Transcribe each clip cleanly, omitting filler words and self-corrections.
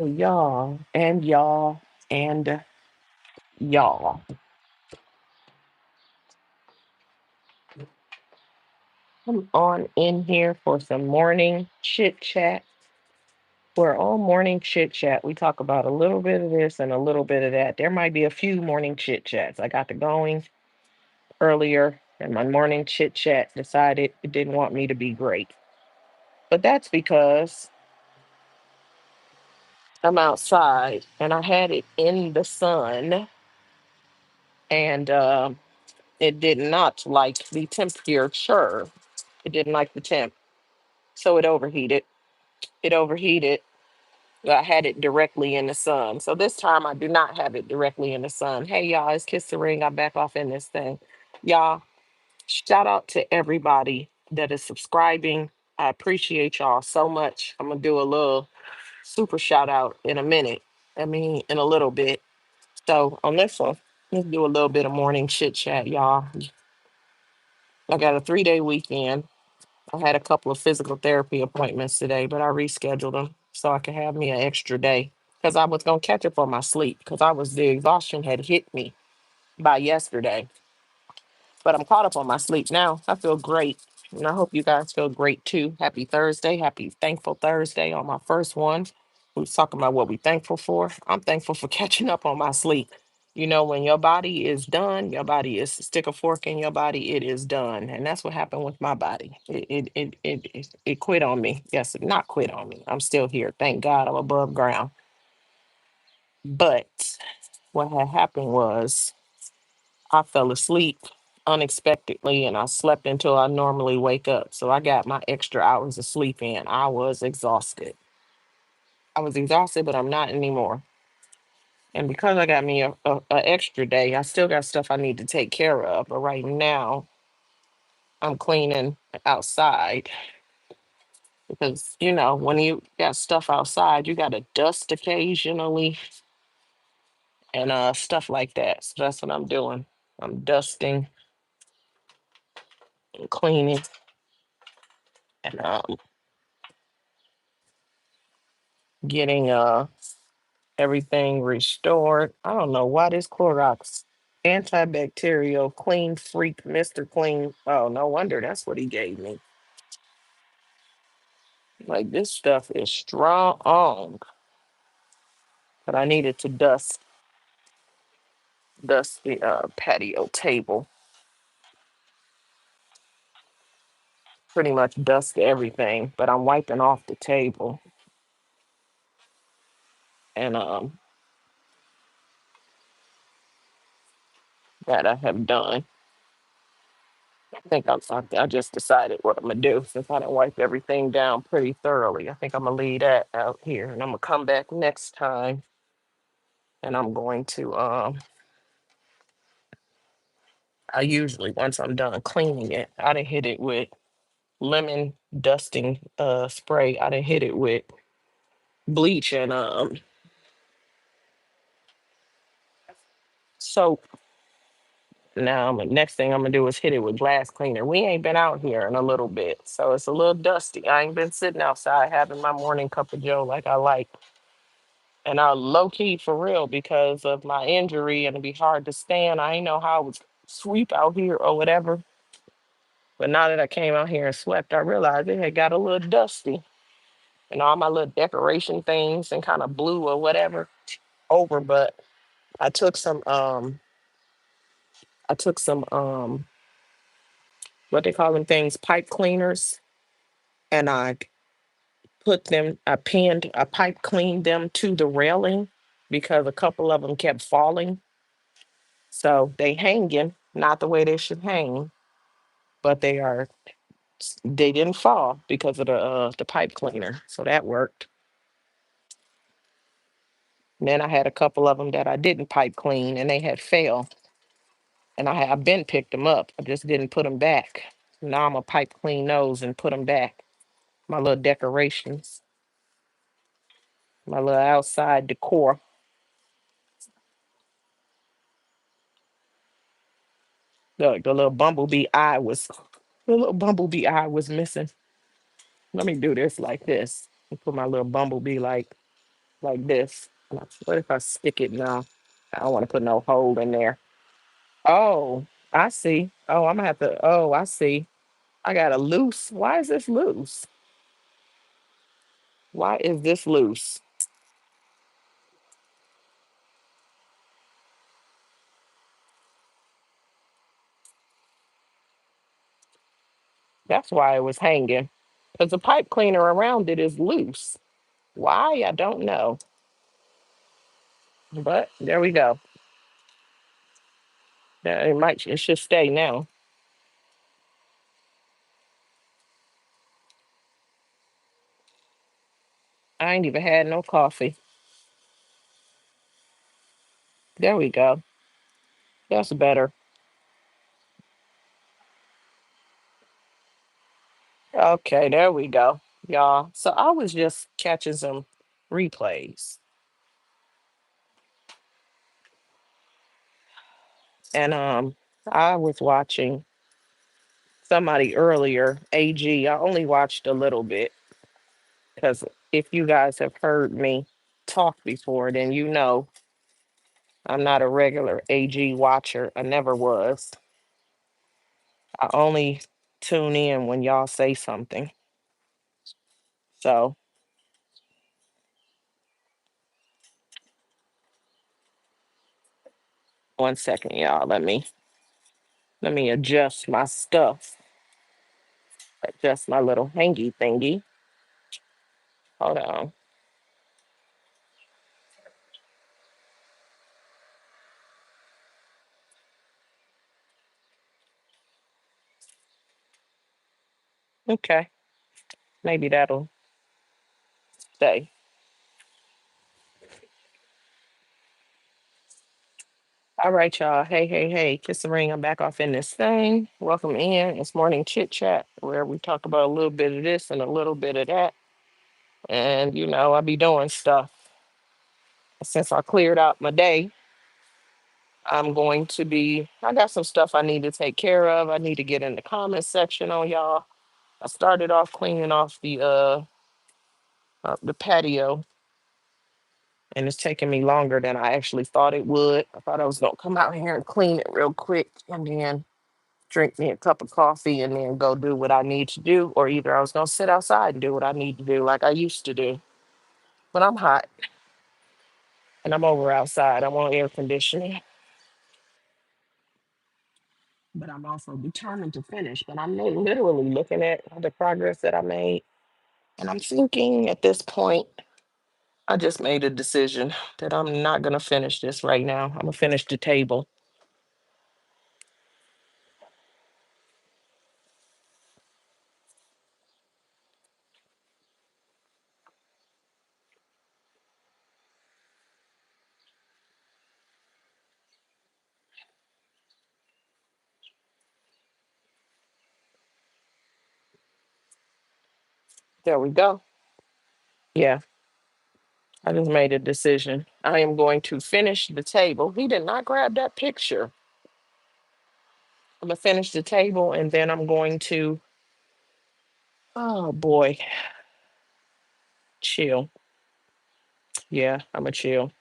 Y'all and y'all and y'all. I'm on in here for some morning chit chat. We're all morning chit chat. We talk about a little bit of this and a little bit of that. There might be a few morning chit chats. I got to going earlier, and my morning chit chat decided it didn't want me to be great. But that's because I'm outside and I had it in the sun, and it did not like the temperature. It didn't like the temp. So it overheated. It overheated. I had it directly in the sun. So this time I do not have it directly in the sun. Hey y'all, it's Kiss the Ring. I'm back off in this thing. Y'all, shout out to everybody that is subscribing. I appreciate y'all so much. I'm gonna do a little super shout out in a minute. I mean, in a little bit. So on this one, let's do a little bit of morning chit chat, y'all. I got a 3 day weekend. I had a couple of physical therapy appointments today, but I rescheduled them so I could have me an extra day because I was gonna catch up on my sleep because the exhaustion had hit me by yesterday. But I'm caught up on my sleep now. I feel great. And I hope you guys feel great too. Happy Thursday. Happy Thankful Thursday on my first one. We was talking about what we thankful for. I'm thankful for catching up on my sleep. You know, when your body is done, your body is stick a fork in your body, it is done. And that's what happened with my body. It quit on me. Yes, not quit on me. I'm still here. Thank God I'm above ground. But what had happened was I fell asleep unexpectedly and I slept until I normally wake up. So I got my extra hours of sleep in. I was exhausted. I was exhausted, but I'm not anymore. And because I got me a extra day, I still got stuff I need to take care of. But right now, I'm cleaning outside because, you know, when you got stuff outside, you got to dust occasionally and stuff like that. So that's what I'm doing. I'm dusting and cleaning and getting everything restored. I don't know why this Clorox antibacterial clean freak Mr. Clean. Oh, no wonder that's what he gave me. Like this stuff is strong, but I needed to dust the patio table. Pretty much dust everything, but I'm wiping off the table and that I have done. I just decided what I'm gonna do since I done wipe everything down pretty thoroughly. I think I'm gonna leave that out here and I'm gonna come back next time and I'm going to I usually once I'm done cleaning it, I done hit it with lemon dusting spray. I done hit it with bleach and soap. Now next thing I'm gonna do is hit it with glass cleaner. We ain't been out here in a little bit, so it's a little dusty. I ain't been sitting outside having my morning cup of joe like I like. And I low key for real because of my injury and it'd be hard to stand. I ain't know how I would sweep out here or whatever. But now that I came out here and swept, I realized it had got a little dusty and all my little decoration things and kind of blue or whatever over. But I took some I took some what they call them things, pipe cleaners, and I pipe cleaned them to the railing because a couple of them kept falling. So they hanging, not the way they should hang, but they didn't fall because of the pipe cleaner. So that worked. And then I had a couple of them that I didn't pipe clean and they had fell. And I've been picked them up. I just didn't put them back. Now I'm gonna pipe clean those and put them back. My little decorations, my little outside decor. The little bumblebee eye was missing. Let me do this like this. And put my little bumblebee like like this. What if I stick it now? I don't want to put no hole in there. Oh, I see. Oh, I'm gonna have to. Oh, I see. I got a loose. Why is this loose? Why is this loose? That's why it was hanging. Because the pipe cleaner around it is loose. Why? I don't know. But there we go. It might. It should stay now. I ain't even had no coffee. There we go. That's better. Okay, there we go, y'all. So I was just catching some replays, and I was watching somebody earlier. AG. I only watched a little bit because if you guys have heard me talk before, then you know I'm not a regular AG watcher. I never was. I only tune in when y'all say something. So 1 second, y'all. Let me adjust my stuff. Adjust my little hangy thingy. Hold on. Okay. Maybe that'll stay. All right, y'all. Hey, hey, hey. Kiss the ring. I'm back off in this thing. Welcome in. It's morning chit chat where we talk about a little bit of this and a little bit of that. And I be doing stuff. Since I cleared out my day, I got some stuff I need to take care of. I need to get in the comment section on y'all. I started off cleaning off the patio, and it's taking me longer than I actually thought it would. I thought I was gonna come out here and clean it real quick and then drink me a cup of coffee and then go do what I need to do, or either I was gonna sit outside and do what I need to do like I used to do. But I'm hot and I'm over outside. I want air conditioning. But I'm also determined to finish. But I'm literally looking at the progress that I made. And I'm thinking at this point, I just made a decision that I'm not going to finish this right now. I'm going to finish the table. There we go. Yeah, I just made a decision. I am going to finish the table. He did not grab that picture. I'm going to finish the table and then I'm going to, oh boy, chill. Yeah, I'm going to chill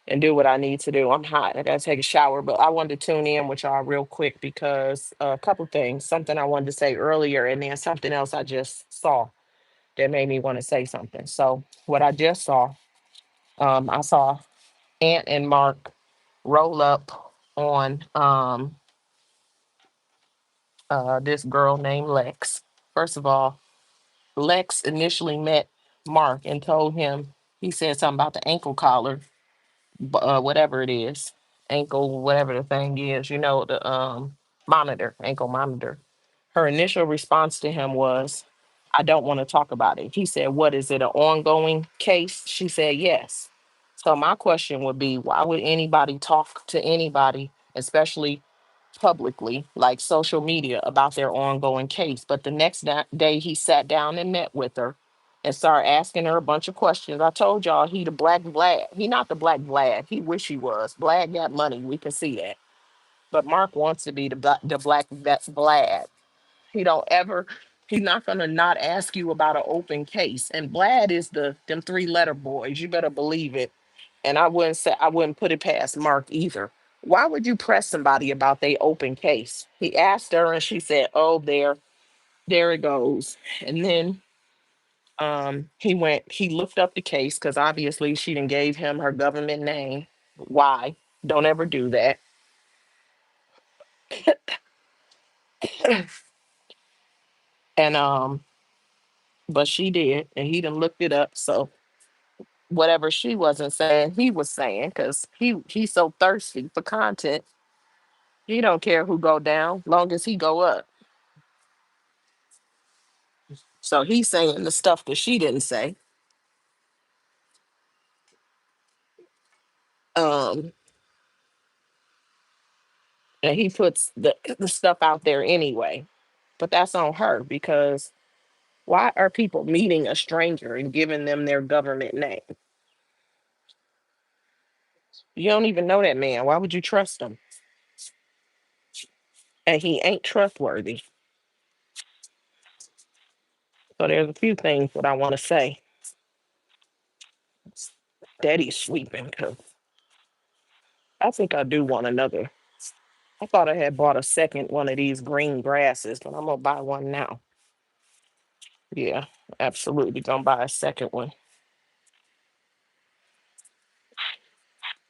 and do what I need to do. I'm hot. I got to take a shower, but I wanted to tune in with y'all real quick because a couple things, something I wanted to say earlier, and then something else I just saw that made me want to say something. So, what I just saw, I saw Ant and Mark roll up on this girl named Lex. First of all, Lex initially met Mark and told him, he said something about the ankle collar, whatever it is, ankle, whatever the thing is, the monitor, ankle monitor. Her initial response to him was, I don't want to talk about it. He said, what is it, an ongoing case? She said, yes. So my question would be, why would anybody talk to anybody, especially publicly, like social media, about their ongoing case? But the next day, he sat down and met with her and started asking her a bunch of questions. I told y'all he the black Vlad. He not the black Vlad. He wish he was. Vlad got money. We can see that. But Mark wants to be the black Vlad. He don't ever. He's not gonna not ask you about an open case. And Blad is them three-letter boys. You better believe it. And I wouldn't put it past Mark either. Why would you press somebody about their open case? He asked her and she said, "Oh, there it goes." And then he looked up the case because obviously she didn't gave him her government name. Why? Don't ever do that. And but she did, and he done looked it up. So whatever she wasn't saying, he was saying, because he's so thirsty for content. He don't care who go down, long as he go up. So he's saying the stuff that she didn't say. Um, and he puts the stuff out there anyway. But that's on her because why are people meeting a stranger and giving them their government name? You don't even know that man. Why would you trust him? And he ain't trustworthy. So there's a few things that I want to say. Daddy's sweeping because I think I do want another. I thought I had bought a second one of these green grasses, but I'm gonna buy one now. Yeah, absolutely gonna buy a second one.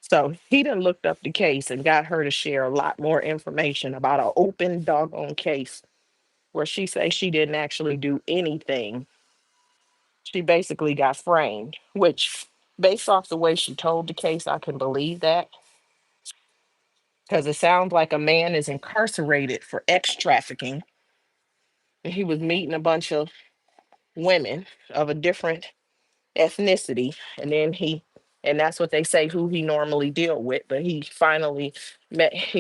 So he done looked up the case and got her to share a lot more information about an open doggone case where she say she didn't actually do anything. She basically got framed, which based off the way she told the case, I can believe that because it sounds like a man is incarcerated for X trafficking. And he was meeting a bunch of women of a different ethnicity, and then and that's what they say who he normally deal with, but he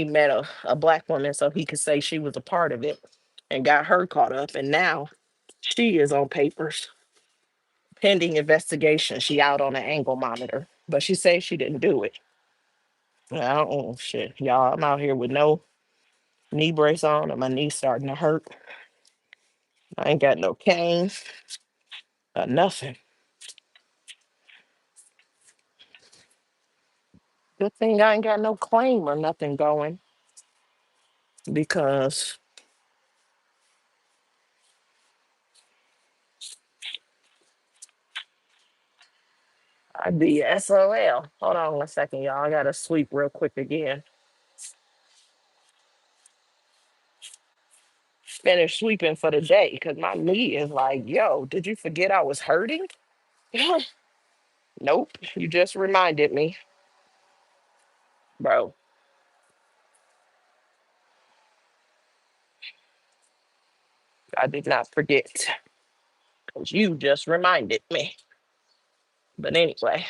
met a black woman so he could say she was a part of it and got her caught up, and now she is on papers pending investigation. She out on an ankle monitor, but she says she didn't do it. I don't know shit, y'all. I'm out here with no knee brace on and my knee's starting to hurt. I ain't got no cane or nothing. Good thing I ain't got no claim or nothing going because I'd be SOL. Hold on 1 second, y'all. I gotta sweep real quick again. Finish sweeping for the day because my knee is like, yo, did you forget I was hurting? Nope. You just reminded me, bro. I did not forget because you just reminded me. But anyway,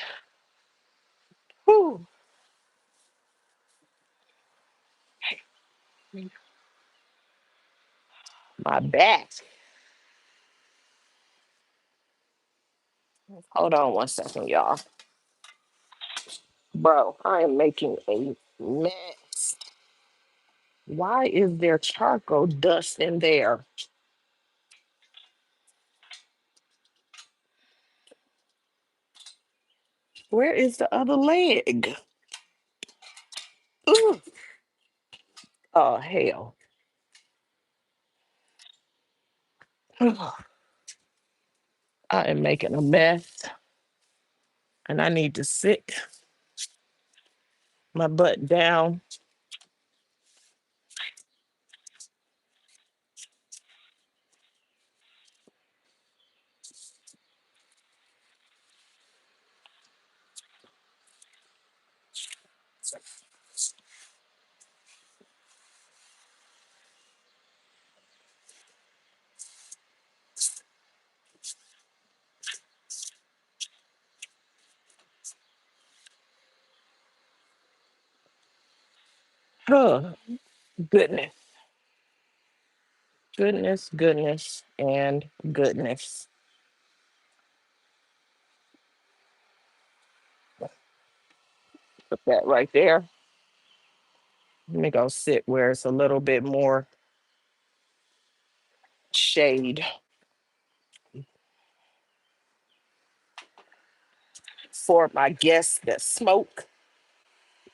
whew, my back. Hold on 1 second, y'all. Bro, I am making a mess. Why is there charcoal dust in there? Where is the other leg? Ugh. Oh, hell. Ugh. I am making a mess and I need to sit my butt down. Oh, goodness, goodness, goodness, and goodness. Put that right there. Let me go sit where it's a little bit more shade for my guests that smoke.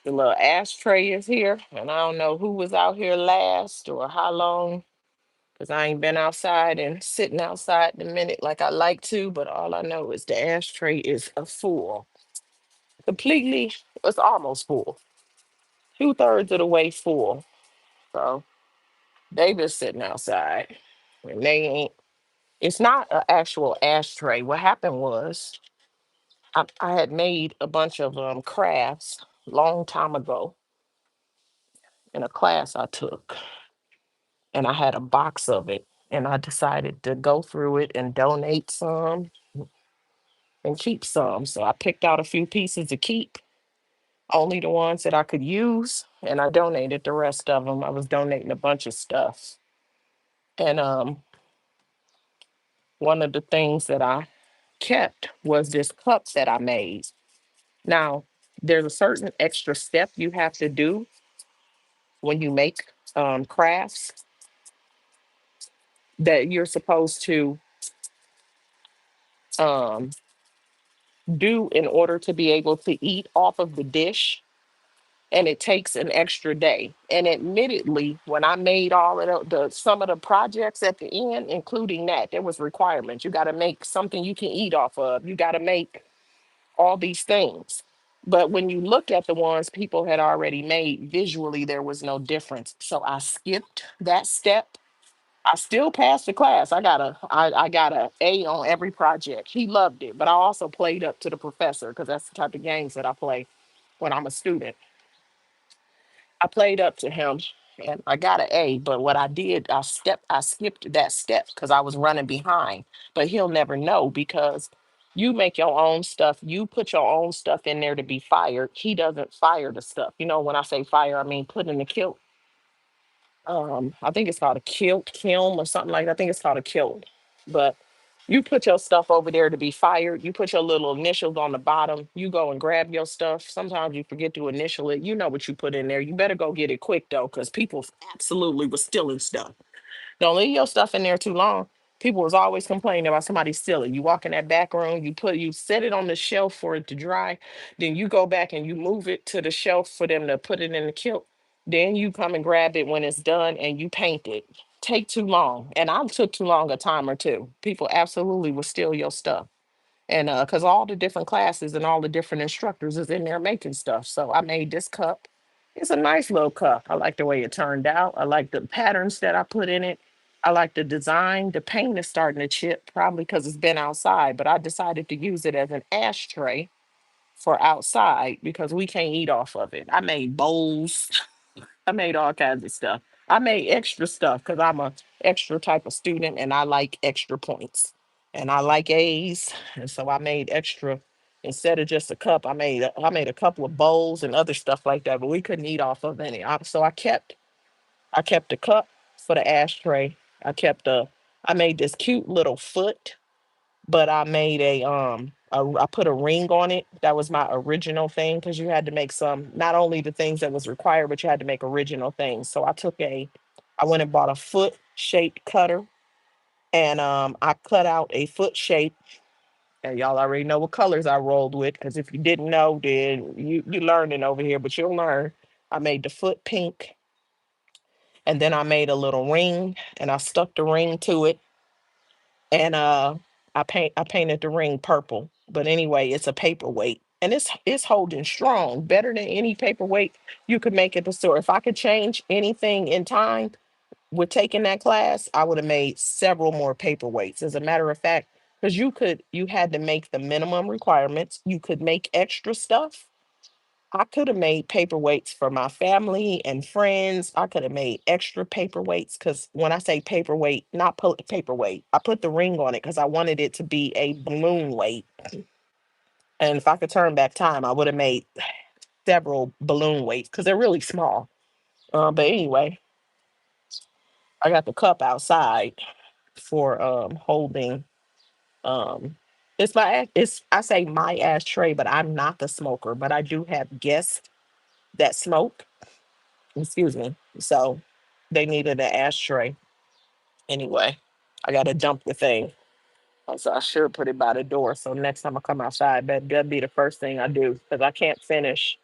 The little ashtray is here, and I don't know who was out here last or how long, because I ain't been outside and sitting outside in a minute like I like to. But all I know is the ashtray is a full, completely. It's almost full, 2/3 of the way full. So they been sitting outside, and they ain't. It's not an actual ashtray. What happened was I had made a bunch of crafts long time ago in a class I took, and I had a box of it, and I decided to go through it and donate some and keep some. So I picked out a few pieces to keep, only the ones that I could use, and I donated the rest of them. I was donating a bunch of stuff, and one of the things that I kept was this cup that I made. Now, there's a certain extra step you have to do when you make crafts that you're supposed to um, do in order to be able to eat off of the dish. And it takes an extra day. And admittedly, when I made all of some of the projects at the end, including that, there was requirements. You got to make something you can eat off of. You got to make all these things. But when you look at the ones people had already made, visually there was no difference. So I skipped that step. I still passed the class. I got a A on every project. He loved it, but I also played up to the professor because that's the type of games that I play when I'm a student. I played up to him and I got an A, but what I did, I skipped that step because I was running behind. But he'll never know because you make your own stuff. You put your own stuff in there to be fired. He doesn't fire the stuff. You know, when I say fire, I mean put in the kilt. I think it's called a kilt kiln or something like that. I think it's called a kilt. But you put your stuff over there to be fired. You put your little initials on the bottom. You go and grab your stuff. Sometimes you forget to initial it. You know what you put in there. You better go get it quick though, because people absolutely was stealing stuff. Don't leave your stuff in there too long. People was always complaining about somebody stealing. You walk in that back room, you set it on the shelf for it to dry, then you go back and you move it to the shelf for them to put it in the kilt. Then you come and grab it when it's done and you paint it. Take too long. And I took too long a time or two. People absolutely will steal your stuff. And because all the different classes and all the different instructors is in there making stuff. So I made this cup. It's a nice little cup. I like the way it turned out. I like the patterns that I put in it. I like the design. The paint is starting to chip, probably because it's been outside, but I decided to use it as an ashtray for outside because we can't eat off of it. I made bowls. I made all kinds of stuff. I made extra stuff because I'm a extra type of student and I like extra points and I like A's. And so I made extra instead of just a cup. I made a couple of bowls and other stuff like that, but we couldn't eat off of any. So I kept the cup for the ashtray. I made this cute little foot, but I made I put a ring on it. That was my original thing because you had to make some not only the things that was required, but you had to make original things. So I went and bought a foot shaped cutter and I cut out a foot shape. And y'all already know what colors I rolled with because if you didn't know, then you learning over here, but you'll learn. I made the foot pink and then I made a little ring and I stuck the ring to it and I painted the ring purple. But anyway, it's a paperweight and it's holding strong, better than any paperweight you could make at the store. If I could change anything in time with taking that class, I would have made several more paperweights. As a matter of fact, because you had to make the minimum requirements, you could make extra stuff. I could have made paperweights for my family and friends. I could have made extra paperweights because when I say paperweight, not paperweight, I put the ring on it because I wanted it to be a balloon weight. And if I could turn back time, I would have made several balloon weights because they're really small. But anyway, I got the cup outside for holding. Um, it's I say my ashtray, but I'm not the smoker, but I do have guests that smoke. Excuse me. So they needed an ashtray anyway. I gotta dump the thing. So I should put it by the door. So next time I come outside, that'd be the first thing I do because I can't finish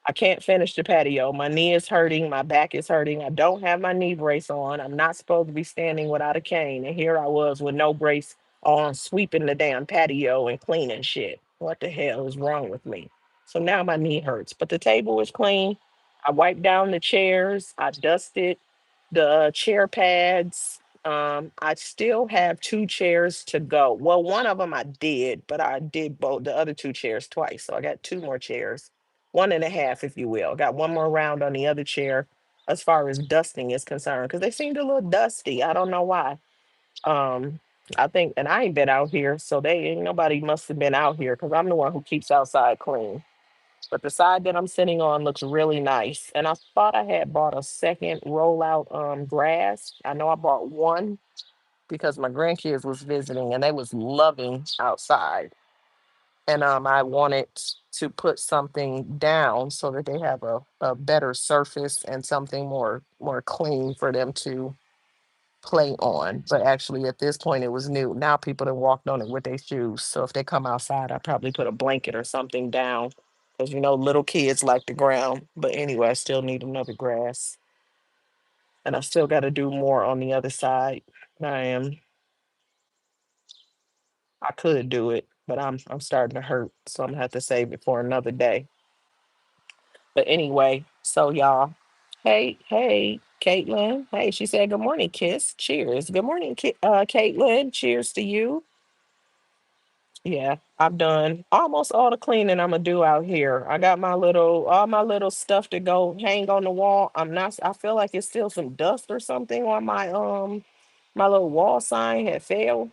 the patio. My knee is hurting. My back is hurting. I don't have my knee brace on. I'm not supposed to be standing without a cane. And here I was with no brace on, sweeping the damn patio and cleaning shit. What the hell is wrong with me? So now my knee hurts. But the table is clean. I wiped down the chairs. I dusted the chair pads. I still have two chairs to go. Well, one of them I did, but I did both the other two chairs twice. So I got two more chairs, one and a half, if you will. Got one more round on the other chair as far as dusting is concerned because they seemed a little dusty. I don't know why. Um, I think, and I ain't been out here, so they ain't nobody must have been out here because I'm the one who keeps outside clean. But the side that I'm sitting on looks really nice. And I thought I had bought a second rollout grass. I know I bought one because my grandkids was visiting and they was loving outside. And I wanted to put something down so that they have a better surface and something more clean for them to play on. But actually at this point it was new. Now people have walked on it with their shoes. So if they come outside, I probably put a blanket or something down. Because little kids like the ground. But anyway, I still need another grass. And I still gotta do more on the other side. I am I could do it, but I'm starting to hurt. So I'm gonna have to save it for another day. But anyway, so y'all, hey, Caitlin. Hey, she said good morning, kiss. Cheers. Good morning, Caitlin. Cheers to you. Yeah, I've done almost all the cleaning I'm gonna do out here. I got all my little stuff to go hang on the wall. I feel like it's still some dust or something on my little wall sign had failed.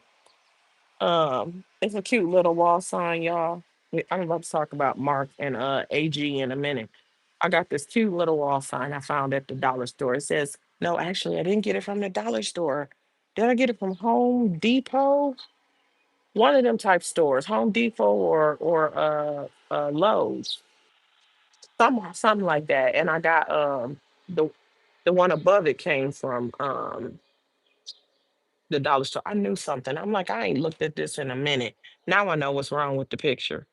It's a cute little wall sign, y'all. I'm about to talk about Mark and AG in a minute. I got this cute little wall sign I found at the dollar store. It says, no, actually, I didn't get it from the dollar store. Did I get it from Home Depot? One of them type stores, Home Depot or Lowe's, something like that. And I got the the one above it came from the dollar store. I knew something. I'm like, I ain't looked at this in a minute. Now I know what's wrong with the picture.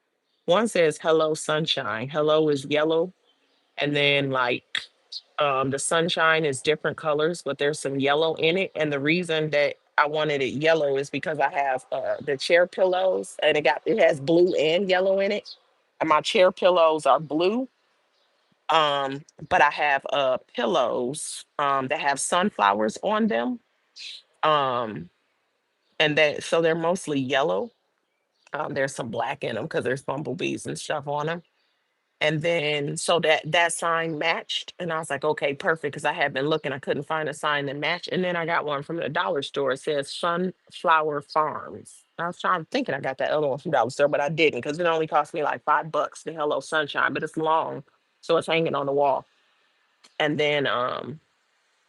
One says hello sunshine. Hello is yellow, and then like the sunshine is different colors, but there's some yellow in it. And the reason that I wanted it yellow is because I have the chair pillows and it has blue and yellow in it. And my chair pillows are blue. But I have pillows that have sunflowers on them. Um, and that so they're mostly yellow. There's some black in them because there's bumblebees and stuff on them. And then so that sign matched, and I was like, okay, perfect, because I had been looking, I couldn't find a sign that matched. And then I got one from the dollar store. It says Sunflower Farms. I was trying thinking I got that other one from dollar store, but I didn't because it only cost me like $5, the Hello Sunshine, but it's long, so it's hanging on the wall. And then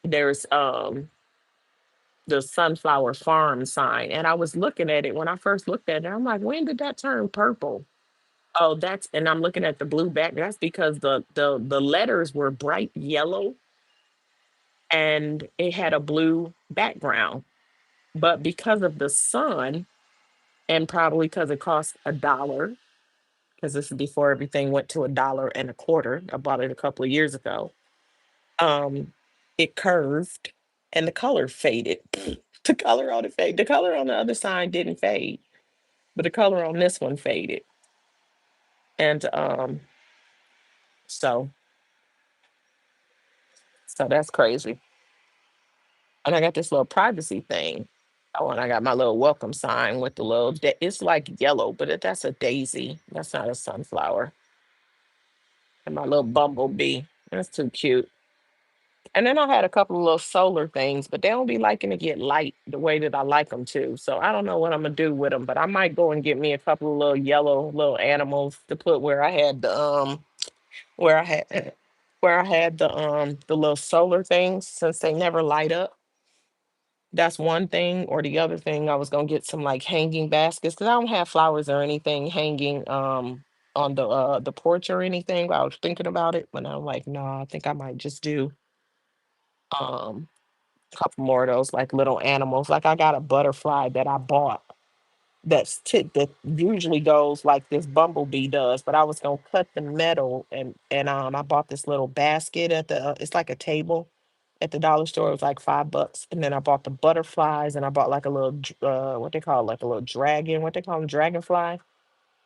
there's the Sunflower Farm sign, and I was looking at it when I first looked at it. I'm like, when did that turn purple? Oh, and I'm looking at the blue back. That's because the letters were bright yellow and it had a blue background. But because of the sun, and probably because it cost $1, because this is before everything went to $1.25. I bought it a couple of years ago. Um, it curved and the color faded. The color on it faded. The color on the other side didn't fade, but the color on this one faded. And so so that's crazy. And I got this little privacy thing. Oh, and I got my little welcome sign with the little, it's like yellow, but that's a daisy. That's not a sunflower. And my little bumblebee. That's too cute. And then I had a couple of little solar things, but they don't be liking to get light the way that I like them to. So I don't know what I'm gonna do with them, but I might go and get me a couple of little yellow little animals to put where I had where I had the little solar things since they never light up. That's one thing, or the other thing, I was gonna get some like hanging baskets because I don't have flowers or anything hanging on the porch or anything. I was thinking about it, but I'm like, no, I think I might just do um A couple more of those like little animals. Like I got a butterfly that I bought that usually goes like this bumblebee does, but I was gonna cut the metal and I bought this little basket at the it's like a table at the dollar store. It was like $5, and then I bought the butterflies and I bought like a little what they call it, like a little dragon, what they call them, dragonfly,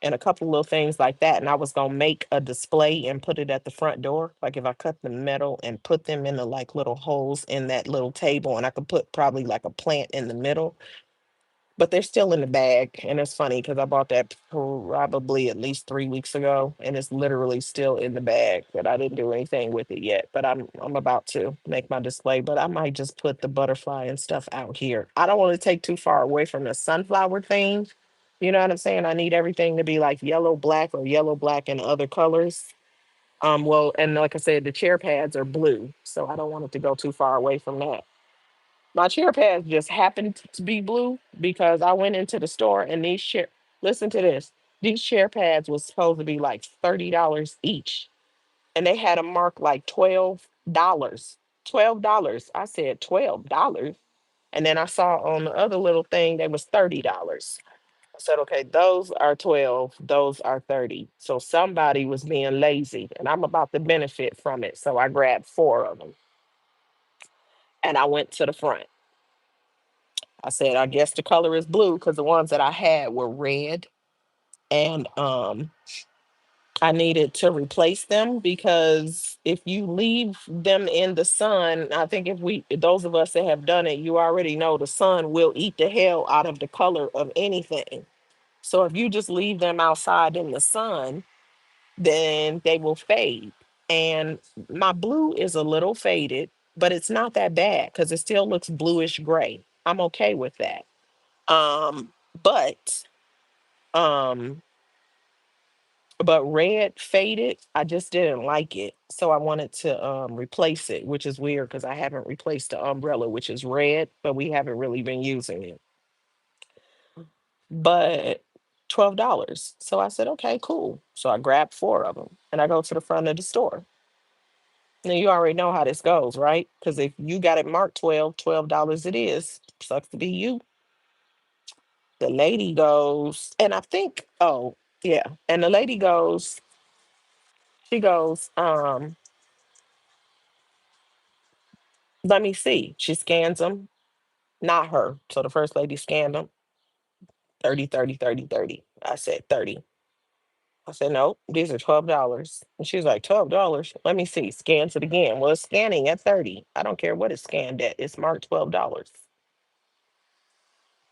and a couple little things like that. And I was gonna make a display and put it at the front door. Like if I cut the metal and put them in the like little holes in that little table, and I could put probably like a plant in the middle, but they're still in the bag. And it's funny because I bought that probably at least 3 weeks ago, and it's literally still in the bag. But I didn't do anything with it yet. But I'm about to make my display. But I might just put the butterfly and stuff out here. I don't want to take too far away from the sunflower thing. You know what I'm saying? I need everything to be like yellow, black, or yellow, black, and other colors. Well, and like I said, the chair pads are blue, so I don't want it to go too far away from that. My chair pads just happened to be blue because I went into the store and these chair listen to this. These chair pads was supposed to be like $30 each. And they had a mark like $12. $12. I said $12. And then I saw on the other little thing they was $30. I said, okay, those are 12, those are 30. So somebody was being lazy and I'm about to benefit from it. So I grabbed four of them and I went to the front. I said, I guess the color is blue because the ones that I had were red. And I needed to replace them because if you leave them in the sun, I think those of us that have done it, you already know the sun will eat the hell out of the color of anything. So if you just leave them outside in the sun, then they will fade. And my blue is a little faded, but it's not that bad because it still looks bluish gray. I'm okay with that. Um, but um, but red faded, I just didn't like it. So I wanted to replace it, which is weird because I haven't replaced the umbrella, which is red, but we haven't really been using it. But $12. So I said, okay, cool. So I grabbed four of them and I go to the front of the store. Now you already know how this goes, right? Because if you got it marked $12 it is. Sucks to be you. The lady goes, and I think, oh, yeah. And the lady goes, she goes, let me see. She scans them, not her. So the first lady scanned them 30, 30, 30, 30. I said 30. I said, no, these are $12. And she was like, $12? Let me see. Scans it again. Well, it's scanning at 30. I don't care what it's scanned at. It's marked $12.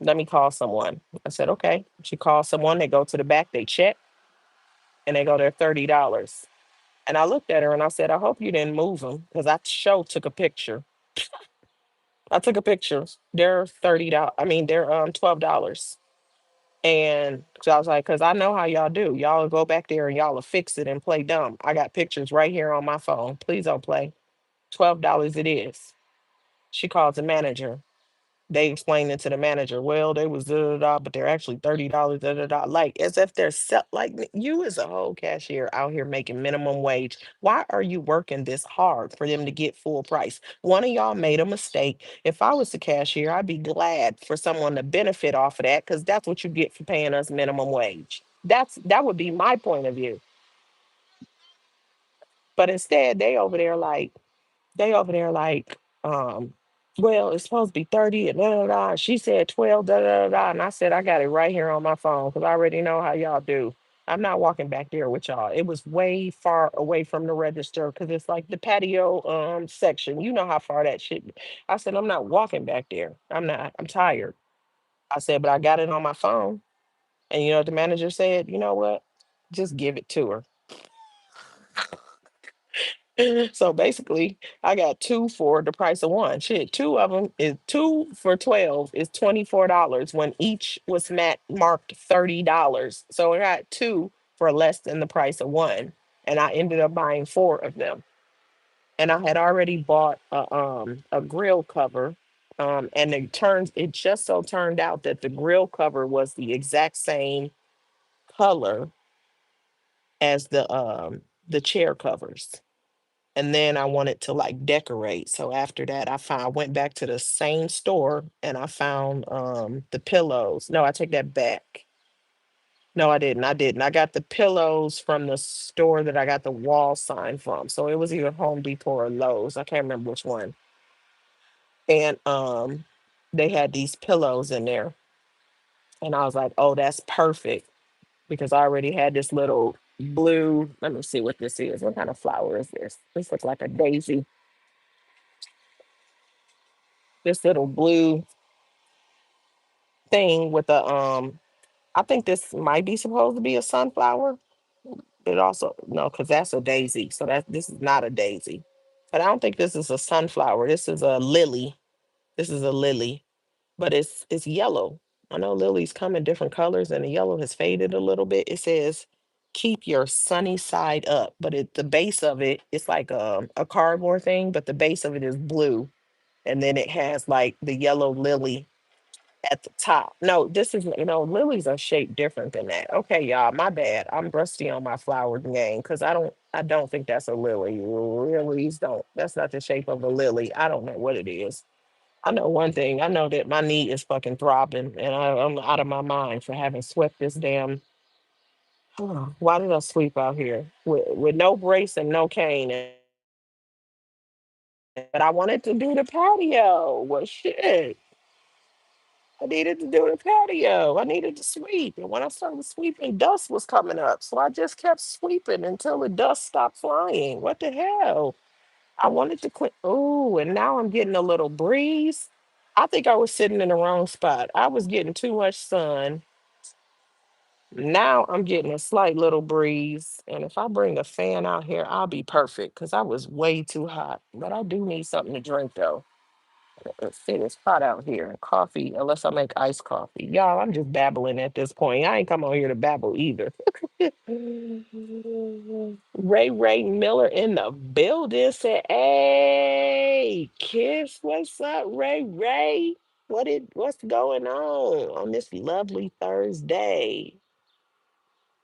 Let me call someone. I said, okay. She calls someone. They go to the back, they check, and they go there $30. And I looked at her and I said, I hope you didn't move them because I took a picture. I took a picture. They're $30. I mean, they're $12. And so I was like, because I know how y'all do. Y'all will go back there and y'all will fix it and play dumb. I got pictures right here on my phone. Please don't play. $12 it is. She calls the manager. They explained it to the manager. Well, they was da da da, but they're actually $30 da da da. Like as if they're like you as a whole cashier out here making minimum wage. Why are you working this hard for them to get full price? One of y'all made a mistake. If I was the cashier, I'd be glad for someone to benefit off of that because that's what you get for paying us minimum wage. That would be my point of view. But instead, they over there like, well, it's supposed to be 30 and da da da. She said 12, da da da da. And I said, I got it right here on my phone because I already know how y'all do. I'm not walking back there with y'all. It was way far away from the register because it's like the patio section. You know how far that shit. I said, I'm not walking back there. I'm not. I'm tired. I said, but I got it on my phone. And you know what the manager said? You know what? Just give it to her. So basically, I got two for the price of one. Shit, two of them is two for 12 is $24 when each was marked $30. So I got two for less than the price of one. And I ended up buying four of them. And I had already bought a grill cover. And it just so turned out that the grill cover was the exact same color as the chair covers. and then I wanted to like decorate. So after that, I went back to the same store and I found the pillows. No, I take that back. No, I didn't. I didn't. I got the pillows from the store that I got the wall sign from. So it was either Home Depot or Lowe's. I can't remember which one. And they had these pillows in there. And I was like, "Oh, that's perfect." Because I already had this little blue. Let me see what this is. What kind of flower is this? This looks like a daisy. This little blue thing with a I think this might be supposed to be a sunflower. It also no, because that's a daisy. So that this is not a daisy. But I don't think this is a sunflower. This is a lily. This is a lily, but it's yellow. I know lilies come in different colors, and the yellow has faded a little bit. It says, "Keep your sunny side up," but the base of it, it's like a cardboard thing, but the base of it is blue, and then it has like the yellow lily at the top. No, this is lilies are shaped different than that. Okay, y'all, my bad. I'm rusty on my flower game because I don't think that's a lily. Lilies don't. That's not the shape of a lily. I don't know what it is. I know one thing. I know that my knee is fucking throbbing, and I'm out of my mind for having swept this damn. Why did I sweep out here with no brace and no cane? But I wanted to do the patio. Well, shit. I needed to do the patio. I needed to sweep. And when I started sweeping, dust was coming up. So I just kept sweeping until the dust stopped flying. What the hell? I wanted to quit. Oh, and now I'm getting a little breeze. I think I was sitting in the wrong spot. I was getting too much sun. Now I'm getting a slight little breeze. And if I bring a fan out here, I'll be perfect because I was way too hot. But I do need something to drink though. It's hot out here. Coffee, unless I make iced coffee. Y'all, I'm just babbling at this point. I ain't come on here to babble either. Ray Miller in the building said, "Hey, Kiss, what's up, Ray? What's going on this lovely Thursday?"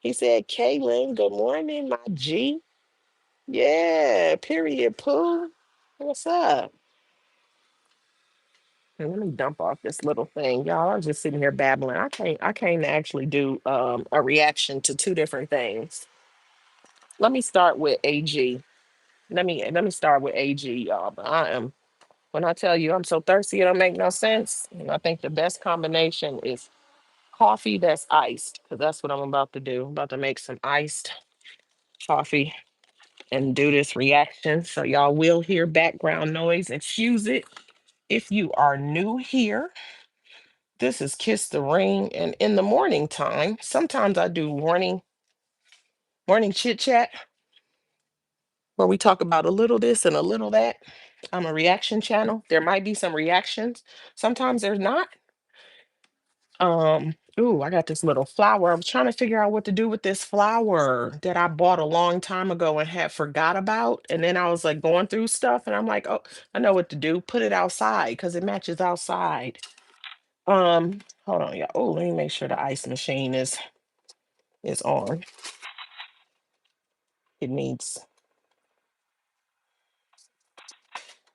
He said, "Kaylin, good morning, my G." Yeah, period, Pooh. What's up? And let me dump off this little thing. Y'all, I'm just sitting here babbling. I can't actually do a reaction to two different things. Let me start with AG. Let me start with AG, y'all. But I am when I tell you I'm so thirsty, it don't make no sense. And I think the best combination is coffee that's iced, because that's what I'm about to do. I'm about to make some iced coffee and do this reaction. So y'all will hear background noise. Excuse it. If you are new here, this is Kiss the Ring. And in the morning time, sometimes I do morning chit chat where we talk about a little this and a little that. I'm a reaction channel. There might be some reactions. Sometimes there's not. Ooh, I got this little flower. I was trying to figure out what to do with this flower that I bought a long time ago and had forgot about. And then I was like going through stuff and I'm like, oh, I know what to do. Put it outside because it matches outside. Hold on, yeah. Oh, let me make sure the ice machine is on. It needs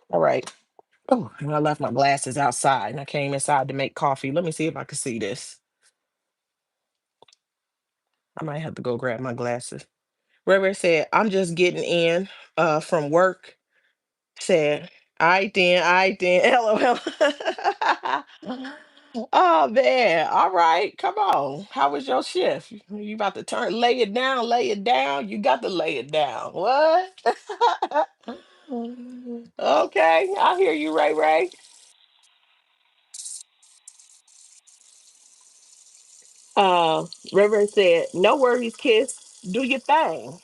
all right. Oh, and I left my glasses outside and I came inside to make coffee. Let me see if I can see this. I might have to go grab my glasses. Ray said, I'm just getting in from work. Said, I then, LOL. Oh man. All right. Come on. How was your shift? You about to lay it down, lay it down. You got to lay it down. What? Okay, I hear you, Ray. Uh, River said, "No worries, kiss. Do your thing."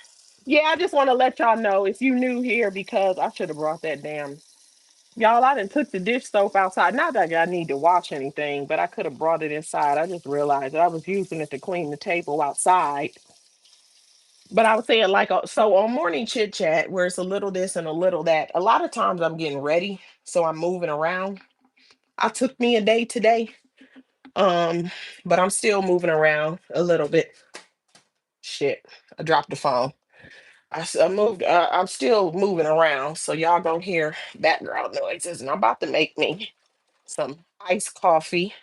Yeah, I just want to let y'all know if you new here because I should have brought that damn. Y'all, I done took the dish soap outside. Not that I need to wash anything, but I could have brought it inside. I just realized that I was using it to clean the table outside. But I was saying, like, so on morning chit chat, where it's a little this and a little that, a lot of times I'm getting ready. So I'm moving around. I took me a day today. Um, but I'm still moving around a little bit. Shit, I dropped the phone. I moved. I'm still moving around, so y'all gonna hear background noises. And I'm about to make me some iced coffee.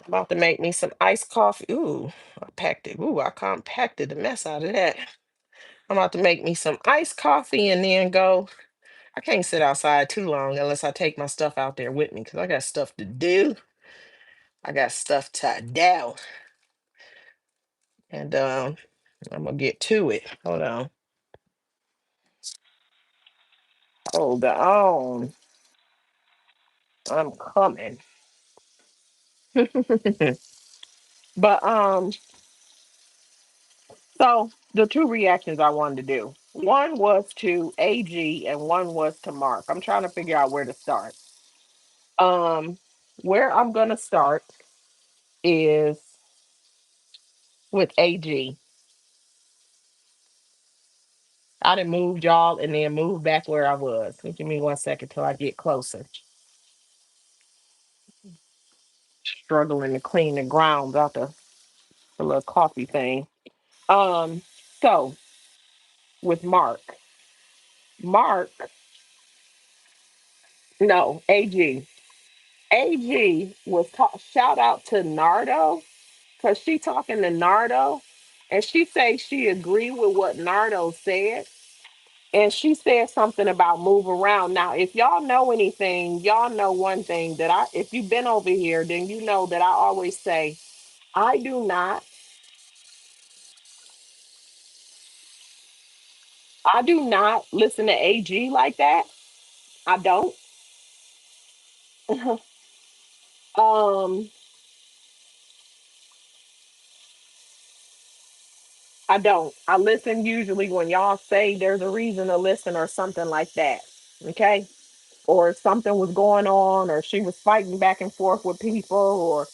About to make me some iced coffee. Ooh, I packed it. Ooh, I compacted the mess out of that. I'm about to make me some iced coffee and then go. I can't sit outside too long unless I take my stuff out there with me because I got stuff to do. I got stuff to do. And I'm gonna get to it. Hold on. Hold on. I'm coming. But so the two reactions I wanted to do. One was to AG and one was to Mark. I'm trying to figure out where to start. Um, where I'm gonna start is with AG. I done moved y'all and then moved back where I was. Give me 1 second till I get closer. Struggling to clean the grounds out the little coffee thing. Um, so with Mark. Mark, no, AG. AG was shout out to Nardo because she talking to Nardo and she say she agreed with what Nardo said. And she said something about move around. Now, if y'all know anything, y'all know one thing that if you've been over here, then you know that I always say, I do not, I do not listen to AG like that. I don't. um, I don't. I listen usually when y'all say there's a reason to listen or something like that. Okay. Or something was going on, or she was fighting back and forth with people, or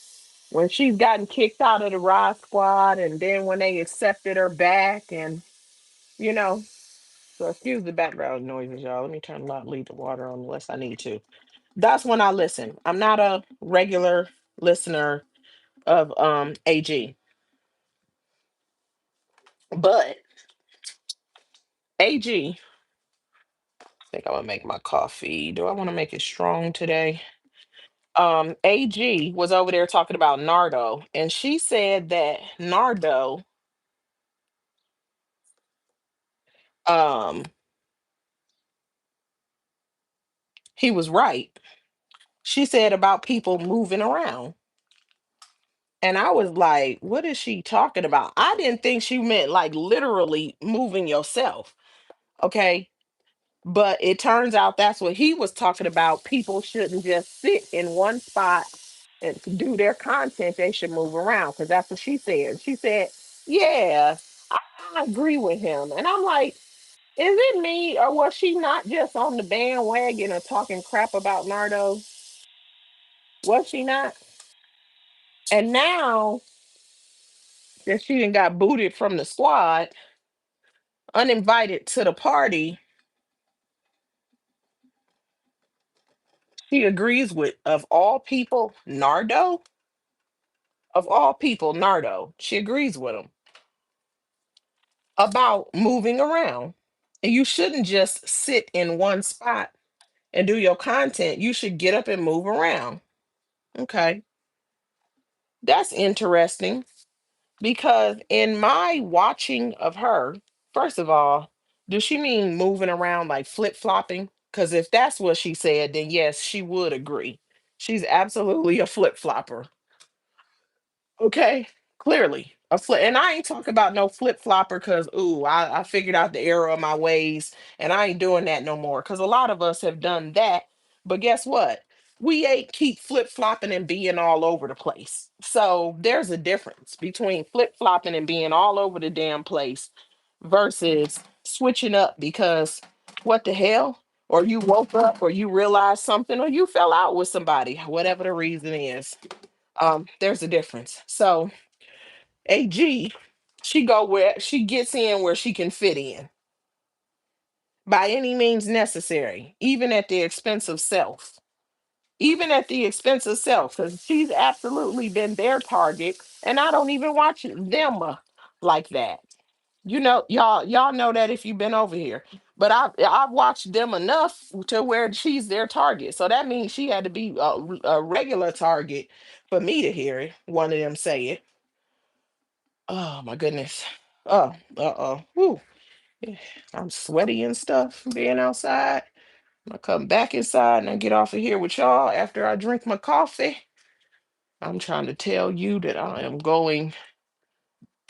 when she's gotten kicked out of the Rod Squad, and then when they accepted her back, and you know, so excuse the background noises, y'all. Let me turn leave the water on unless I need to. That's when I listen. I'm not a regular listener of AG, but AG. I think I'm gonna make my coffee. Do I want to make it strong today? AG was over there talking about Nardo, and she said that Nardo, um, he was right. She said about people moving around. And I was like, what is she talking about? I didn't think she meant like literally moving yourself. Okay. But it turns out that's what he was talking about. People shouldn't just sit in one spot and to do their content. They should move around because that's what she said. She said, yeah, I agree with him. And I'm like, is it me or was she not just on the bandwagon or talking crap about Nardo? Was she not? And now that she done got booted from the squad, uninvited to the party, she agrees with, of all people, Nardo. Of all people, Nardo. She agrees with him about moving around. And you shouldn't just sit in one spot and do your content. You should get up and move around. Okay. That's interesting because in my watching of her, first of all, does she mean moving around like flip flopping? Because if that's what she said, then yes, she would agree. She's absolutely a flip flopper. Okay, clearly a flip, and I ain't talking about no flip flopper because ooh, I figured out the error of my ways, and I ain't doing that no more. Because a lot of us have done that, but guess what? We ain't keep flip flopping and being all over the place. So there's a difference between flip flopping and being all over the damn place versus switching up because what the hell? Or you woke up, or you realized something, or you fell out with somebody, whatever the reason is. There's a difference. So AG, she go where she gets in where she can fit in by any means necessary, even at the expense of self. Even at the expense of self, because she's absolutely been their target, and I don't even watch them like that. Y'all know that if you've been over here. But I've watched them enough to where she's their target. So that means she had to be a regular target for me to hear it. One of them say it. Oh my goodness. Oh, uh-oh. Whew. Eh, I'm sweaty and stuff being outside. I come back inside and I get off of here with y'all after I drink my coffee. I'm trying to tell you that I am going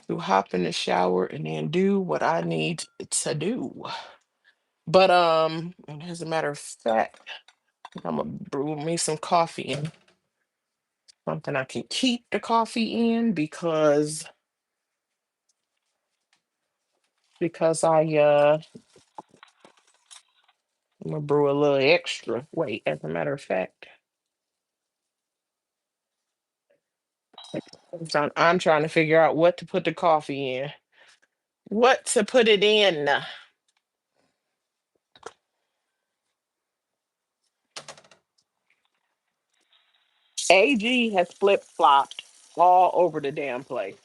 to hop in the shower and then do what I need to do. But and as a matter of fact, I'm gonna brew me some coffee and something I can keep the coffee in because I'm gonna brew a little extra. Wait, as a matter of fact, I'm trying to figure out what to put the coffee in. What to put it in. AG has flip flopped all over the damn place.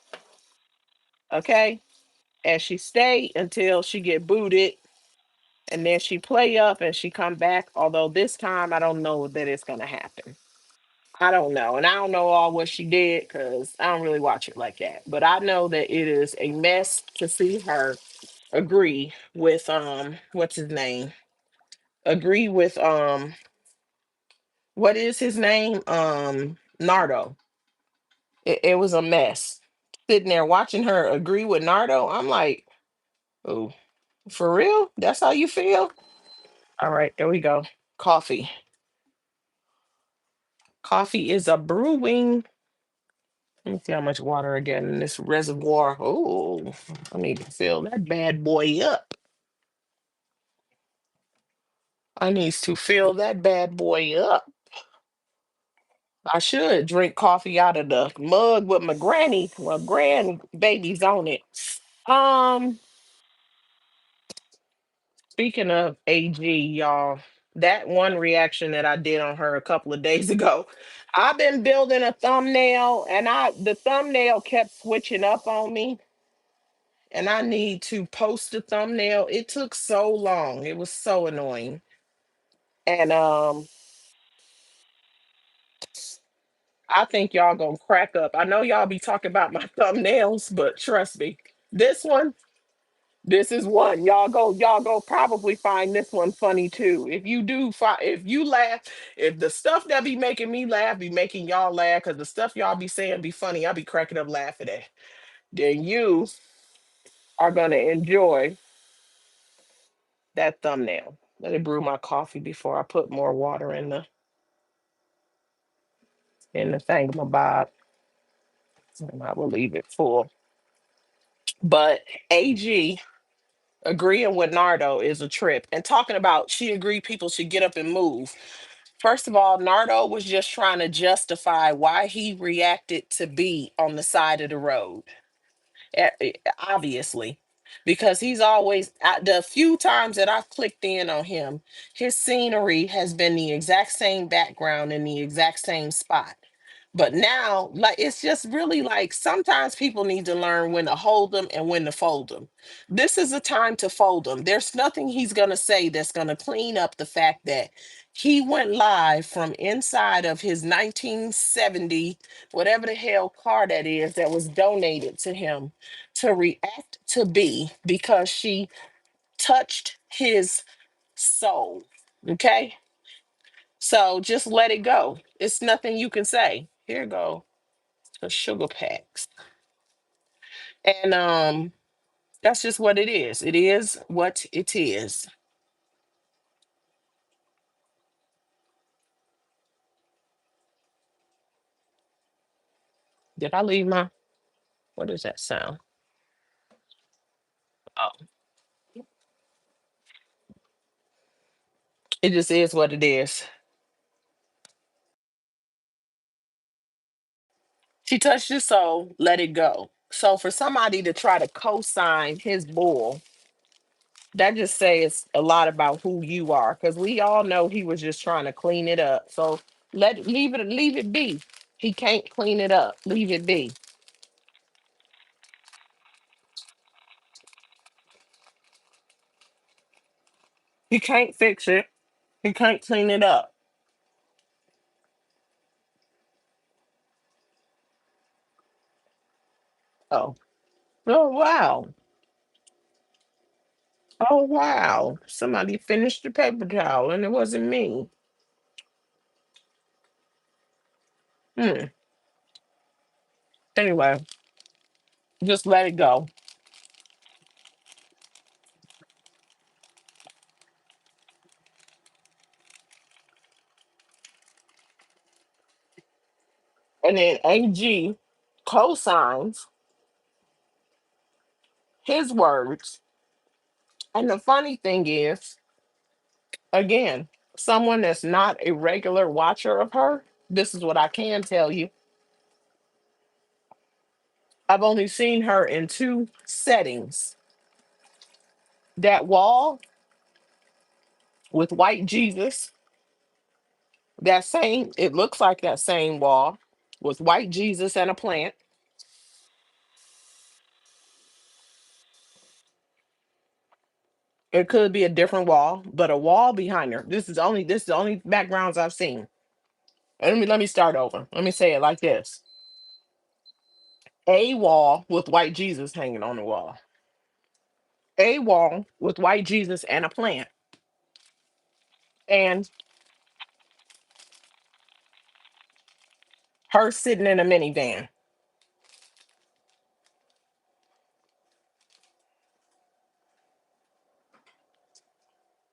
Okay, and she stay until she get booted, and then she play up and she come back. Although this time I don't know that it's gonna happen. I don't know, and I don't know all what she did because I don't really watch it like that. But I know that it is a mess to see her agree with what's his name? Agree with what is his name? Nardo. It was a mess. Sitting there watching her agree with Nardo, I'm like, oh, for real? That's how you feel? All right, there we go. Coffee. Coffee is a brewing. Let me see how much water I get in this reservoir. Oh, I need to fill that bad boy up. I needs to fill that bad boy up. I should drink coffee out of the mug with my granny, well, grandbabies on it. Um, Speaking of AG, y'all, that one reaction that I did on her a couple of days ago, I've been building a thumbnail and the thumbnail kept switching up on me and I need to post the thumbnail. It took so long. It was so annoying. And I think y'all gonna crack up. I know y'all be talking about my thumbnails, but trust me, this one, this is one. Y'all go probably find this one funny too. If you do if you laugh, if the stuff that be making me laugh be making y'all laugh, because the stuff y'all be saying be funny, I'll be cracking up laughing at, then you are gonna enjoy that thumbnail. Let it brew my coffee before I put more water in the thingamabob. And I will leave it full. But AG agreeing with Nardo is a trip. And talking about she agreed people should get up and move. First of all, Nardo was just trying to justify why he reacted to be on the side of the road. Obviously, because he's always the few times that I've clicked in on him, his scenery has been the exact same background in the exact same spot. But now, like, it's just really like sometimes people need to learn when to hold them and when to fold them. This is a time to fold them. There's nothing he's going to say that's going to clean up the fact that he went live from inside of his 1970, whatever the hell car that is, that was donated to him to react to B because she touched his soul. Okay? So just let it go. It's nothing you can say. Here go the sugar packs. And that's just what it is. It is what it is. Did I leave my what is that sound? Oh, it just is what it is. She touched his soul, let it go. So for somebody to try to co-sign his bull, that just says a lot about who you are. Because we all know he was just trying to clean it up. So leave it be. He can't clean it up. Leave it be. He can't fix it. He can't clean it up. Oh. Oh wow. Oh wow. Somebody finished the paper towel and it wasn't me. Hmm. Anyway, just let it go. And then AG co-signs his words. And the funny thing is, again, someone that's not a regular watcher of her, this is what I can tell you. I've only seen her in two settings. That wall with white Jesus, that same, it looks like that same wall with white Jesus and a plant. It could be a different wall, but a wall behind her. This is the only backgrounds I've seen. And let me start over. Let me say it like this. A wall with white Jesus hanging on the wall. A wall with white Jesus and a plant. And her sitting in a minivan.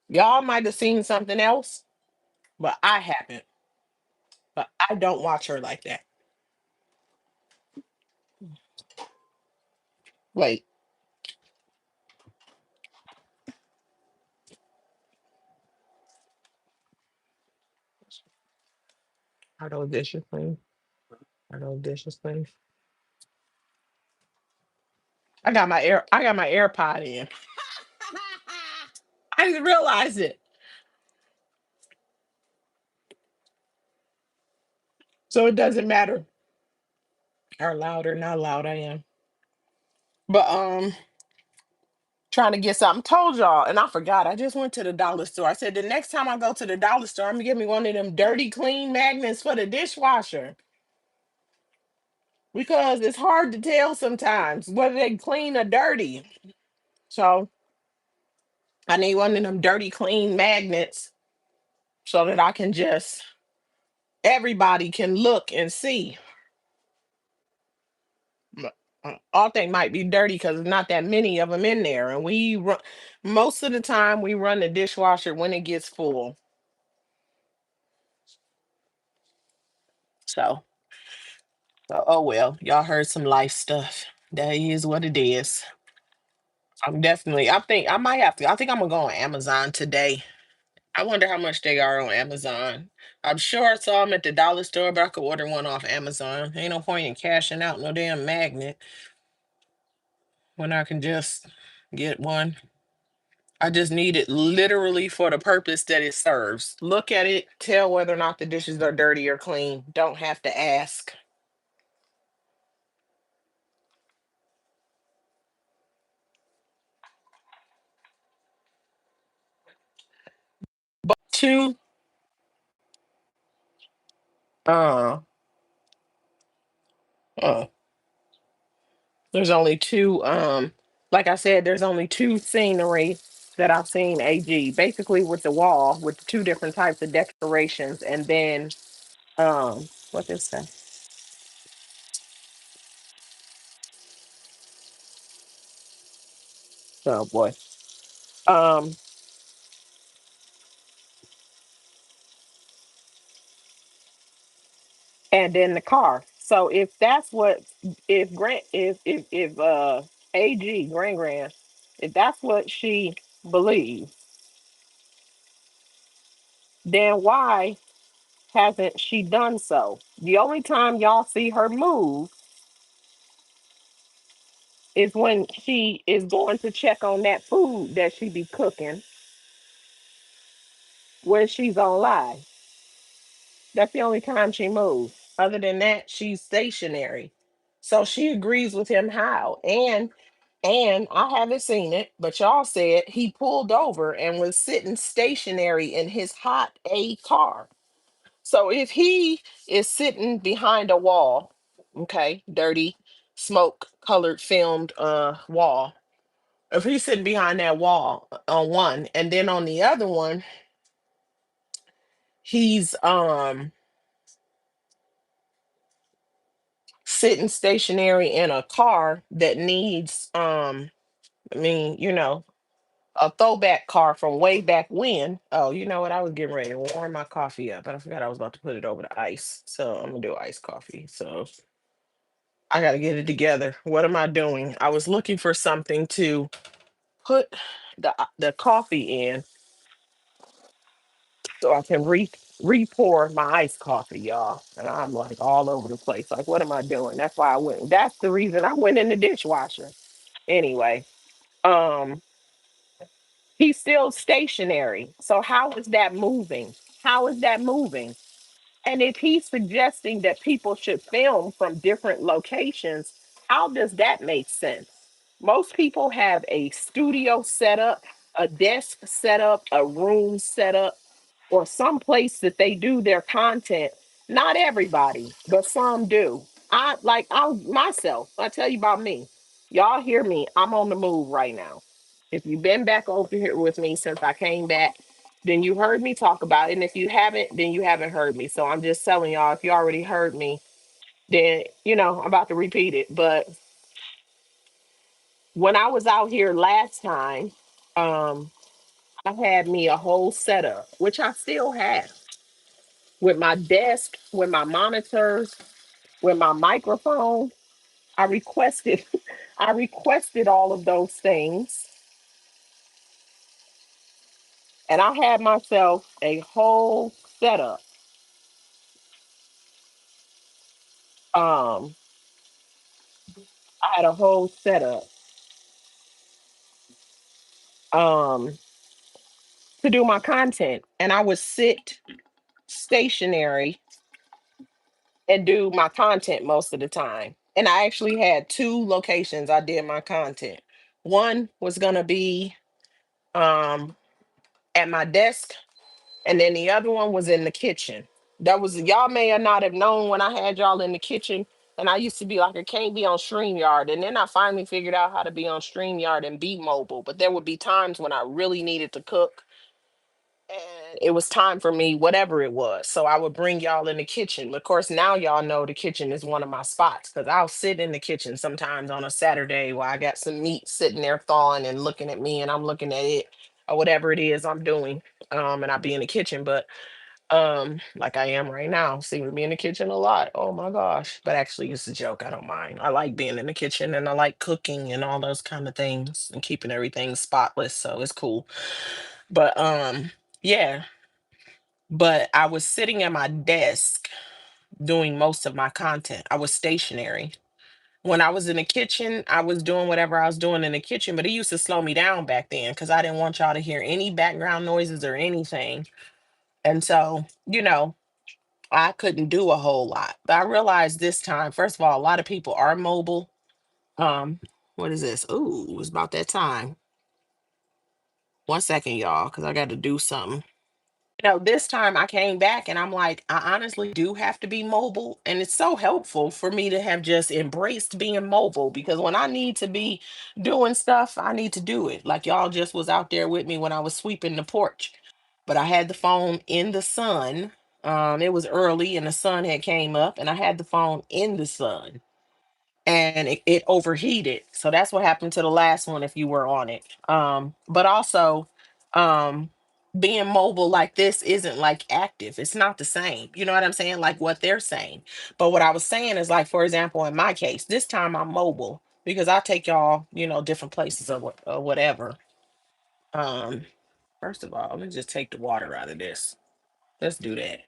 Y'all might have seen something else, but I haven't. But I don't watch her like that. Wait, are those dishes clean? Are those dishes clean? I got my AirPod in. I didn't realize it. So it doesn't matter how loud or not loud I am. But trying to get something. Told y'all, and I forgot. I just went to the dollar store. I said the next time I go to the dollar store, I'm gonna get me one of them dirty clean magnets for the dishwasher because it's hard to tell sometimes whether they clean or dirty. So I need one of them dirty clean magnets so that I can just everybody can look and see. All thing might be dirty because there's not that many of them in there, and we run most of the time we run the dishwasher when it gets full. So oh well, y'all heard some life stuff. That is what it is. I think I might have to. I think I'm gonna go on Amazon today. I wonder how much they are on Amazon. I'm sure I saw them at the dollar store, but I could order one off Amazon. Ain't no point in cashing out no damn magnet when I can just get one. I just need it literally for the purpose that it serves. Look at it, tell whether or not the dishes are dirty or clean. Don't have to ask. But two, uh, uh there's only two, like I said, there's only two scenery that I've seen AG. Basically with the wall with two different types of decorations, and then what is that? Oh boy. Um and then the car. So if that's what if Grant if AG Grand, if that's what she believes, then why hasn't she done so? The only time y'all see her move is when she is going to check on that food that she be cooking when she's on live. That's the only time she moves. Other than that, she's stationary. So she agrees with him how. And And I haven't seen it, but y'all said he pulled over and was sitting stationary in his hot A car. So if he is sitting behind a wall, okay, dirty, smoke colored filmed wall. If he's sitting behind that wall on one, and then on the other one, he's sitting stationary in a car that needs I mean, a throwback car from way back when. Oh, you know what? I was getting ready to warm my coffee up, but I forgot I was about to put it over the ice. So I'm gonna do iced coffee. So I gotta get it together. What am I doing? I was looking for something to put the coffee in so I can re-pour my iced coffee, y'all. And I'm like all over the place. Like, what am I doing? That's why I went. That's the reason I went in the dishwasher. Anyway, um, he's still stationary. So how is that moving? How is that moving? And if he's suggesting that people should film from different locations, how does that make sense? Most people have a studio set up, a desk set up, a room set up, or some place that they do their content. Not everybody, but some do. I myself, I tell you about me. Y'all hear me. I'm on the move right now. If you've been back over here with me since I came back, then you heard me talk about it. And if you haven't, then you haven't heard me. So I'm just telling y'all, if you already heard me, then I'm about to repeat it. But when I was out here last time, um, I had me a whole setup, which I still have, with my desk, with my monitors, with my microphone. I requested, I requested all of those things, and I had myself a whole setup. Um, I had a whole setup um, to do my content, and I would sit stationary and do my content most of the time. And I actually had two locations I did my content. One was gonna be um, at my desk, and then the other one was in the kitchen. That was y'all may or not have known when I had y'all in the kitchen. And I used to be like, I can't be on StreamYard. And then I finally figured out how to be on StreamYard and be mobile. But there would be times when I really needed to cook and it was time for me, whatever it was. So I would bring y'all in the kitchen. Of course, now y'all know the kitchen is one of my spots because I'll sit in the kitchen sometimes on a Saturday while I got some meat sitting there thawing and looking at me and I'm looking at it or whatever it is I'm doing. And I'll be in the kitchen, but like I am right now, see me in the kitchen a lot. Oh my gosh. But actually it's a joke. I don't mind. I like being in the kitchen and I like cooking and all those kind of things and keeping everything spotless. So it's cool. But yeah, but I was sitting at my desk doing most of my content. I was stationary. When I was in the kitchen, I was doing whatever I was doing in the kitchen, but it used to slow me down back then because I didn't want y'all to hear any background noises or anything. And so, I couldn't do a whole lot. But I realized this time, first of all, a lot of people are mobile. Um, what is this? Ooh, it's about that time. 1 second, y'all, because I got to do something. This time I came back and I'm like, I honestly do have to be mobile. And it's so helpful for me to have just embraced being mobile because when I need to be doing stuff, I need to do it. Like y'all just was out there with me when I was sweeping the porch. But I had the phone in the sun. It was early and the sun had came up and I had the phone in the sun and it overheated. So that's what happened to the last one if you were on it. But also, um, being mobile like this isn't like active. It's not the same. You know what I'm saying? Like what they're saying. But what I was saying is like, for example, in my case, this time I'm mobile because I take y'all, different places or whatever. Um, First of all, let me just take the water out of this. Let's do that.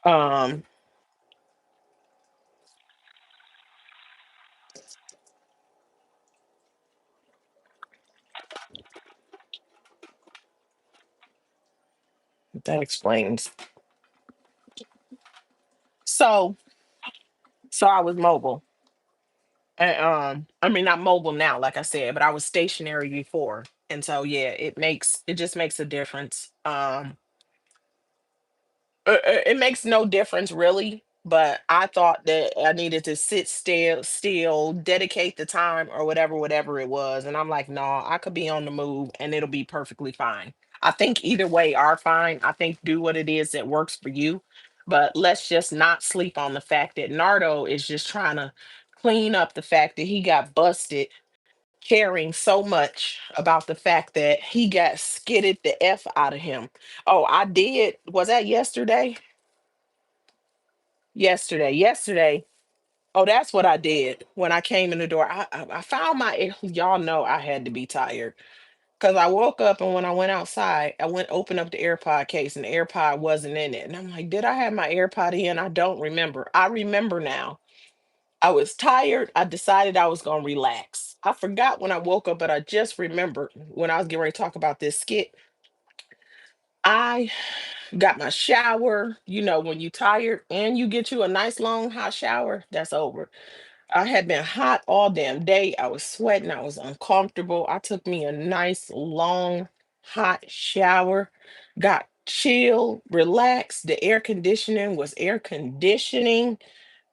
Um, that explains. So, so I was mobile. And, I mean, not mobile now, like I said, but I was stationary before. And so, yeah, it just makes a difference. It makes no difference really, but I thought that I needed to sit still, dedicate the time or whatever it was. And I'm like, no, I could be on the move and it'll be perfectly fine. I think either way are fine. I think do what it is that works for you. But let's just not sleep on the fact that Nardo is just trying to clean up the fact that he got busted caring so much about the fact that he got skidded the F out of him. Oh, I did. Was that yesterday? Yesterday. Oh, that's what I did when I came in the door. I found y'all know I had to be tired because I woke up and when I went outside, I went open up the AirPod case and the AirPod wasn't in it. And I'm like, did I have my AirPod in? I don't remember. I remember now. I was tired. I decided I was going to relax. I forgot when I woke up, but I just remembered when I was getting ready to talk about this skit. I got my shower. You know, when you tired and you get you a nice long hot shower, that's over. I had been hot all damn day. I was sweating. I was uncomfortable. I took me a nice long hot shower, got chill, relaxed. The air conditioning was air conditioning.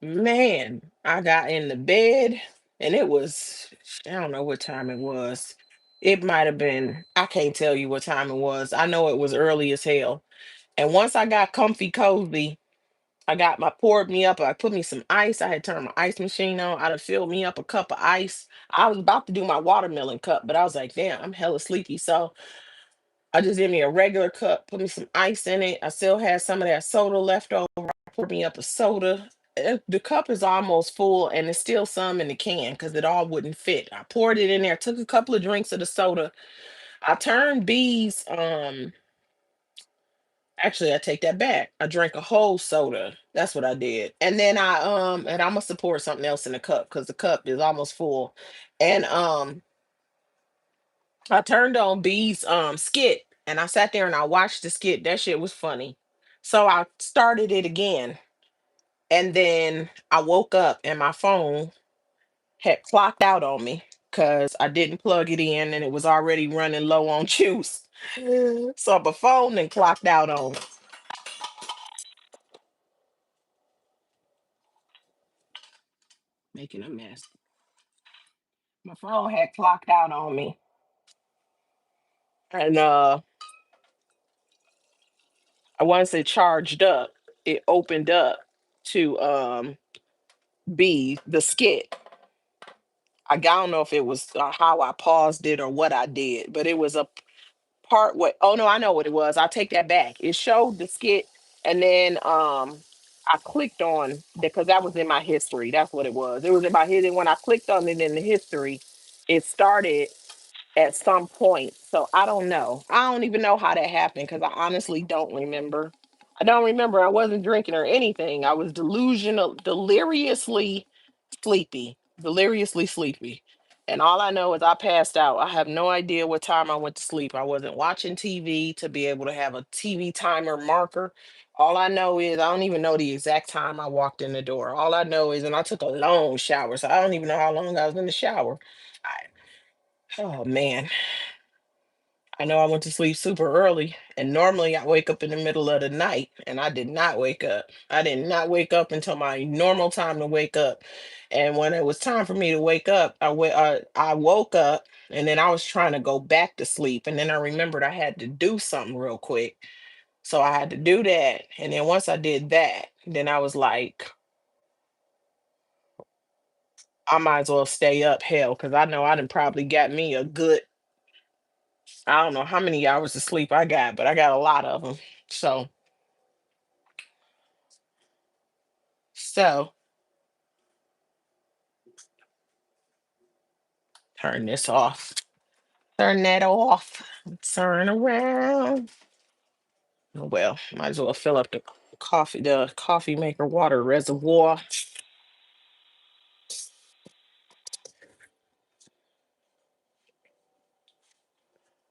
Man, I got in the bed and it was, I don't know what time it was. It might have been, I can't tell you what time it was. I know it was early as hell. And once I got comfy cozy, I poured me up, I put me some ice. I had turned my ice machine on. I done filled me up a cup of ice. I was about to do my watermelon cup, but I was like, damn, I'm hella sleepy. So I just did me a regular cup, put me some ice in it. I still had some of that soda left over. I poured me up a soda. The cup is almost full and there's still some in the can because it all wouldn't fit. I poured it in there, took a couple of drinks of the soda. I turned B's actually, I take that back. I drank a whole soda. That's what I did. And then and I'm gonna support something else in the cup because the cup is almost full. And I turned on B's skit and I sat there and I watched the skit. That shit was funny. So I started it again. And then I woke up and my phone had clocked out on me because I didn't plug it in and it was already running low on juice. So my phone then clocked out on me, making a mess. My phone had clocked out on me. And once it charged up, it opened up to be the skit. I don't know if it was how I paused it or what I did, but it was a part what oh no, I know what it was. I'll take that back. It showed the skit and then I clicked on because that was in my history. That's what it was. It was in my history. When I clicked on it in the history, it started at some point. So I don't know. I don't even know how that happened because I honestly don't remember. I don't remember. I wasn't drinking or anything. I was delusional, deliriously sleepy. And all I know is I passed out. I have no idea what time I went to sleep. I wasn't watching TV to be able to have a TV timer marker. All I know is I don't even know the exact time I walked in the door. All I know is, and I took a long shower, so I don't even know how long I was in the shower. Oh man, I know I went to sleep super early, and normally I wake up in the middle of the night, and I did not wake up. I did not wake up until my normal time to wake up. And when it was time for me to wake up, I woke up, and then I was trying to go back to sleep, and then I remembered I had to do something real quick, so I had to do that. And then once I did that, then I was like, I might as well stay up, hell, because I know I done probably got me a good I don't know how many hours of sleep I got, but I got a lot of them. So turn this off. Turn that off. Turn around. Oh, well, might as well fill up the coffee maker water reservoir.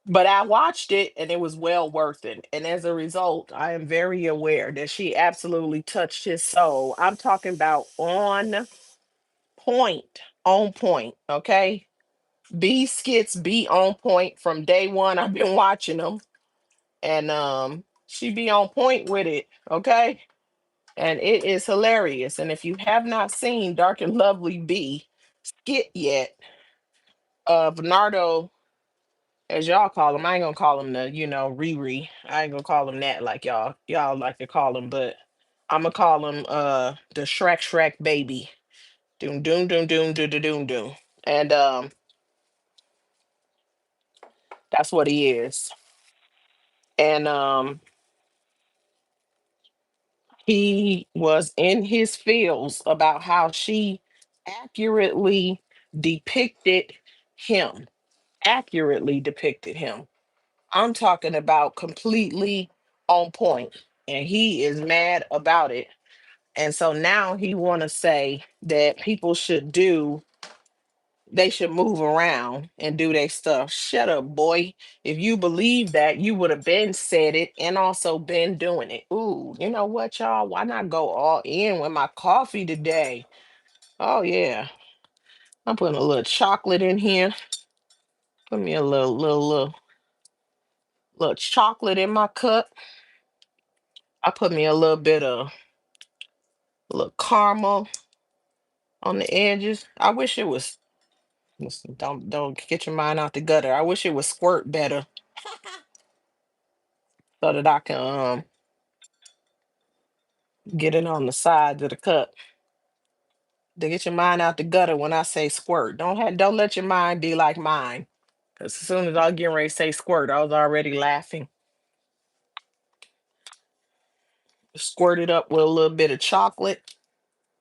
But I watched it and it was well worth it. And as a result, I am very aware that she absolutely touched his soul. I'm talking about on point. on point. Okay. B skits be on point from day one. I've been watching them, and she be on point with it. Okay. And it is hilarious. And if you have not seen Dark and Lovely B skit yet, Bernardo, as y'all call him, I ain't gonna call him the, Riri. I ain't gonna call him that like y'all like to call him, but I'm gonna call him the Shrek baby. Doom doom doom doom doom doom doom doom. And that's what he is. And he was in his feels about how she accurately depicted him. Accurately depicted him. I'm talking about completely on point, and he is mad about it. And so now he want to say that people should do they should move around and do their stuff. Shut up, boy. If you believe that, you would have been said it and also been doing it. Ooh, you know what, y'all? Why not go all in with my coffee today? Oh yeah. I'm putting a little chocolate in here. Put me a little chocolate in my cup. I put me a little bit of little caramel on the edges. I wish it was listen, don't get your mind out the gutter. I wish it would squirt better so that I can get it on the sides of the cup. To get your mind out the gutter when I say squirt. Don't let your mind be like mine. Cause as soon as I get ready to say squirt, I was already laughing. Squirt it up with a little bit of chocolate.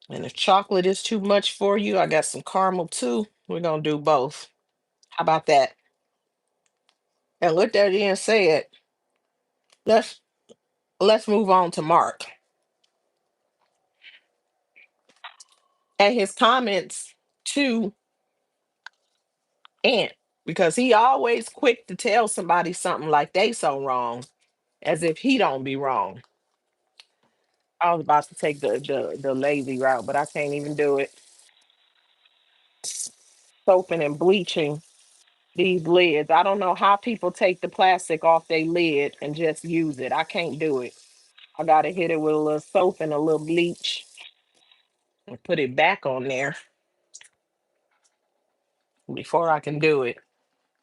And if chocolate is too much for you, I got some caramel too. We're gonna do both. How about that? And with that being said, let's let's move on to Mark and his comments to Ant, because he always quick to tell somebody something like they so wrong, as if he don't be wrong. I was about to take the lazy route, but I can't even do it. Soaping and bleaching these lids. I don't know how people take the plastic off their lid and just use it. I can't do it. I gotta hit it with a little soap and a little bleach and put it back on there before I can do it.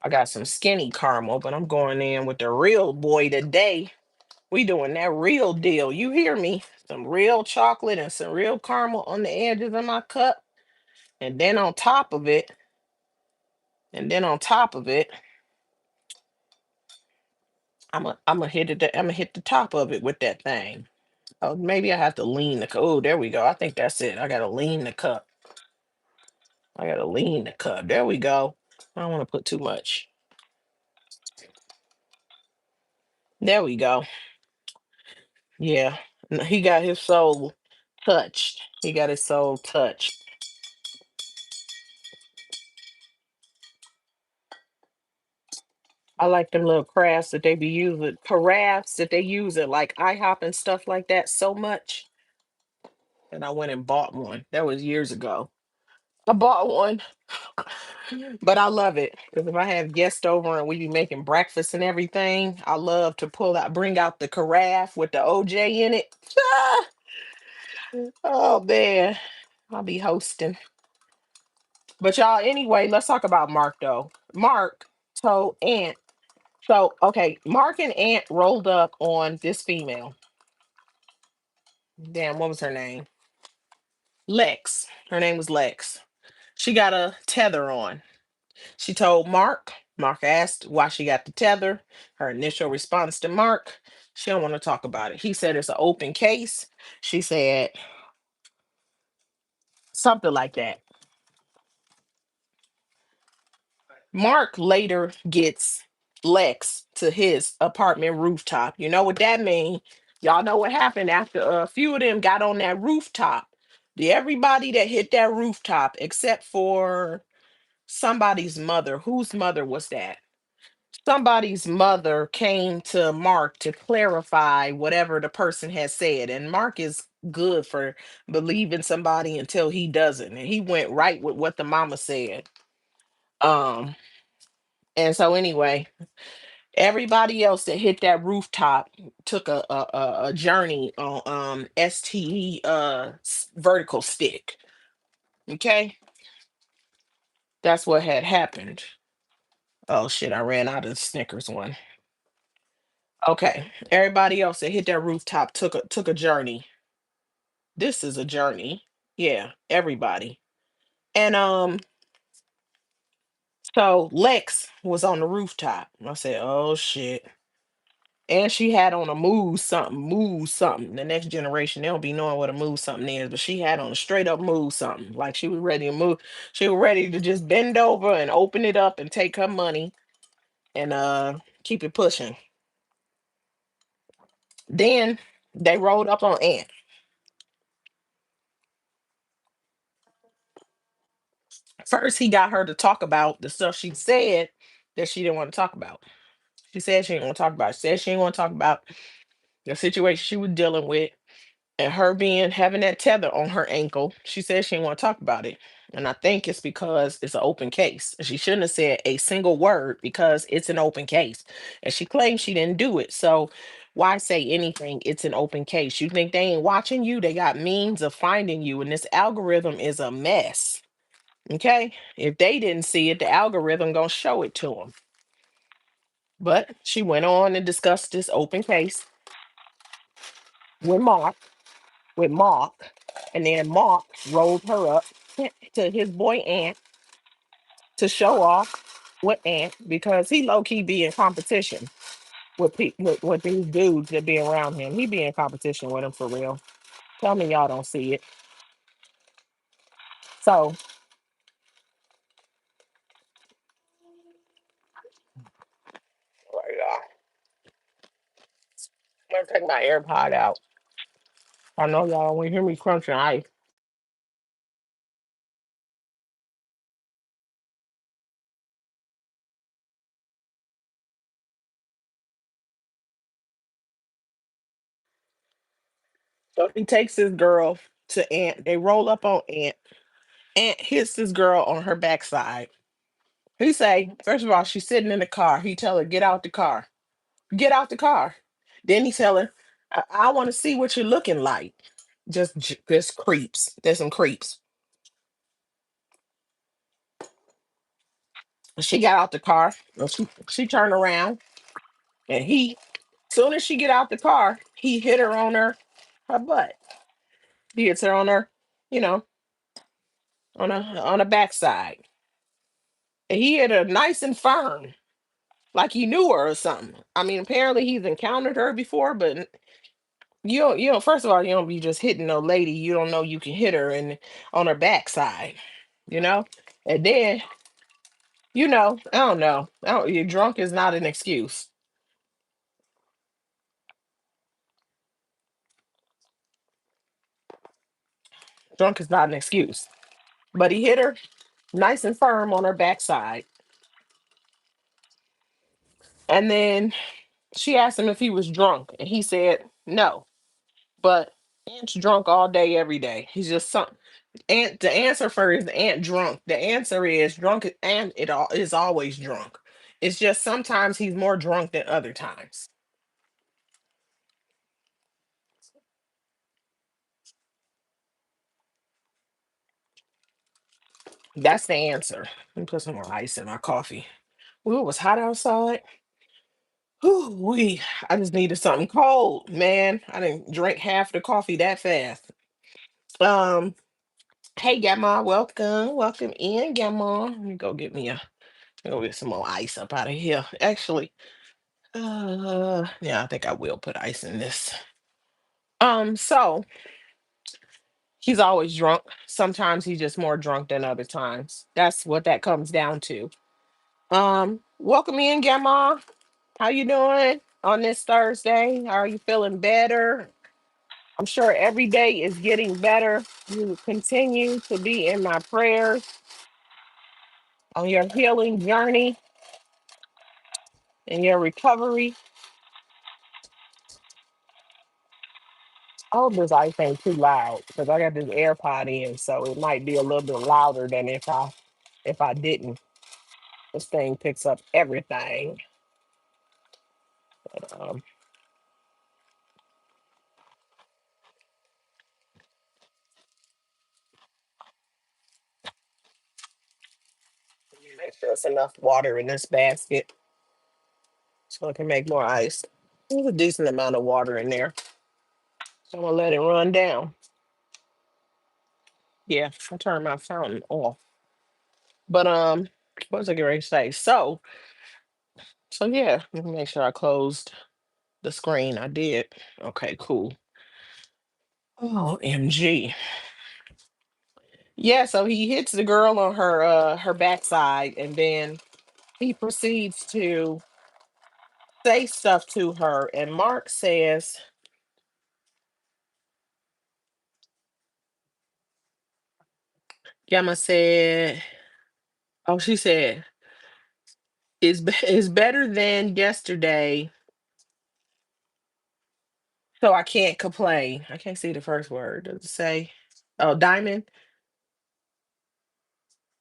I got some skinny caramel, but I'm going in with the real boy today. We doing that real deal. You hear me? Some real chocolate and some real caramel on the edges of my cup. And then on top of it, and then on top of it, I'm gonna hit the top of it with that thing. Oh, maybe I have to lean the cup. Oh, there we go. I think that's it. I gotta lean the cup. I gotta lean the cup. There we go. I don't want to put too much. There we go. Yeah. He got his soul touched. He got his soul touched. I like them little crafts that they be using, carafes that they use at like IHOP and stuff like that so much. And I went and bought one. That was years ago. I bought one, but I love it because if I have guests over and we be making breakfast and everything, I love to bring out the carafe with the OJ in it. Ah, oh man, I'll be hosting. But y'all, anyway, let's talk about Mark though. Mark told Ant. So okay, Mark and Ant rolled up on this female. Damn, what was her name? Lex. Her name was Lex. She got a tether on. She told Mark. Mark asked why she got the tether. Her initial response to Mark, she don't want to talk about it. He said it's an open case. She said something like that. Mark later gets Lex to his apartment rooftop. You know what that means? Y'all know what happened after a few of them got on that rooftop. Everybody that hit that rooftop, except for somebody's mother. Whose mother was that? somebody's mother came to Mark to clarify whatever the person had said. And Mark is good for believing somebody until he doesn't. And he went right with what the mama said. Um, and so anyway, everybody else that hit that rooftop took a journey on STE vertical stick. Okay, that's what had happened. Oh shit, I ran out of the Snickers one. Okay, everybody else that hit that rooftop took a journey. This is a journey. Yeah, everybody. And so Lex was on the rooftop. I said, "Oh shit." And she had on a move something, move something. The next generation, they don't be knowing what a move something is, but she had on a straight up move something. Like she was ready to move. She was ready to just bend over and open it up and take her money and keep it pushing. Then they rolled up on Ant. First, he got her to talk about the stuff she said that she didn't want to talk about. She said she didn't want to talk about it. She said she didn't want to talk about the situation she was dealing with and her being having that tether on her ankle. She said she didn't want to talk about it. And I think it's because it's an open case. She shouldn't have said a single word because it's an open case. And she claims she didn't do it. So why say anything? It's an open case. You think they ain't watching you? They got means of finding you. And this algorithm is a mess. Okay? If they didn't see it, the algorithm gonna show it to them. But she went on and discussed this open case with Mark, and then Mark rolled her up to his boy Ant to show off with Ant because he low key be in competition with with these dudes that be around him. He be in competition with him for real. Tell me y'all don't see it. So oh my God. I'm gonna take my AirPod out. I know y'all don't want to hear me crunching ice. So he takes his girl to Ant. They roll up on Ant. Ant hits this girl on her backside. He say, first of all, she's sitting in the car. He tell her, get out the car. Get out the car. Then he tell her, I want to see what you're looking like. Just creeps. There's some creeps. She got out the car. Well, she turned around and soon as she get out the car, he hit her on her butt. He hits her on her, you know, on her backside. And he hit her nice and firm, like he knew her or something. I mean, apparently he's encountered her before, but you don't, first of all, you don't be just hitting no lady. You don't know you can hit her and on her backside, you know? And then, I don't know. You're drunk is not an excuse. Drunk is not an excuse. But he hit her nice and firm on her backside. And then she asked him if he was drunk, and he said no. But Ant's drunk all day, every day. He's just some Ant. The answer for is Ant drunk. The answer is drunk, and it all is always drunk. It's just sometimes he's more drunk than other times. That's the answer. Let me put some more ice in my coffee. Ooh, it was hot outside. Ooh, I just needed something cold, man. I didn't drink half the coffee that fast. Um, hey Gamma, welcome in, Gamma. Let me go get me a go get some more ice up out of here. Actually, yeah, I think I will put ice in this. So he's always drunk. Sometimes he's just more drunk than other times. That's what that comes down to. Welcome in, Gamma. How you doing on this Thursday? Are you feeling better? I'm sure every day is getting better. You continue to be in my prayers on your healing journey. in your recovery. I hope this ice ain't too loud because I got this AirPod in, so it might be a little bit louder than if I didn't. This thing picks up everything. Um, make sure there's enough water in this basket so I can make more ice. There's a decent amount of water in there, so I'm gonna let it run down. Yeah, I turned my fountain off. But what was I getting ready to say? So yeah, let me make sure I closed the screen. I did. Okay, cool. Oh, MG. Yeah, so he hits the girl on her backside, and then he proceeds to say stuff to her. And Mark says, Yama said, oh, she said, is better than yesterday, so I can't complain. I can't see the first word. Does it say? Oh, Diamond.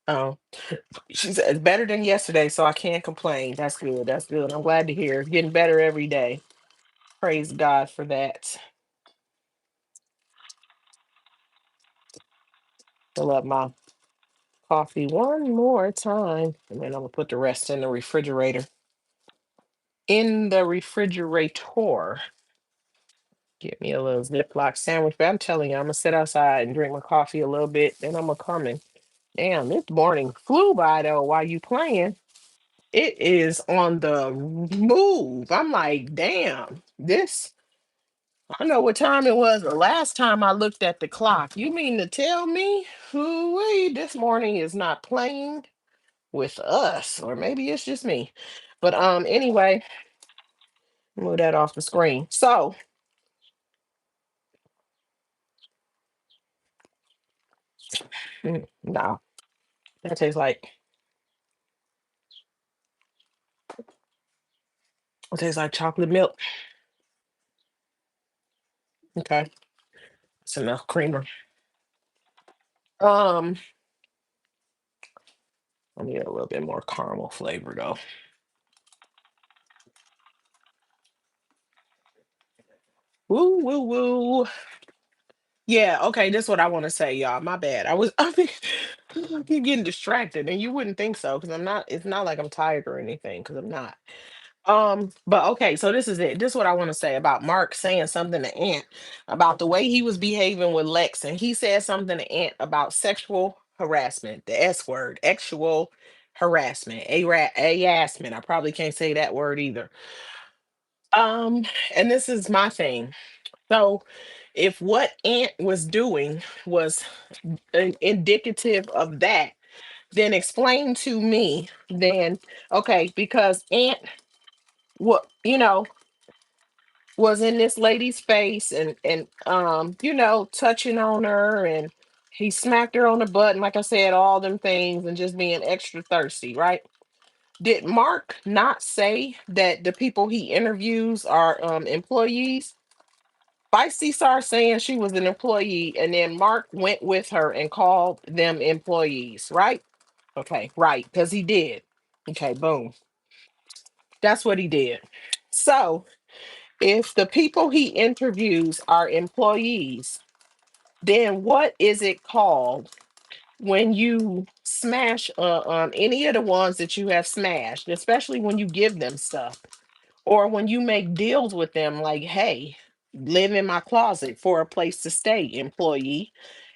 Oh, she said it's better than yesterday, so I can't complain. That's good. That's good. I'm glad to hear. It's getting better every day. Praise God for that. Fill up my coffee one more time, and then I'm gonna put the rest in the refrigerator. In the refrigerator. Get me a little Ziploc sandwich. But I'm telling you, I'm gonna sit outside and drink my coffee a little bit. Then I'm gonna come in. Damn, this morning flew by though while you playing. It is on the move. I'm like, damn, this. I know what time it was the last time I looked at the clock. You mean to tell me, who this morning is not playing with us, or maybe it's just me. But anyway, move that off the screen. So, no, that tastes like it tastes like chocolate milk. Okay, it's enough creamer. Um, I need a little bit more caramel flavor though. Woo woo woo. Yeah, okay, this is what I want to say, y'all. My bad. I keep getting distracted, and you wouldn't think so because I'm not. It's not like I'm tired or anything because I'm not. But okay, so this is it. This is what I want to say about Mark saying something to Ant about the way he was behaving with Lex, and he said something to Ant about sexual harassment, the S word, sexual harassment, harassment. I probably can't say that word either. Um, and this is my thing. So, if what Ant was doing was indicative of that, then explain to me. Then, okay, because Ant, what was in this lady's face and touching on her, and he smacked her on the butt, and like I said, all them things, and just being extra thirsty, right? Did Mark not say that the people he interviews are employees? Feisty started saying she was an employee, and then Mark went with her and called them employees, right? Okay, right, because he did. Okay, boom. That's what he did. So if the people he interviews are employees, then what is it called when you smash any of the ones that you have smashed, especially when you give them stuff or when you make deals with them like, hey, live in my closet for a place to stay, employee,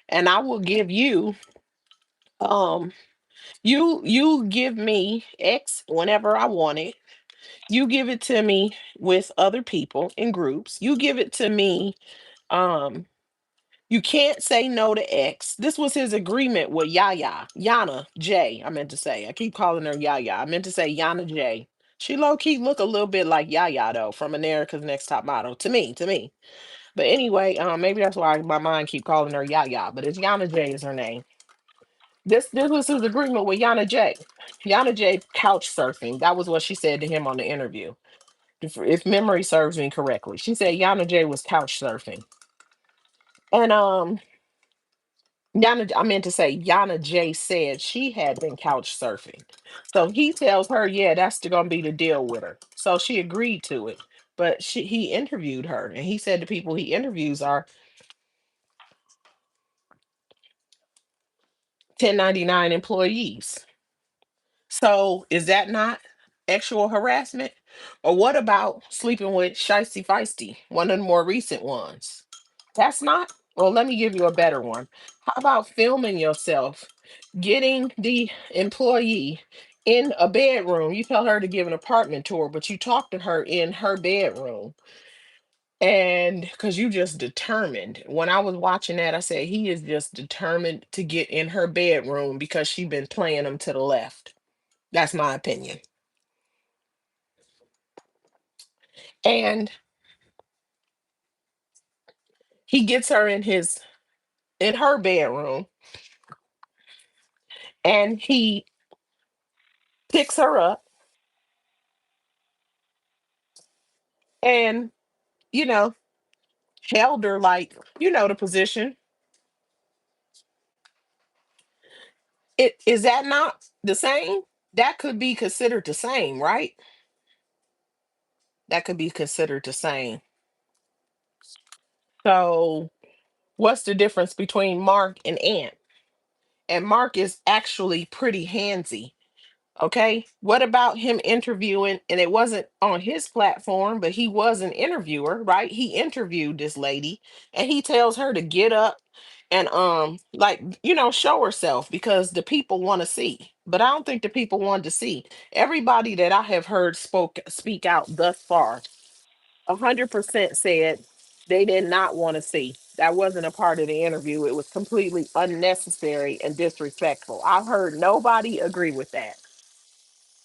and I will give you um you give me X whenever I want it. You give it to me with other people in groups. You give it to me. Um You can't say no to X. This was his agreement with Yaya, Yana J. I meant to say. I keep calling her Yaya. I meant to say Yana J. She low key look a little bit like Yaya though from America's Next Top Model to me, to me. But anyway, maybe that's why my mind keep calling her Yaya. But it's Yana J is her name. This was his agreement with Yana J. Yana J couch surfing. That was what she said to him on the interview. If memory serves me correctly. She said Yana J was couch surfing. And I meant to say Yana J said she had been couch surfing. So he tells her, yeah, that's gonna be the deal with her. So she agreed to it. But he interviewed her and he said the people he interviews are 1099 employees. So is that not actual harassment? Or what about sleeping with Shiesty Feisty, one of the more recent ones? That's not? Well, let me give you a better one. How about filming yourself, getting the employee in a bedroom? You tell her to give an apartment tour, but you talk to her in her bedroom. And because you just determined, when I was watching that, I said, he is just determined to get in her bedroom because she been playing him to the left. That's my opinion. And he gets her in her bedroom and he picks her up and, you know, held her like, the position. Is that not the same? That could be considered the same, right? That could be considered the same. So what's the difference between Mark and Ant? And Mark is actually pretty handsy. Okay. What about him interviewing? And it wasn't on his platform, but he was an interviewer, right? He interviewed this lady and he tells her to get up and like show herself because the people want to see. But I don't think the people wanted to see. Everybody that I have heard speak out thus far, 100% said they did not want to see. That wasn't a part of the interview. It was completely unnecessary and disrespectful. I've heard nobody agree with that.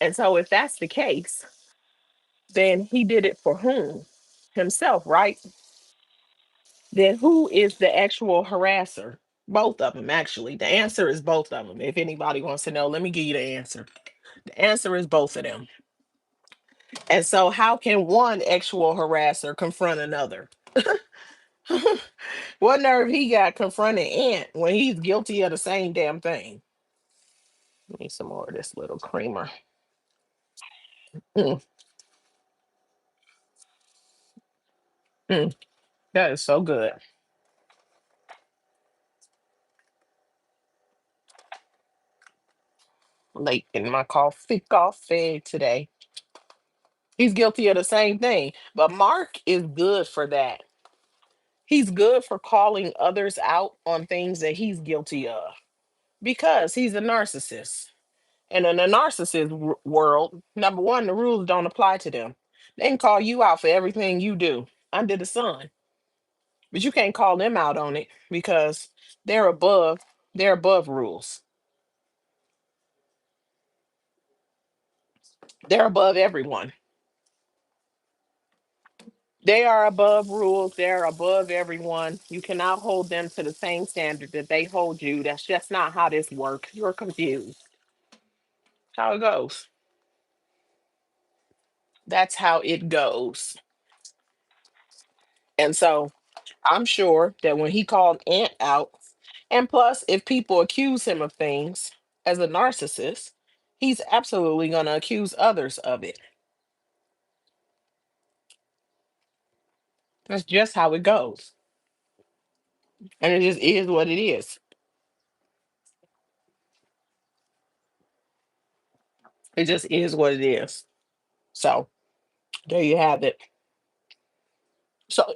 And so, if that's the case, then he did it for whom? Himself, right? Then who is the actual harasser? Both of them, actually. The answer is both of them. If anybody wants to know, let me give you the answer. The answer is both of them. And so, how can one actual harasser confront another? What nerve he got confronting Ant when he's guilty of the same damn thing? Need some more of this little creamer. Mm, mm, that is so good. Late in my coffee today. He's guilty of the same thing. But Mark is good for that. He's good for calling others out on things that he's guilty of because he's a narcissist. And in a narcissist world, number one, the rules don't apply to them. They can call you out for everything you do under the sun, but you can't call them out on it because they're above they're above rules. They're above everyone. They are above rules. They're above everyone. You cannot hold them to the same standard that they hold you. That's just not how this works. You're confused. How it goes. That's how it goes. And so I'm sure that when he called Ant out, and plus, if people accuse him of things as a narcissist, he's absolutely going to accuse others of it. That's just how it goes. And it just is what it is. It just is what it is. So there you have it. So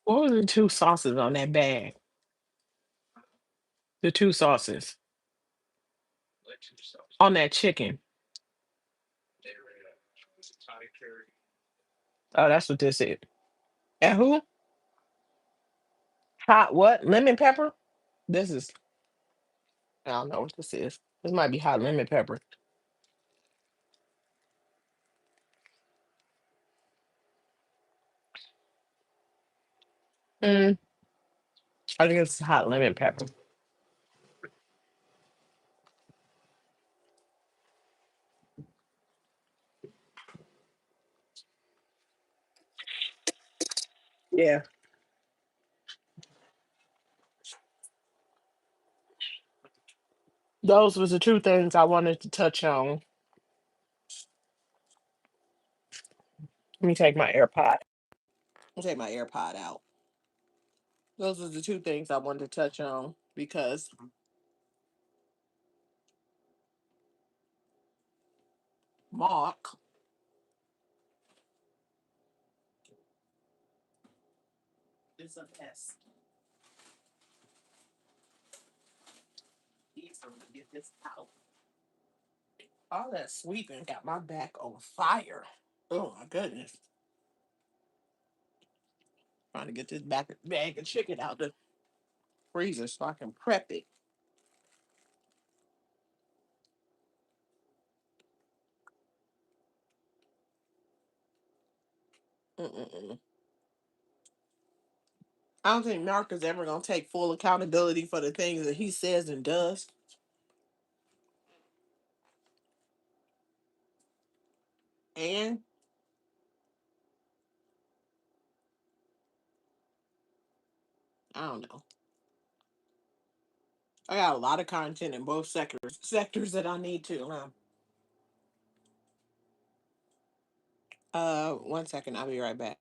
what were the two sauces on that bag? The two sauces on that chicken. Oh, that's what this is. And who? Hot what? Lemon pepper? This is, I don't know what this is. This might be hot lemon pepper. Mm, I think it's hot lemon pepper. Yeah. Those was the two things I wanted to touch on. Let me take my AirPod. I'll take my AirPod out. Those are the two things I wanted to touch on because Mark is a mess. He's going to get this out. All that sweeping got my back on fire. Oh my goodness. Trying to get this bag of chicken out the freezer so I can prep it. Mm-mm-mm. I don't think Mark is ever going to take full accountability for the things that he says and does. And I don't know. I got a lot of content in both sectors that I need to. 1 second, I'll be right back.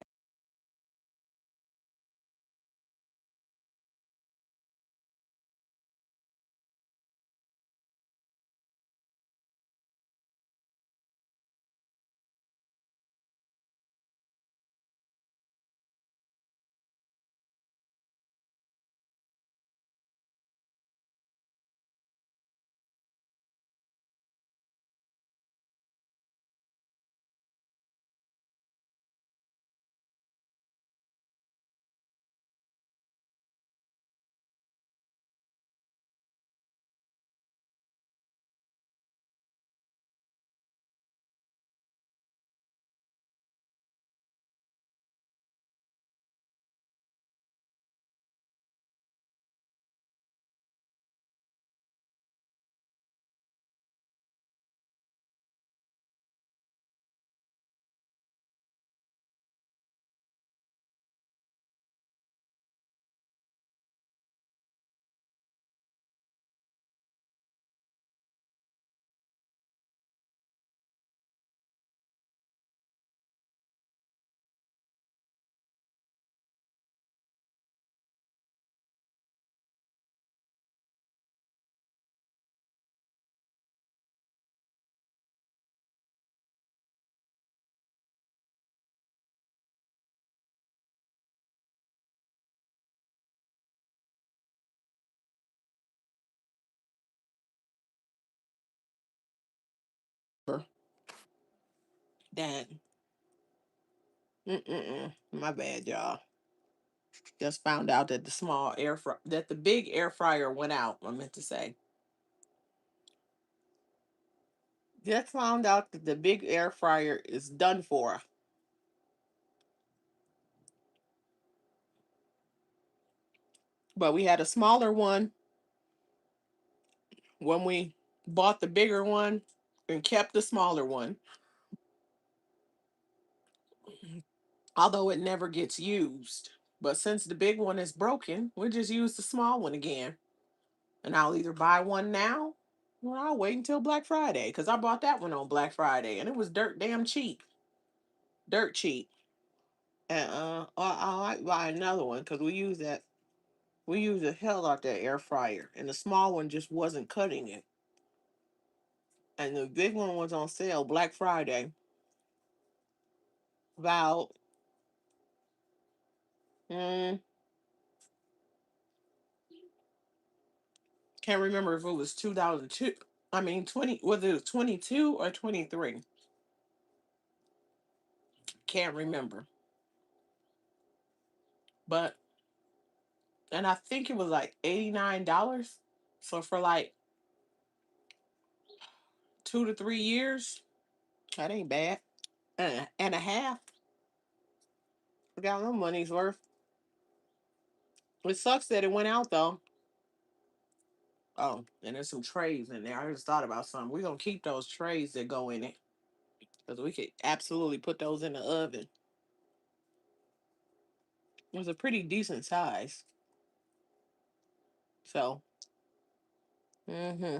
Dang. Mm-mm-mm. My bad, y'all. Just found out that the big air fryer went out. I meant to say. Just found out that the big air fryer is done for. But we had a smaller one when we bought the bigger one and kept the smaller one. Although it never gets used. But since the big one is broken, we just use the small one again. And I'll either buy one now or I'll wait until Black Friday because I bought that one on Black Friday and it was dirt damn cheap. Dirt cheap. And I might buy another one because we use the hell out that air fryer. And the small one just wasn't cutting it. And the big one was on sale Black Friday. About mm, can't remember if it was 2002. I mean 20, whether it was 22 or 23. Can't remember. But and I think it was like $89. So for like 2 to 3 years. That ain't bad. And a half. We got no money's worth. It sucks that it went out though. Oh, and there's some trays in there. I just thought about something. We're gonna keep those trays that go in it. Because we could absolutely put those in the oven. It was a pretty decent size. So, mm-hmm.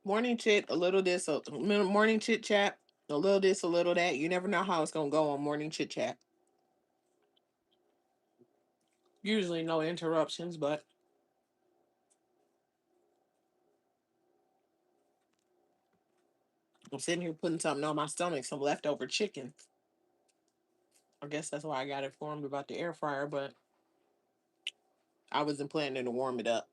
Morning chit, a little this, a morning chit chat, a little this, a little that. You never know how it's gonna go on morning chit chat. Usually no interruptions, but I'm sitting here putting something on my stomach, some leftover chicken. I guess that's why I got informed about the air fryer, but I wasn't planning to warm it up.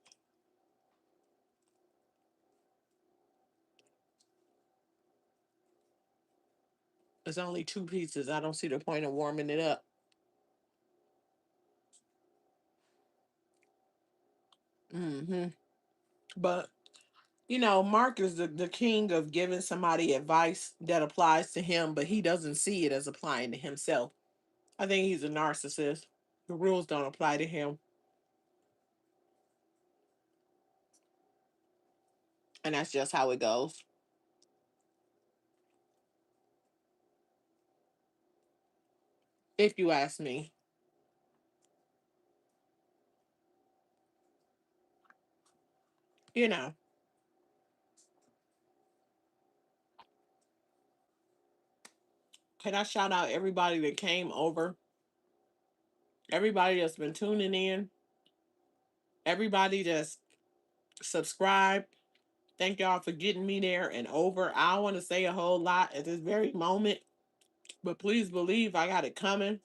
It's only two pieces. I don't see the point of warming it up. Hmm. But Mark is the king of giving somebody advice that applies to him, but he doesn't see it as applying to himself. I think he's a narcissist. The rules don't apply to him, and that's just how it goes. If you ask me, you know, can I shout out everybody that came over, everybody that's been tuning in, everybody that's subscribed. Thank y'all for getting me there and over. I don't want to say a whole lot at this very moment, but please believe I got it coming.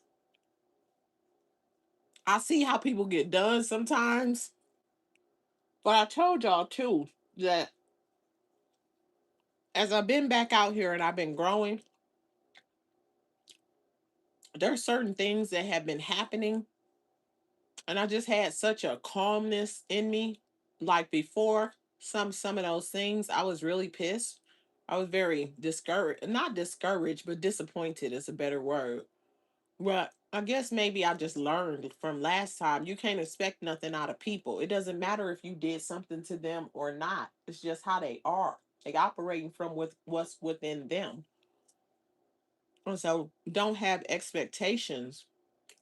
I see how people get done sometimes, but I told y'all too that as I've been back out here and I've been growing, there's certain things that have been happening, and I just had such a calmness in me. Like before some of those things, I was really pissed. I was very discouraged, not discouraged, but disappointed is a better word. Well, I guess maybe I just learned from last time. You can't expect nothing out of people. It doesn't matter if you did something to them or not. It's just how they are. They operating from with what's within them. And so don't have expectations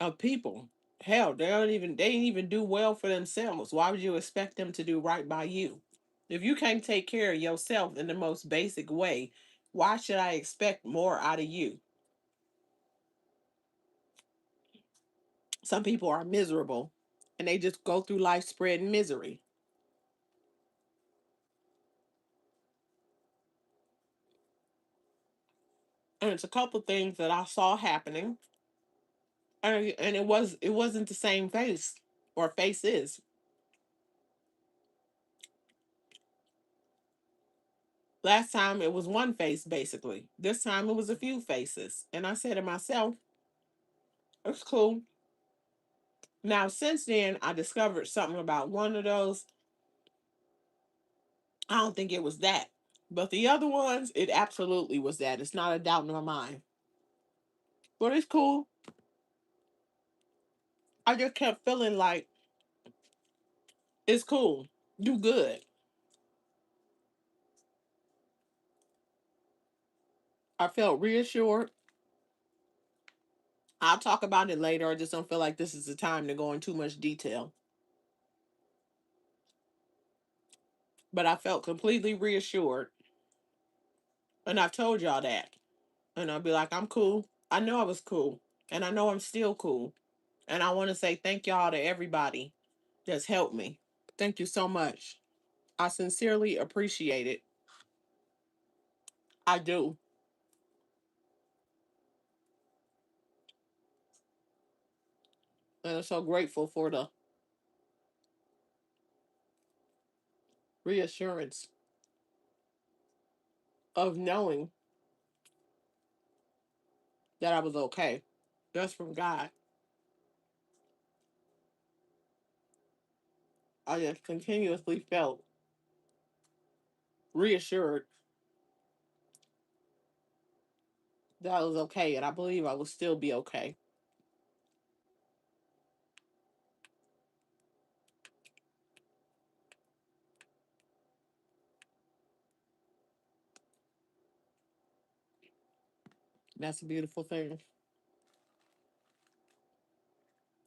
of people. Hell, they didn't even do well for themselves. Why would you expect them to do right by you? If you can't take care of yourself in the most basic way, why should I expect more out of you? Some people are miserable and they just go through life spreading misery. And it's a couple things that I saw happening, and it wasn't the same face or faces. Last time it was one face basically. This time it was a few faces. And I said to myself, it's cool. Now since then I discovered something about one of those. I don't think it was that. But the other ones, it absolutely was that. It's not a doubt in my mind. But it's cool. I just kept feeling like it's cool. Do good. I felt reassured. I'll talk about it later. I just don't feel like this is the time to go in too much detail. But I felt completely reassured. And I've told y'all that. And I'll be like, I'm cool. I know I was cool. And I know I'm still cool. And I want to say thank y'all to everybody that's helped me. Thank you so much. I sincerely appreciate it. I do. And I'm so grateful for the reassurance of knowing that I was okay. That's from God. I just continuously felt reassured that I was okay, and I believe I will still be okay. That's a beautiful thing.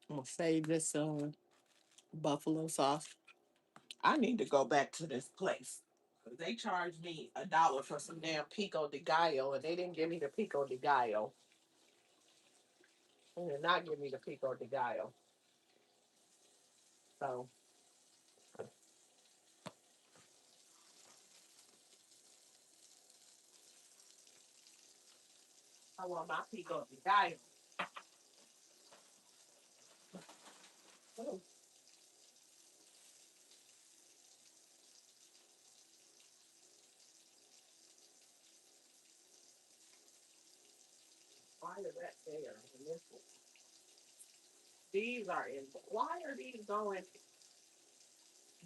I'm gonna save this buffalo sauce. I need to go back to this place. They charged me $1 for some damn pico de gallo, and they didn't give me the pico de gallo. They did not give me the pico de gallo. So I want my pico de gallo. Oh, why is that there? And this one? These are in. Why are these going?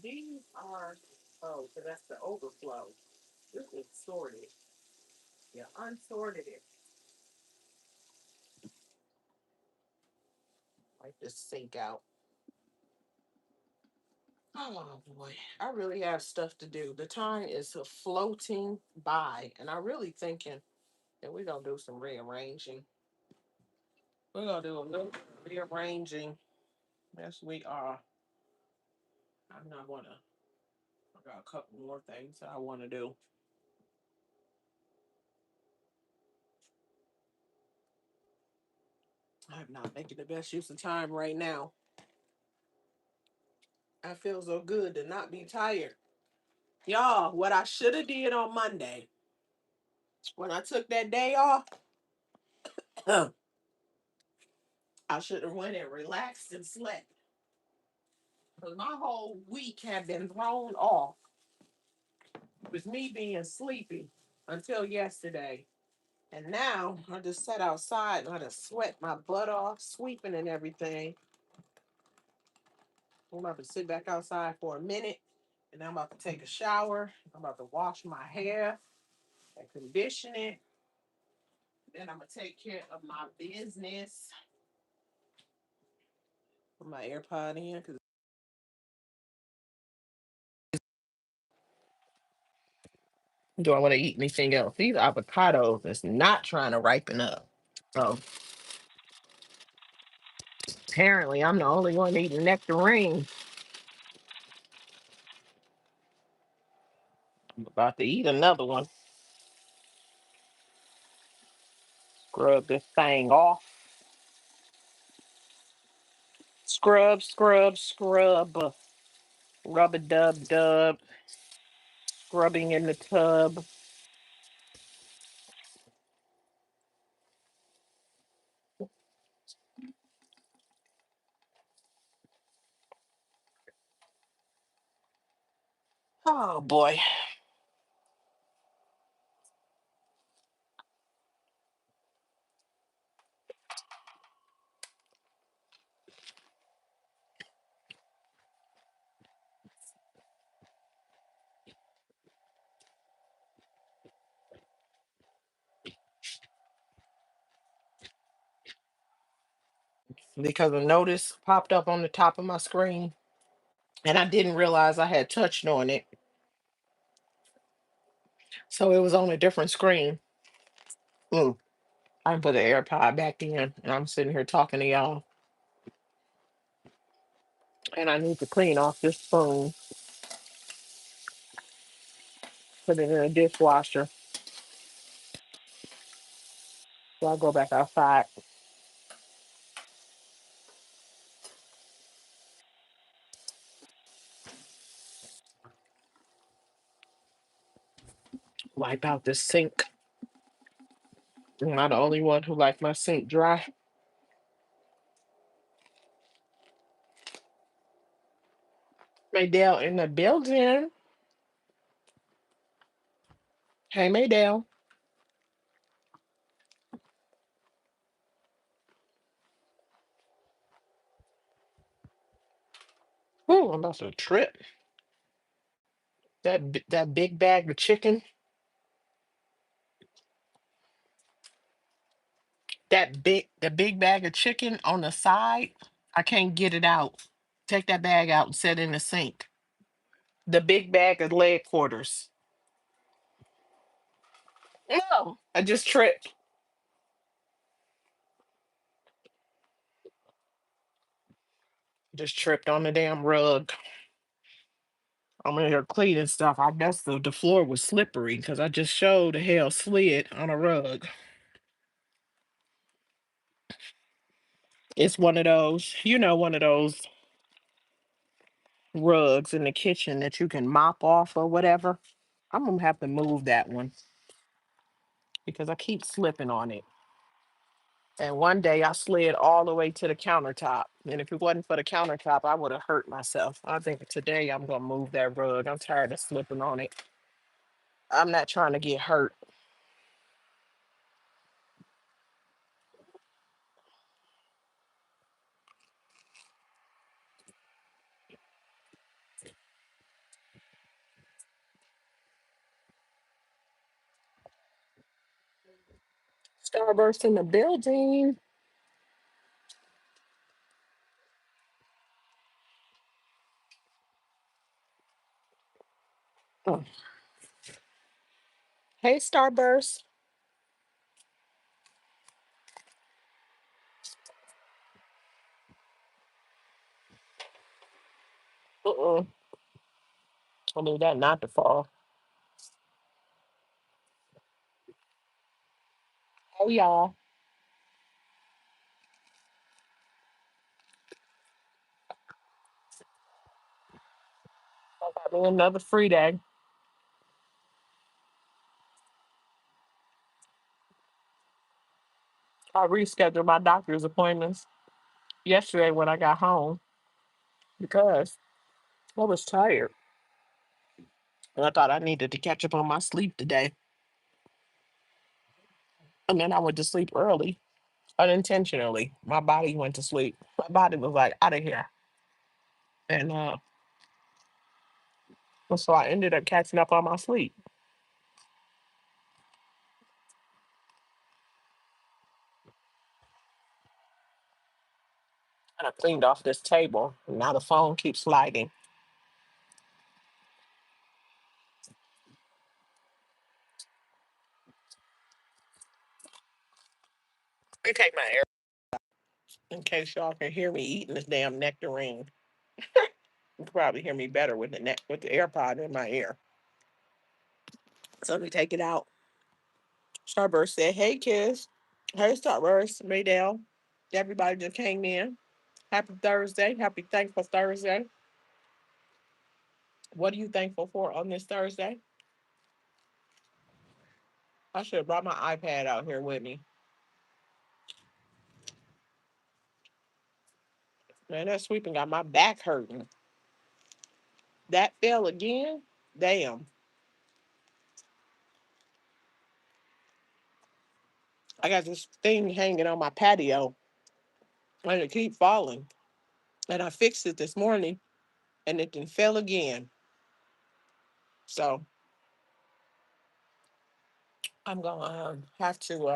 These are. Oh, so that's the overflow. This is sorted. You unsorted it. Like this sink out. Oh boy, I really have stuff to do. The time is floating by, and I'm really thinking that we're gonna do some rearranging. We're gonna do a little rearranging. Yes, we are. I'm not gonna. I got a couple more things that I want to do. I'm not making the best use of time right now. I feel so good to not be tired. Y'all, what I should have did on Monday when I took that day off, I should have went and relaxed and slept. Because my whole week had been thrown off with me being sleepy until yesterday. And now I just sat outside and I just sweat my butt off, sweeping and everything. I'm about to sit back outside for a minute and I'm about to take a shower. I'm about to wash my hair and condition it. Then I'm going to take care of my business. Put my AirPod in because do I want to eat anything else? These avocados is not trying to ripen up. So apparently I'm the only one eating nectarine. I'm about to eat another one. Scrub this thing off. Scrub, scrub, scrub. Rub a dub dub. Scrubbing in the tub. Oh boy. Because a notice popped up on the top of my screen and I didn't realize I had touched on it. So it was on a different screen. Mm. I put the AirPod back in and I'm sitting here talking to y'all. And I need to clean off this spoon, put it in a dishwasher. So I'll go back outside, wipe out this sink. I'm not the only one who like my sink dry. Maydell in the building. Hey Maydell. Ooh, I'm about to trip. That big bag of chicken, the big bag of chicken on the side, I can't get it out. Take that bag out and set it in the sink. The big bag of leg quarters. No, I just tripped. Just tripped on the damn rug. I'm in here cleaning stuff. I guess the floor was slippery because I just showed the hell slid on a rug. It's one of those, one of those rugs in the kitchen that you can mop off or whatever. I'm gonna have to move that one because I keep slipping on it. And one day I slid all the way to the countertop. And if it wasn't for the countertop, I would have hurt myself. I think today I'm gonna move that rug. I'm tired of slipping on it. I'm not trying to get hurt. Starburst in the building. Oh, hey, Starburst. Uh-uh. I need that not to fall. Oh, y'all. I got me another free day. I rescheduled my doctor's appointments yesterday when I got home because I was tired. And I thought I needed to catch up on my sleep today. And then I went to sleep early, unintentionally. My body went to sleep. My body was like, out of here. And so I ended up catching up on my sleep. And I cleaned off this table. And now the phone keeps sliding. Let me take my air in case y'all can hear me eating this damn nectarine. You can probably hear me better with with the AirPod in my ear. So let me take it out. Starburst said, "Hey kids, hey Starburst, Maydell, everybody just came in. Happy Thursday, happy thankful Thursday. What are you thankful for on this Thursday?" I should have brought my iPad out here with me. Man, that sweeping got my back hurting. That fell again. Damn, I got this thing hanging on my patio, and it keep falling. And I fixed it this morning, and it then fell again. So I'm gonna have to.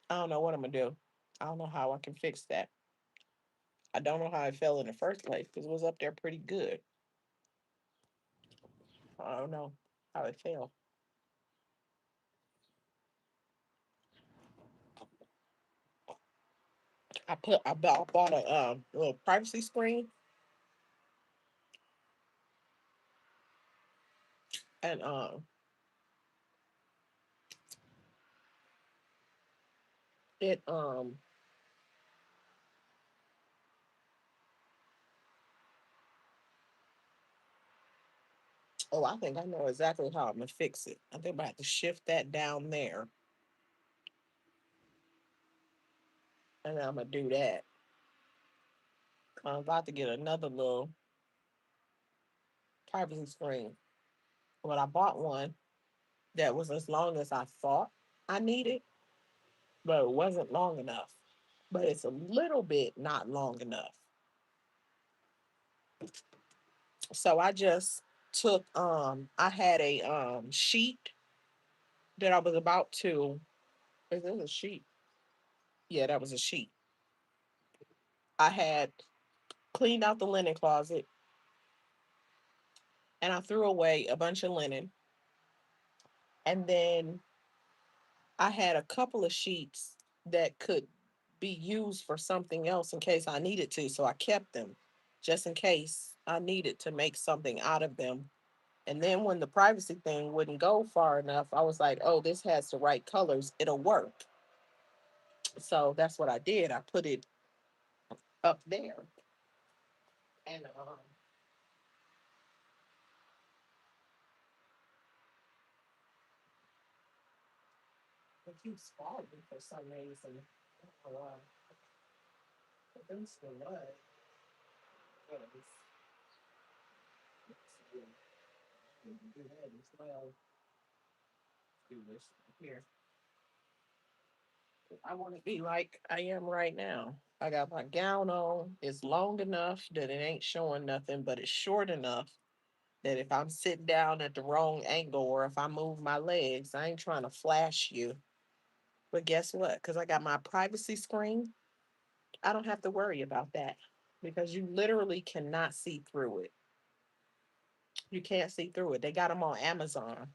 I don't know what I'm gonna do. I don't know how I can fix that. I don't know how it fell in the first place because it was up there pretty good. I don't know how it fell. I bought a little privacy screen, and it oh, I think I know exactly how I'm gonna fix it. I think I have to shift that down there, and I'm gonna do that. I'm about to get another little privacy screen. But I bought one that was as long as I thought I needed, but it wasn't long enough. But it's a little bit not long enough. So I just took I had a sheet that I was about to, is this a sheet? Yeah, that was a sheet. I had cleaned out the linen closet and I threw away a bunch of linen. And then I had a couple of sheets that could be used for something else in case I needed to. So I kept them just in case I needed to make something out of them. And then when the privacy thing wouldn't go far enough, I was like, oh, this has the right colors. It'll work. So that's what I did. I put it up there. And it keeps falling for some reason. I don't know why. But then still what? Yes. Do that as well. Do this here. I want to be like I am right now. I got my gown on. It's long enough that it ain't showing nothing, but it's short enough that if I'm sitting down at the wrong angle or if I move my legs, I ain't trying to flash you. But guess what? Because I got my privacy screen, I don't have to worry about that because you literally cannot see through it. You can't see through it. They got them on Amazon.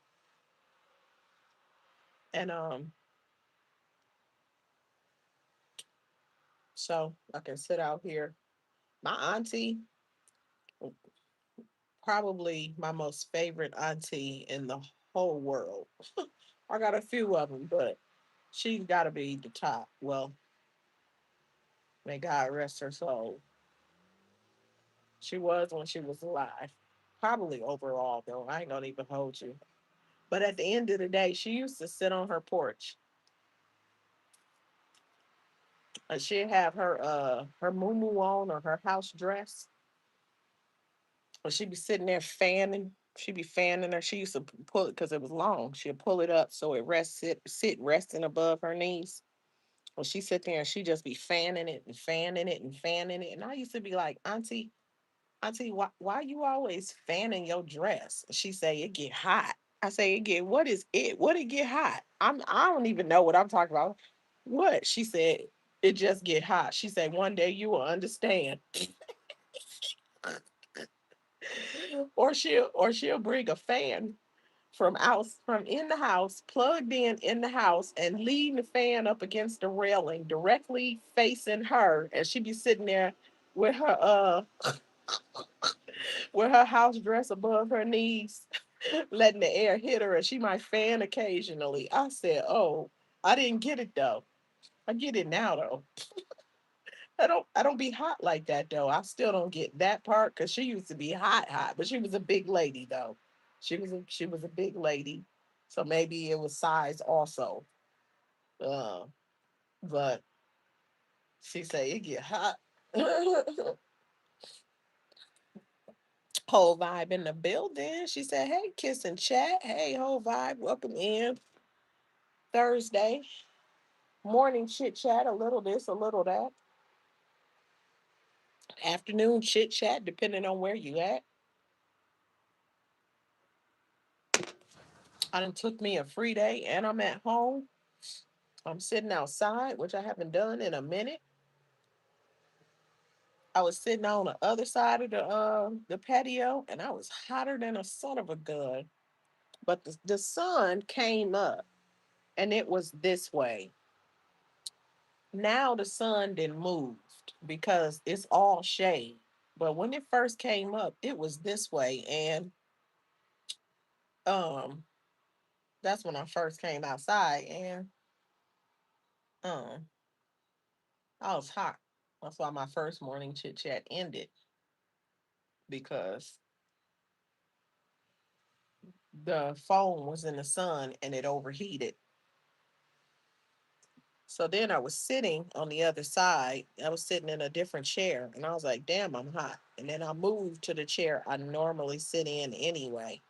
And so I can sit out here. My auntie, probably my most favorite auntie in the whole world. I got a few of them, but she's got to be the top. Well, may God rest her soul. She was when she was alive. Probably overall, though. I ain't gonna even hold you. But at the end of the day, she used to sit on her porch and she'd have her moo on or her house dress. And she'd be sitting there fanning. She'd be fanning her. She used to pull it because it was long. She'd pull it up so it sit resting above her knees. Well, she sit there and she just be fanning it and fanning it and fanning it. And I used to be like, Auntie, why you always fanning your dress? She say it get hot. I say it get what is it? What it get hot? I don't even know what I'm talking about. What? She said it just get hot. She said one day you will understand. Or she'll bring a fan from in the house, plugged in the house, and lean the fan up against the railing directly facing her, and she be sitting there with her house dress above her knees, letting the air hit her, and she might fan occasionally. I said, "Oh, I didn't get it though. I get it now though. I don't be hot like that though. I still don't get that part because she used to be hot, but she was a big lady though. She was a big lady, so maybe it was size also. Uh, but she say it get hot. Whole vibe in the building. She said, "Hey, kiss and chat. Hey, whole vibe. Welcome in Thursday morning chit chat. A little this, a little that. Afternoon chit chat, depending on where you at. I done took me a free day, and I'm at home. I'm sitting outside, which I haven't done in a minute. I was sitting on the other side of the patio, and I was hotter than a son of a gun. But the sun came up, and it was this way. Now the sun didn't moved because it's all shade. But when it first came up, it was this way, and um, that's when I first came outside, and um, I was hot. That's why my first morning chit chat ended because the phone was in the sun and it overheated. So then I was sitting on the other side. I was sitting in a different chair and I was like, damn, I'm hot. And then I moved to the chair I normally sit in anyway.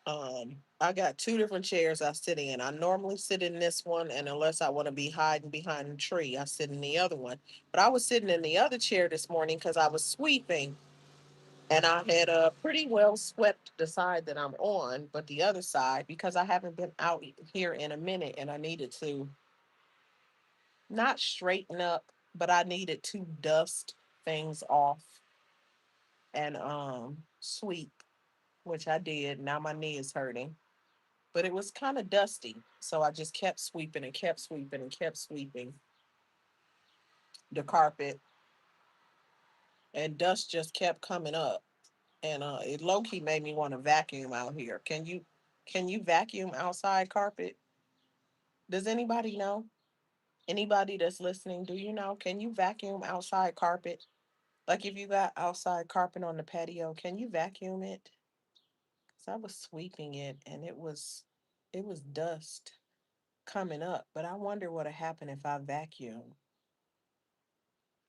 I got two different chairs I sit in. I normally sit in this one, and unless I want to be hiding behind a tree, I sit in the other one. But I was sitting in the other chair this morning because I was sweeping, and I had pretty well swept the side that I'm on, but the other side, because I haven't been out here in a minute, and I needed to not straighten up, but I needed to dust things off and sweep, which I did. Now my knee is hurting, but it was kind of dusty. So I just kept sweeping and kept sweeping and kept sweeping the carpet, and dust just kept coming up. And it low key made me want to vacuum out here. Can you vacuum outside carpet? Does anybody know? Anybody that's listening, do you know? Can you vacuum outside carpet? Like if you got outside carpet on the patio, can you vacuum it? Cause I was sweeping it and it was dust coming up. But I wonder what'll happen if I vacuum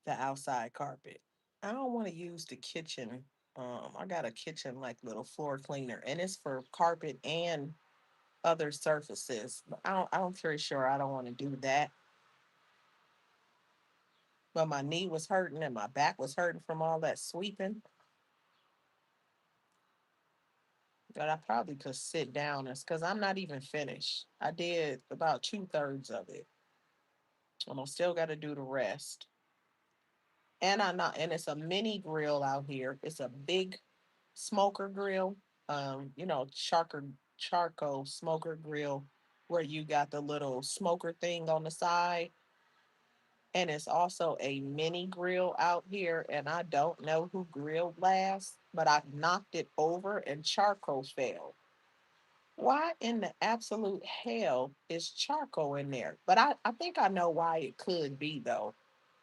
the outside carpet. I don't want to use the kitchen. I got a kitchen like little floor cleaner, and it's for carpet and other surfaces. But I'm pretty sure I don't want to do that. But my knee was hurting and my back was hurting from all that sweeping. But I probably could sit down. It's because I'm not even finished. I did about 2/3 of it, and I still got to do the rest. And I not, and it's a mini grill out here. It's a big smoker grill. Charcoal smoker grill, where you got the little smoker thing on the side. And it's also a mini grill out here. And I don't know who grilled last, but I knocked it over and charcoal fell. Why in the absolute hell is charcoal in there? But I think I know why it could be though.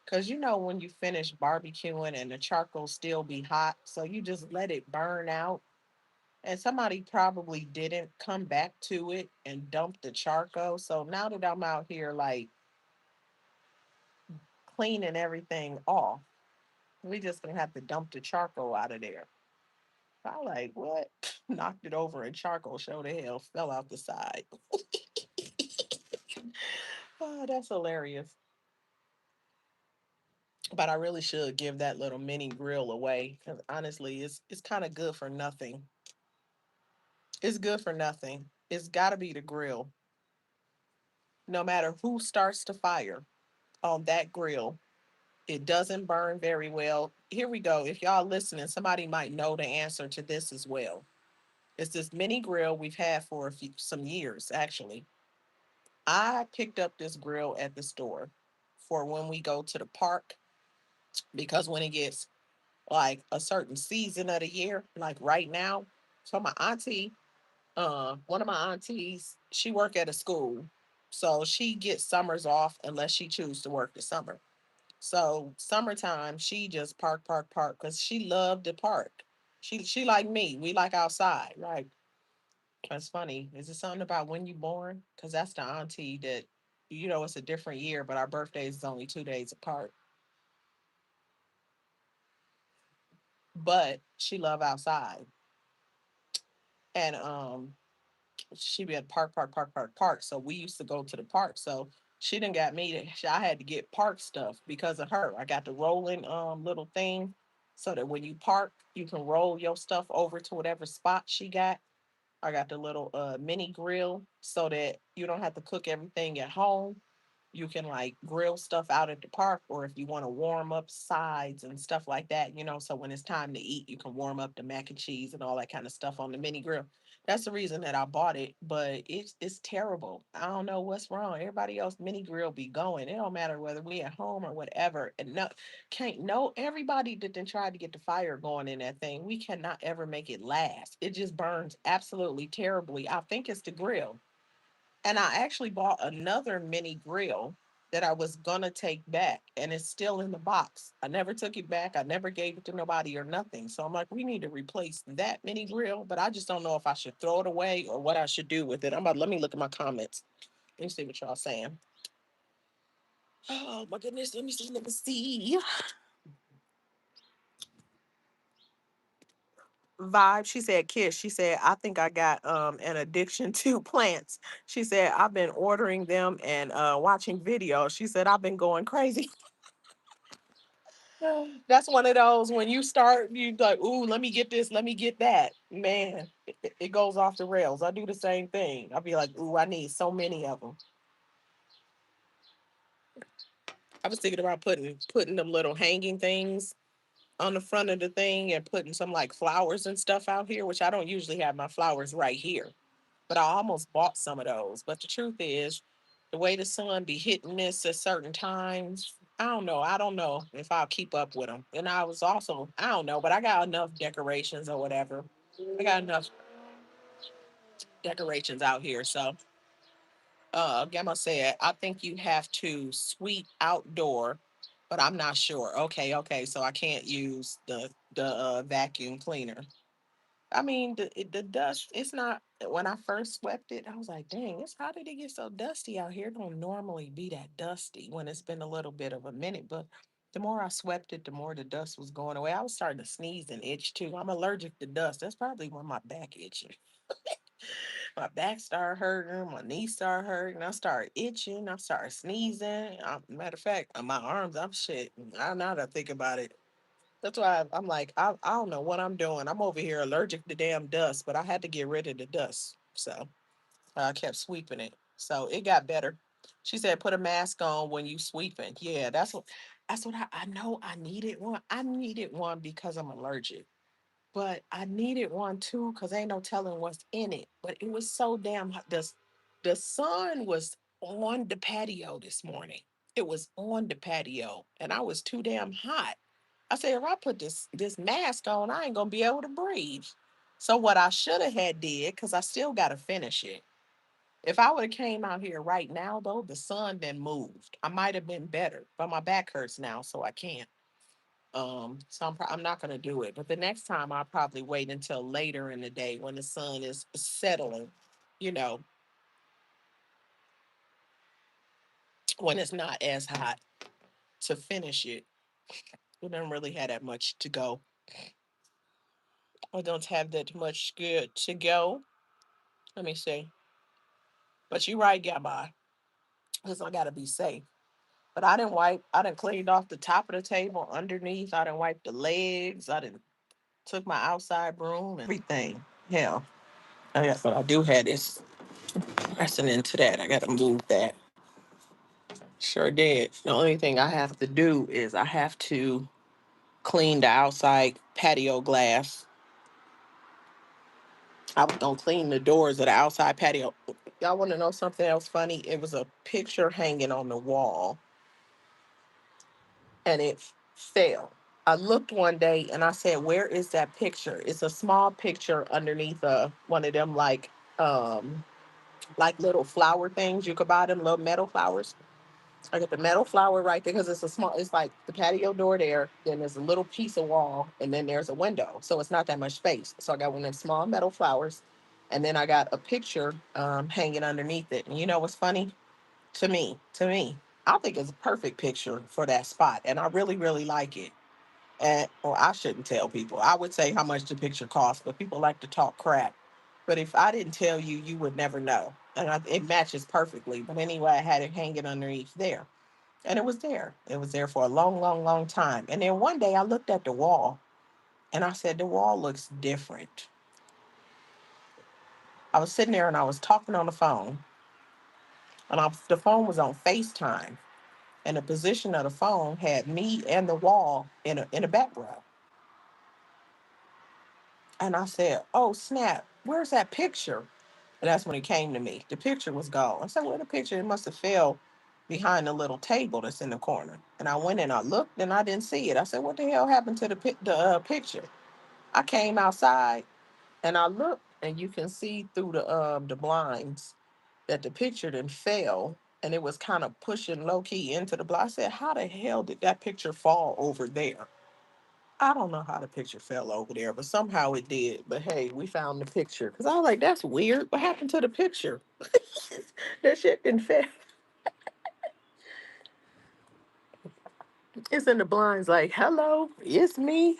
Cause when you finish barbecuing and the charcoal still be hot, so you just let it burn out. And somebody probably didn't come back to it and dump the charcoal. So now that I'm out here like cleaning everything off, we just gonna have to dump the charcoal out of there. I like what? Knocked it over and charcoal show the hell fell out the side. Oh, that's hilarious. But I really should give that little mini grill away because honestly, it's kind of good for nothing. It's good for nothing. It's got to be the grill. No matter who starts the fire on that grill, it doesn't burn very well. Here we go. If y'all listening, somebody might know the answer to this as well. It's this mini grill we've had for some years actually. I picked up this grill at the store for when we go to the park because when it gets like a certain season of the year, like right now. So my auntie, one of my aunties, she work at a school. So she gets summers off unless she choose to work the summer. So summertime, she just park, because she loved the park. She like me. We like outside, right? That's funny. Is it something about when you born? Because that's the auntie that, it's a different year, but our birthdays is only 2 days apart. But she love outside. And she be at park. So we used to go to the park. So she didn't got me I had to get park stuff because of her. I got the rolling little thing so that when you park, you can roll your stuff over to whatever spot she got. I got the little mini grill so that you don't have to cook everything at home. You can like grill stuff out at the park, or if you want to warm up sides and stuff like that, so when it's time to eat, you can warm up the mac and cheese and all that kind of stuff on the mini grill. That's the reason that I bought it, but it's terrible. I don't know what's wrong. Everybody else mini grill be going. It don't matter whether we at home or whatever. And no, can't no everybody that then tried to get the fire going in that thing. We cannot ever make it last. It just burns absolutely terribly. I think it's the grill. And I actually bought another mini grill that I was gonna take back, and it's still in the box. I never took it back. I never gave it to nobody or nothing. So I'm like, we need to replace that mini grill, but I just don't know if I should throw it away or what I should do with it. Let me look at my comments. Let me see what y'all saying. Oh my goodness, let me see, let me see. Vibe. She said, Kiss. She said, I think I got an addiction to plants. She said, I've been ordering them and watching videos. She said, I've been going crazy. That's one of those when you start, you like, ooh, let me get this, let me get that. Man, it goes off the rails. I do the same thing. I'll be like, ooh, I need so many of them. I was thinking about putting them little hanging things on the front of the thing and putting some like flowers and stuff out here, which I don't usually have my flowers right here. But I almost bought some of those. But the truth is, the way the sun be hitting this at certain times, I don't know. I don't know if I'll keep up with them. And I was also, I don't know, but I got enough decorations or whatever. I got enough decorations out here. So, Gamma said, I think you have to sweep outdoor, but I'm not sure. Okay, okay. So I can't use the vacuum cleaner. I mean, the dust, it's not, when I first swept it, I was like, dang, it's how did it get so dusty out here? It don't normally be that dusty when it's been a little bit of a minute. But the more I swept it, the more the dust was going away. I was starting to sneeze and itch too. I'm allergic to dust. That's probably why my back itching. My back started hurting, my knees started hurting, I started itching, I started sneezing. Matter of fact, on my arms, I'm shit. I now that I think about it. That's why I'm like, I don't know what I'm doing. I'm over here allergic to damn dust, but I had to get rid of the dust. So I kept sweeping it. So it got better. She said, put a mask on when you sweeping. Yeah, that's what I know I needed one. I needed one because I'm allergic. But I needed one too because ain't no telling what's in it. But it was so damn hot. The sun was on the patio this morning. It was on the patio, and I was too damn hot. I said, if I put this mask on, I ain't gonna be able to breathe. So what I should have had did, because I still gotta finish it. If I would have came out here right now, though, the sun then moved. I might have been better, but my back hurts now, so I can't. So I'm not going to do it. But the next time I'll probably wait until later in the day when the sun is settling, you know, when it's not as hot to finish it. We don't really have that much to go. I don't have that much good to go. Let me see. But you're right, Gabby, because I got to be safe. But I didn't cleaned off the top of the table underneath. I didn't wipe the legs. I didn't took my outside broom and everything. Hell. But I do have this pressing into that. I got to move that. Sure did. The only thing I have to do is I have to clean the outside patio glass. I was gonna clean the doors of the outside patio. Y'all want to know something else funny? It was a picture hanging on the wall, and it fell. I looked one day and I said, "Where is that picture?" It's a small picture underneath one of them like little flower things. You could buy them little metal flowers. I got the metal flower right there because it's a small, it's like the patio door there. Then there's a little piece of wall and then there's a window. So it's not that much space. So I got one of them small metal flowers. And then I got a picture hanging underneath it. And you know what's funny? To me, I think it's a perfect picture for that spot. And I really, really like it. And well, I shouldn't tell people. I would say how much the picture costs, but people like to talk crap. But if I didn't tell you, you would never know. And it matches perfectly. But anyway, I had it hanging underneath there. And it was there. It was there for a long, long, long time. And then one day I looked at the wall and I said, the wall looks different. I was sitting there and I was talking on the phone, and the phone was on FaceTime. And the position of the phone had me and the wall in a background. And I said, oh, snap, where's that picture? And that's when it came to me. The picture was gone. I said, well, the picture, it must have fell behind the little table that's in the corner. And I went and I looked and I didn't see it. I said, what the hell happened to the picture? I came outside and I looked, and you can see through the blinds that the picture then fell, and it was kind of pushing low key into the blind. I said, "How the hell did that picture fall over there?" I don't know how the picture fell over there, but somehow it did. But hey, we found the picture because I was like, "That's weird. What happened to the picture?" That shit didn't fall. It's in the blinds. Like, hello, it's me.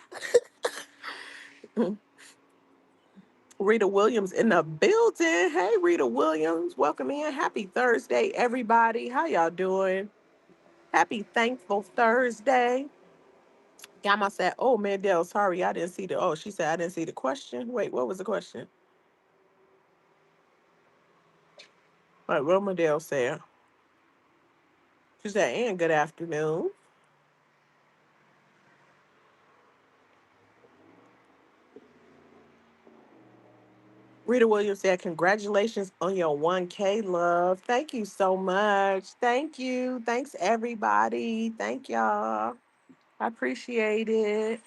Rita Williams in the building. Hey, Rita Williams, welcome in. Happy Thursday, everybody. How y'all doing? Happy Thankful Thursday. Gamma said, "Oh, Mandel, sorry, I didn't see the." Oh, she said, "I didn't see the question." Wait, what was the question? What Mandel said? She said, "And good afternoon." Rita Williams said, "Congratulations on your 1K, love. Thank you so much. Thank you. Thanks, everybody. Thank y'all. I appreciate it.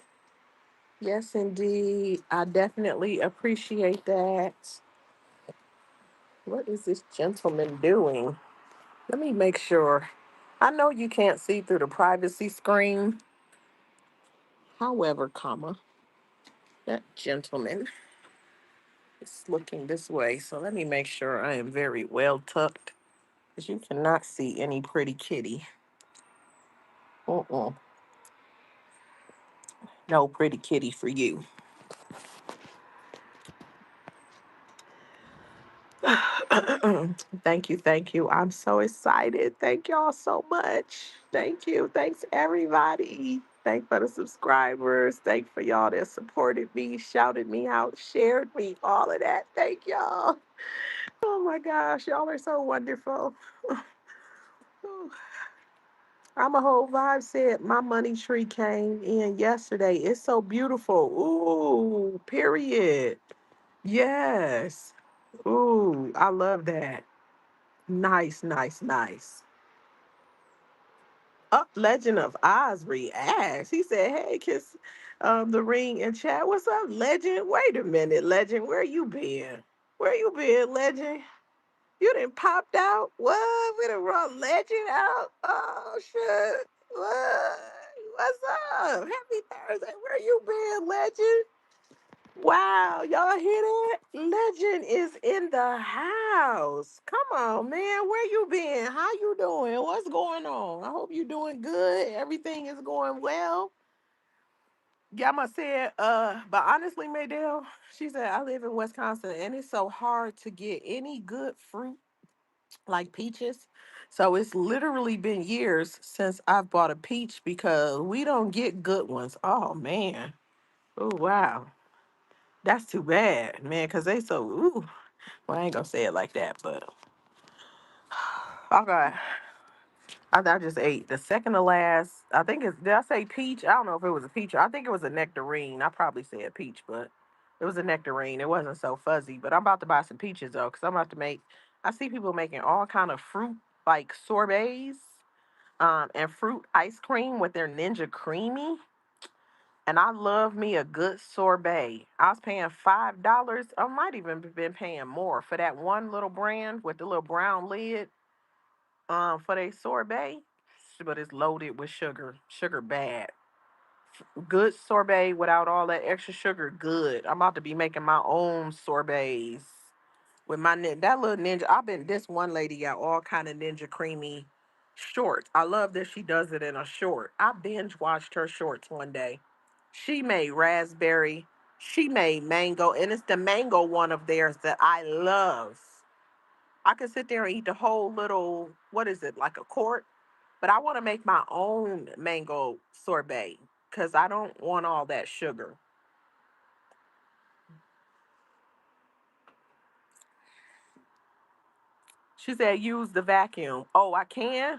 Yes, indeed. I definitely appreciate that." What is this gentleman doing? Let me make sure. I know you can't see through the privacy screen. However, comma, that gentleman is looking this way. So let me make sure I am very well tucked because you cannot see any pretty kitty. Uh-uh. No pretty kitty for you. Thank you, thank you. I'm so excited. Thank y'all so much. Thank you. Thanks everybody. Thank for the subscribers. Thank for y'all that supported me, shouted me out, shared me, all of that. Thank y'all. Oh my gosh, y'all are so wonderful. I'm a whole vibe said my money tree came in yesterday. It's so beautiful. Ooh, period. Yes. Ooh, I love that. Nice, nice, nice. Up Legend of Osprey asked. He said, "Hey, kiss the ring and chat. What's up, Legend? Wait a minute, Legend. Where you been? Where you been, Legend? You done popped out? What? We done run Legend out? Oh shit. What? What's up? Happy Thursday. Where you been, Legend? Wow, y'all hear that? Legend is in the house. Come on, man. Where you been? How you doing? What's going on? I hope you doing good. Everything is going well. Yama said, but honestly, Maydell, she said, I live in Wisconsin and it's so hard to get any good fruit like peaches. So it's literally been years since I've bought a peach because we don't get good ones. Oh man. Oh wow. That's too bad, man, because they so ooh. Well, I ain't gonna say it like that, but okay. I just ate the second to last. I think it's did I say peach? I don't know if it was a peach. I think it was a nectarine. I probably said peach, but it was a nectarine. It wasn't so fuzzy. But I'm about to buy some peaches though, because I'm about to make I see people making all kind of fruit like sorbets, and fruit ice cream with their ninja creamy. And I love me a good sorbet. I was paying $5. I might even been paying more for that one little brand with the little brown lid. For their sorbet, but it's loaded with sugar. Sugar bad. Good sorbet without all that extra sugar. Good. I'm about to be making my own sorbets with my that little ninja. I've been this one lady got all kind of ninja creamy shorts. I love that she does it in a short. I binge watched her shorts one day. She made raspberry. She made mango, and it's the mango one of theirs that I love. I could sit there and eat the whole little, what is it, like a quart? But I want to make my own mango sorbet because I don't want all that sugar. She said, use the vacuum. Oh, I can?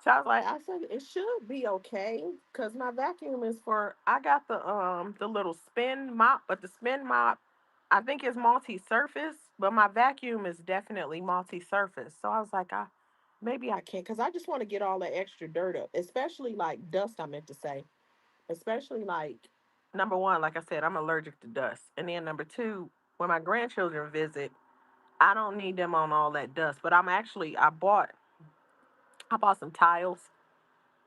So I said it should be okay because my vacuum is for I got the little spin mop, but the spin mop I think is multi-surface, but my vacuum is definitely multi-surface. So I was like, I maybe I can't because I just want to get all the extra dirt up, especially like dust. I meant to say, especially like number one, like I said, I'm allergic to dust, and then number two, when my grandchildren visit, I don't need them on all that dust. But I bought some tiles.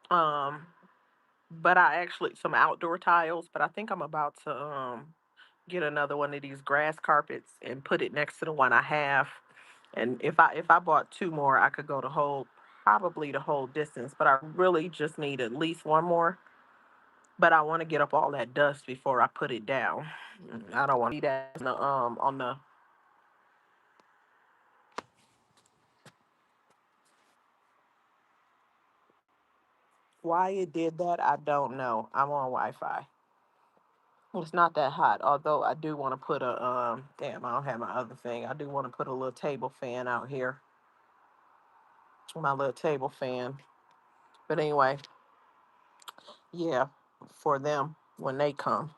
Um, but I actually some outdoor tiles, but I think I'm about to get another one of these grass carpets and put it next to the one I have. And if I bought two more, I could go the whole probably the whole distance, but I really just need at least one more. but I want to get up all that dust before I put it down. I don't want to see that on the why it did that. I don't know. I'm on Wi-Fi. It's not that hot, although I do want to put a damn, I don't have my other thing. I do want to put a little table fan out here. My little table fan. But anyway, yeah, for them when they come.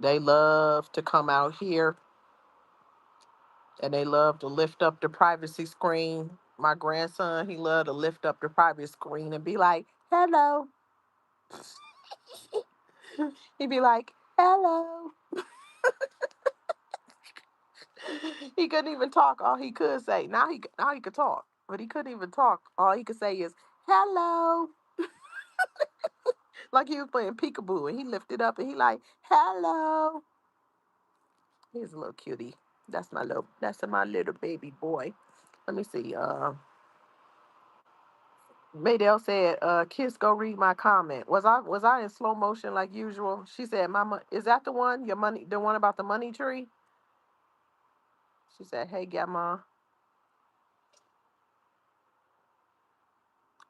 They love to come out here and they love to lift up the privacy screen. My grandson, he loved to lift up the privacy screen and be like, hello. He'd be like, hello. He couldn't even talk. All he could say, now he could talk, but he couldn't even talk. All he could say is, hello. Like he was playing peekaboo and he lifted up and he like, hello. He's a little cutie. That's my little baby boy. Let me see. Maydell said, Kiss, go read my comment. Was I in slow motion like usual? She said, Mama, is that the one? Your money, the one about the money tree? She said, hey, Grandma.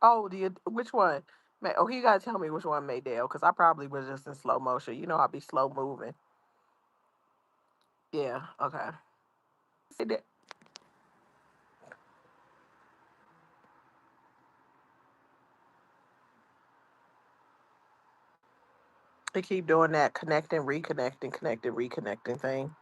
Oh, which one? Oh, you gotta tell me which one, Maydell, because I probably was just in slow motion. You know, I'll be slow moving. Yeah, okay. See that? They keep doing that connecting, reconnecting, connecting, reconnecting thing.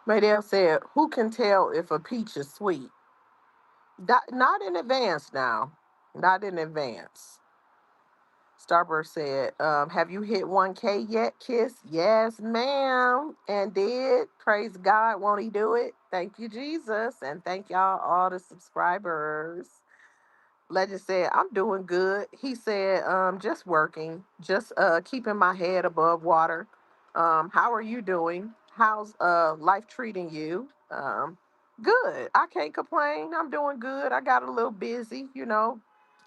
Maydell said, who can tell if a peach is sweet? Not in advance now. Not in advance. Starburst said, have you hit 1K yet, Kiss? Yes, ma'am. And did. Praise God. Won't he do it? Thank you, Jesus. And thank y'all, all the subscribers. Legend said, I'm doing good. He said, just working, just keeping my head above water. How are you doing? How's life treating you? Good. I can't complain. I'm doing good. I got a little busy,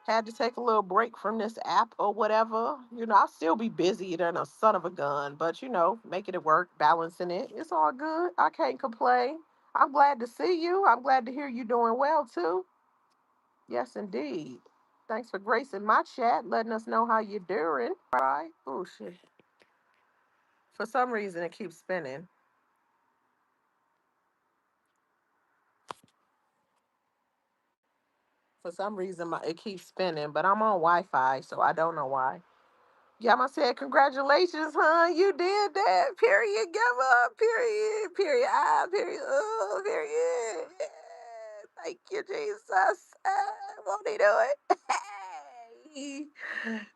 Had to take a little break from this app or whatever. I'll still be busy than a son of a gun, but making it work, balancing it. It's all good. I can't complain. I'm glad to see you. I'm glad to hear you doing well too. Yes, indeed. Thanks for gracing my chat, letting us know how you're doing. Right? Oh shit. For some reason, it keeps spinning. For some reason, it keeps spinning, but I'm on Wi-Fi, so I don't know why. Yama said, "Congratulations, hon! You did that. Period. Give up. Period. Period. Ah. Period. Oh. Period. Yeah. Thank you, Jesus. Won't he do it? Hey.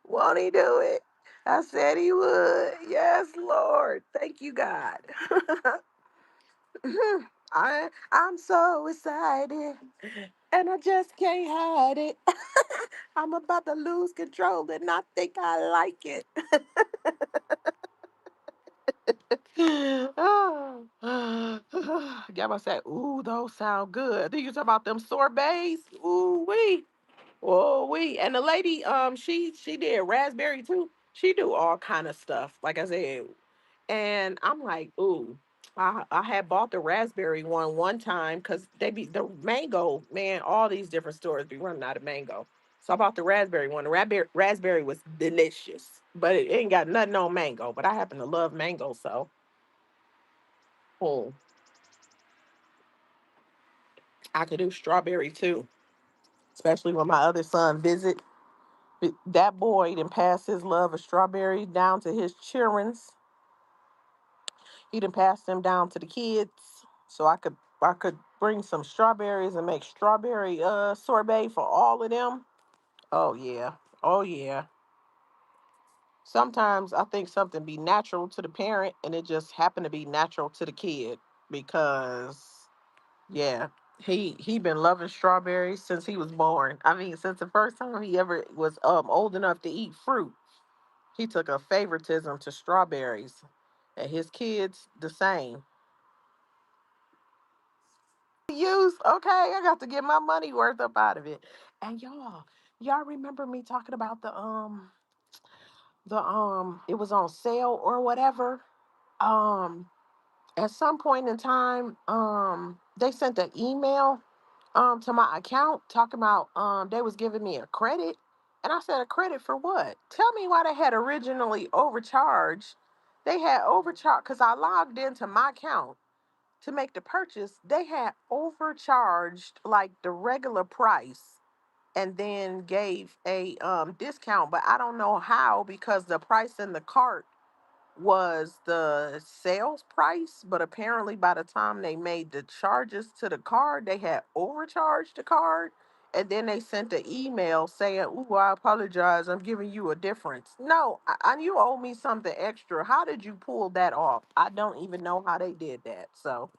Won't he do it? I said he would. Yes, Lord. Thank you, God. I'm so excited, and I just can't hide it. I'm about to lose control, and I think I like it." Gamma said, "Ooh, those sound good." Do you talk about them sorbets? Ooh wee. Oh wee. And the lady, she did raspberry too. She do all kind of stuff. Like I said, and I'm like, ooh. I had bought the raspberry one time because they be the mango, man, all these different stores be running out of mango. So I bought the raspberry one. The raspberry was delicious, but it ain't got nothing on mango. But I happen to love mango, so oh, I could do strawberry too, especially when my other son visit. That boy didn't pass his love of strawberry down to his children's. He didn't pass them down to the kids, so I could bring some strawberries and make strawberry sorbet for all of them. Oh yeah, oh yeah. Sometimes I think something be natural to the parent, and it just happened to be natural to the kid because yeah, he been loving strawberries since he was born. I mean, since the first time he ever was old enough to eat fruit, he took a favoritism to strawberries, and his kids the same. use. Okay, I got to get my money worth up out of it. And y'all remember me talking about it was on sale or whatever. Um, at some point in time, they sent an email to my account talking about they was giving me a credit. And I said, a credit for what? Tell me why they had originally overcharged. They had overcharged because I logged into my account to make the purchase. They had overcharged like the regular price and then gave a discount, but I don't know how because the price in the cart was the sales price, but apparently by the time they made the charges to the card, they had overcharged the card. And then they sent an email saying, "Ooh, I apologize. I'm giving you a difference." No, you owe me something extra. How did you pull that off? I don't even know how they did that. So,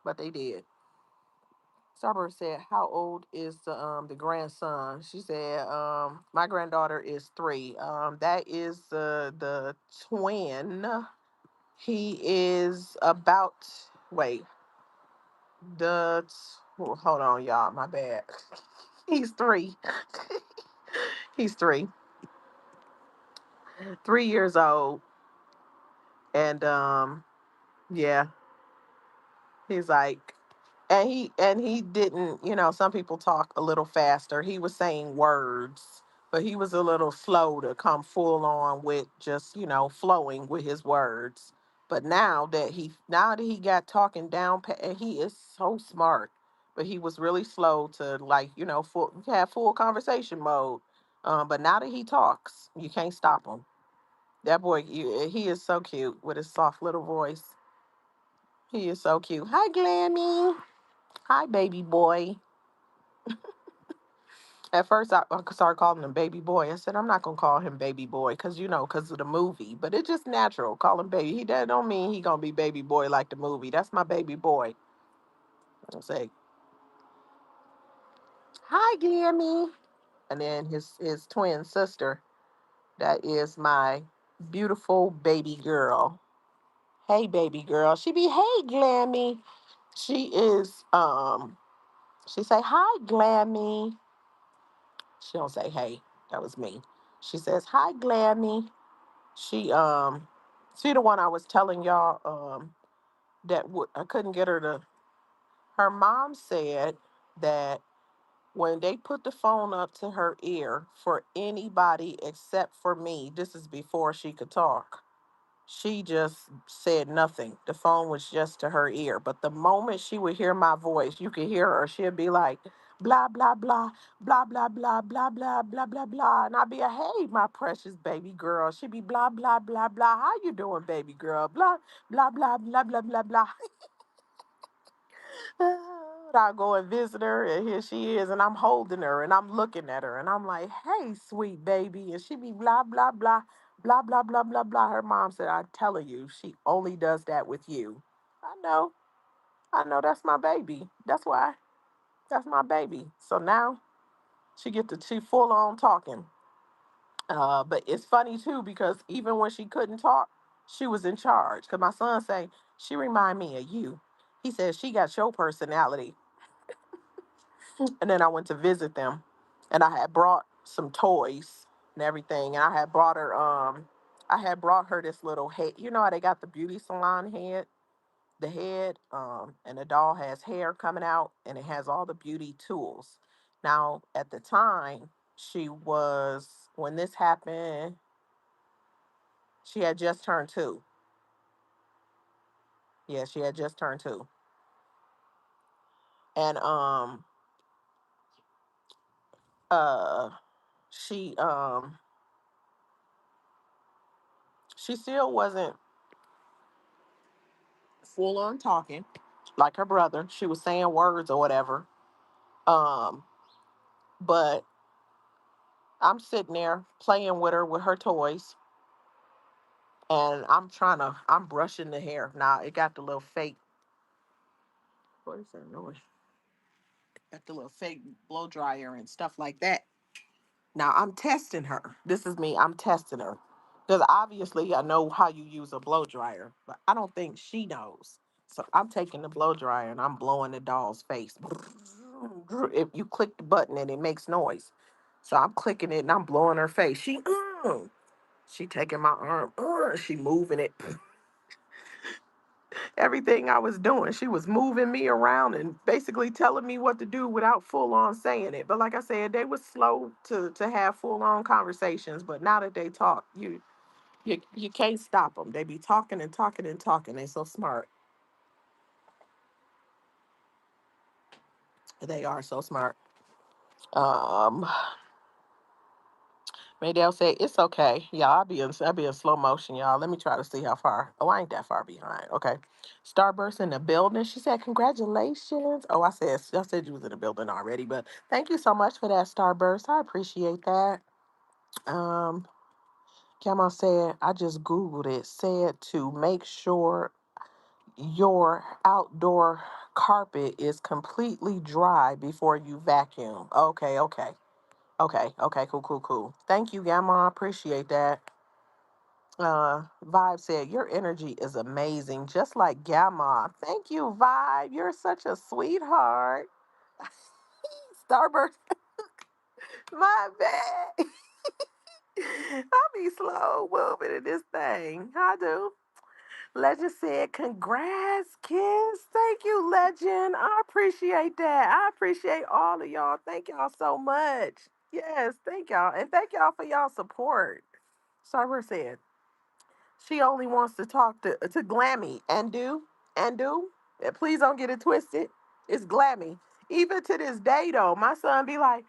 but they did. Starburst said, "How old is the grandson?" She said, "My granddaughter is 3. That is the twin. He is about wait hold on, y'all. My bad. He's 3. He's 3 years old, and yeah, he's like, and he didn't, some people talk a little faster. He was saying words, but he was a little slow to come full on with just, flowing with his words. But now that he got talking down, and he is so smart, but he was really slow to, like, have full conversation mode. But now that he talks, you can't stop him. That boy, he is so cute with his soft little voice. He is so cute. Hi, Glammy. Hi, baby boy. At first, I started calling him baby boy. I said, I'm not going to call him baby boy because of the movie. But it's just natural. Call him baby. That don't mean he going to be baby boy like the movie. That's my baby boy. I'll say, hi, Glammy. And then his twin sister, that is my beautiful baby girl. Hey, baby girl. She be, hey, Glammy. She is, she say, hi, Glammy. She don't say, hey. That was me. She says, hi, Glammy. She she the one I was telling y'all that I couldn't get her to. Her mom said that when they put the phone up to her ear for anybody except for me, this is before she could talk. She just said nothing. The phone was just to her ear. But the moment she would hear my voice, you could hear her. She'd be like, blah, blah, blah, blah, blah, blah, blah, blah, blah, blah, blah. And I'd be like, hey, my precious baby girl. She'd be blah, blah, blah, blah. How you doing, baby girl? Blah, blah, blah, blah, blah, blah, blah. I go and visit her, and here she is, and I'm holding her, and I'm looking at her, and I'm like, "Hey, sweet baby," and she be blah blah blah blah blah blah blah blah. Her mom said, "I'm telling you, she only does that with you." I I know, that's my baby. That's why, that's my baby. So now she full on talking. But it's funny too because even when she couldn't talk, she was in charge. Cause my son say she remind me of you. He says she got your personality. And then I went to visit them, and I had brought some toys and everything. And I had brought her this little head. You know how they got the beauty salon head, the head, and the doll has hair coming out, and it has all the beauty tools. Now, at the time, when this happened, she had just turned 2. Yeah, she had just turned 2, and uh, she she still wasn't full on talking like her brother. She was saying words or whatever. Um, but I'm sitting there playing with her with her toys, and I'm brushing the hair. Now it got the little fake. What is that noise? Got the little fake blow dryer and stuff like that. Now I'm testing her. This is me. I'm testing her because obviously I know how you use a blow dryer, but I don't think she knows. So I'm taking the blow dryer and I'm blowing the doll's face. If you click the button and it makes noise. So I'm clicking it and I'm blowing her face. She taking my arm. She moving it. Everything I was doing, she was moving me around and basically telling me what to do without full on saying it. But like I said, they was slow to have full on conversations. But now that they talk, you can't stop them. They be talking and talking and talking. They so smart. They are so smart. Um, Maydell said it's okay. Y'all, I'll be in slow motion, y'all. Let me try to see how far. Oh, I ain't that far behind. Okay. Starburst in the building. She said, congratulations. Oh, I said you was in the building already, but thank you so much for that, Starburst. I appreciate that. Um, Grandma said, I just Googled it, said to make sure your outdoor carpet is completely dry before you vacuum. Okay, okay. Okay, cool, cool, cool. Thank you, Grandma. I appreciate that. Vibe said, your energy is amazing, just like Gamma. Thank you, Vibe. You're such a sweetheart. Starburst, my bad. I be slow moving in this thing. I do. Legend said, congrats, kids. Thank you, Legend. I appreciate that. I appreciate all of y'all. Thank y'all so much. Yes, thank y'all. And thank y'all for y'all support. Starburst said, she only wants to talk to Glammy and do. Please don't get it twisted. It's Glammy. Even to this day though, my son be like,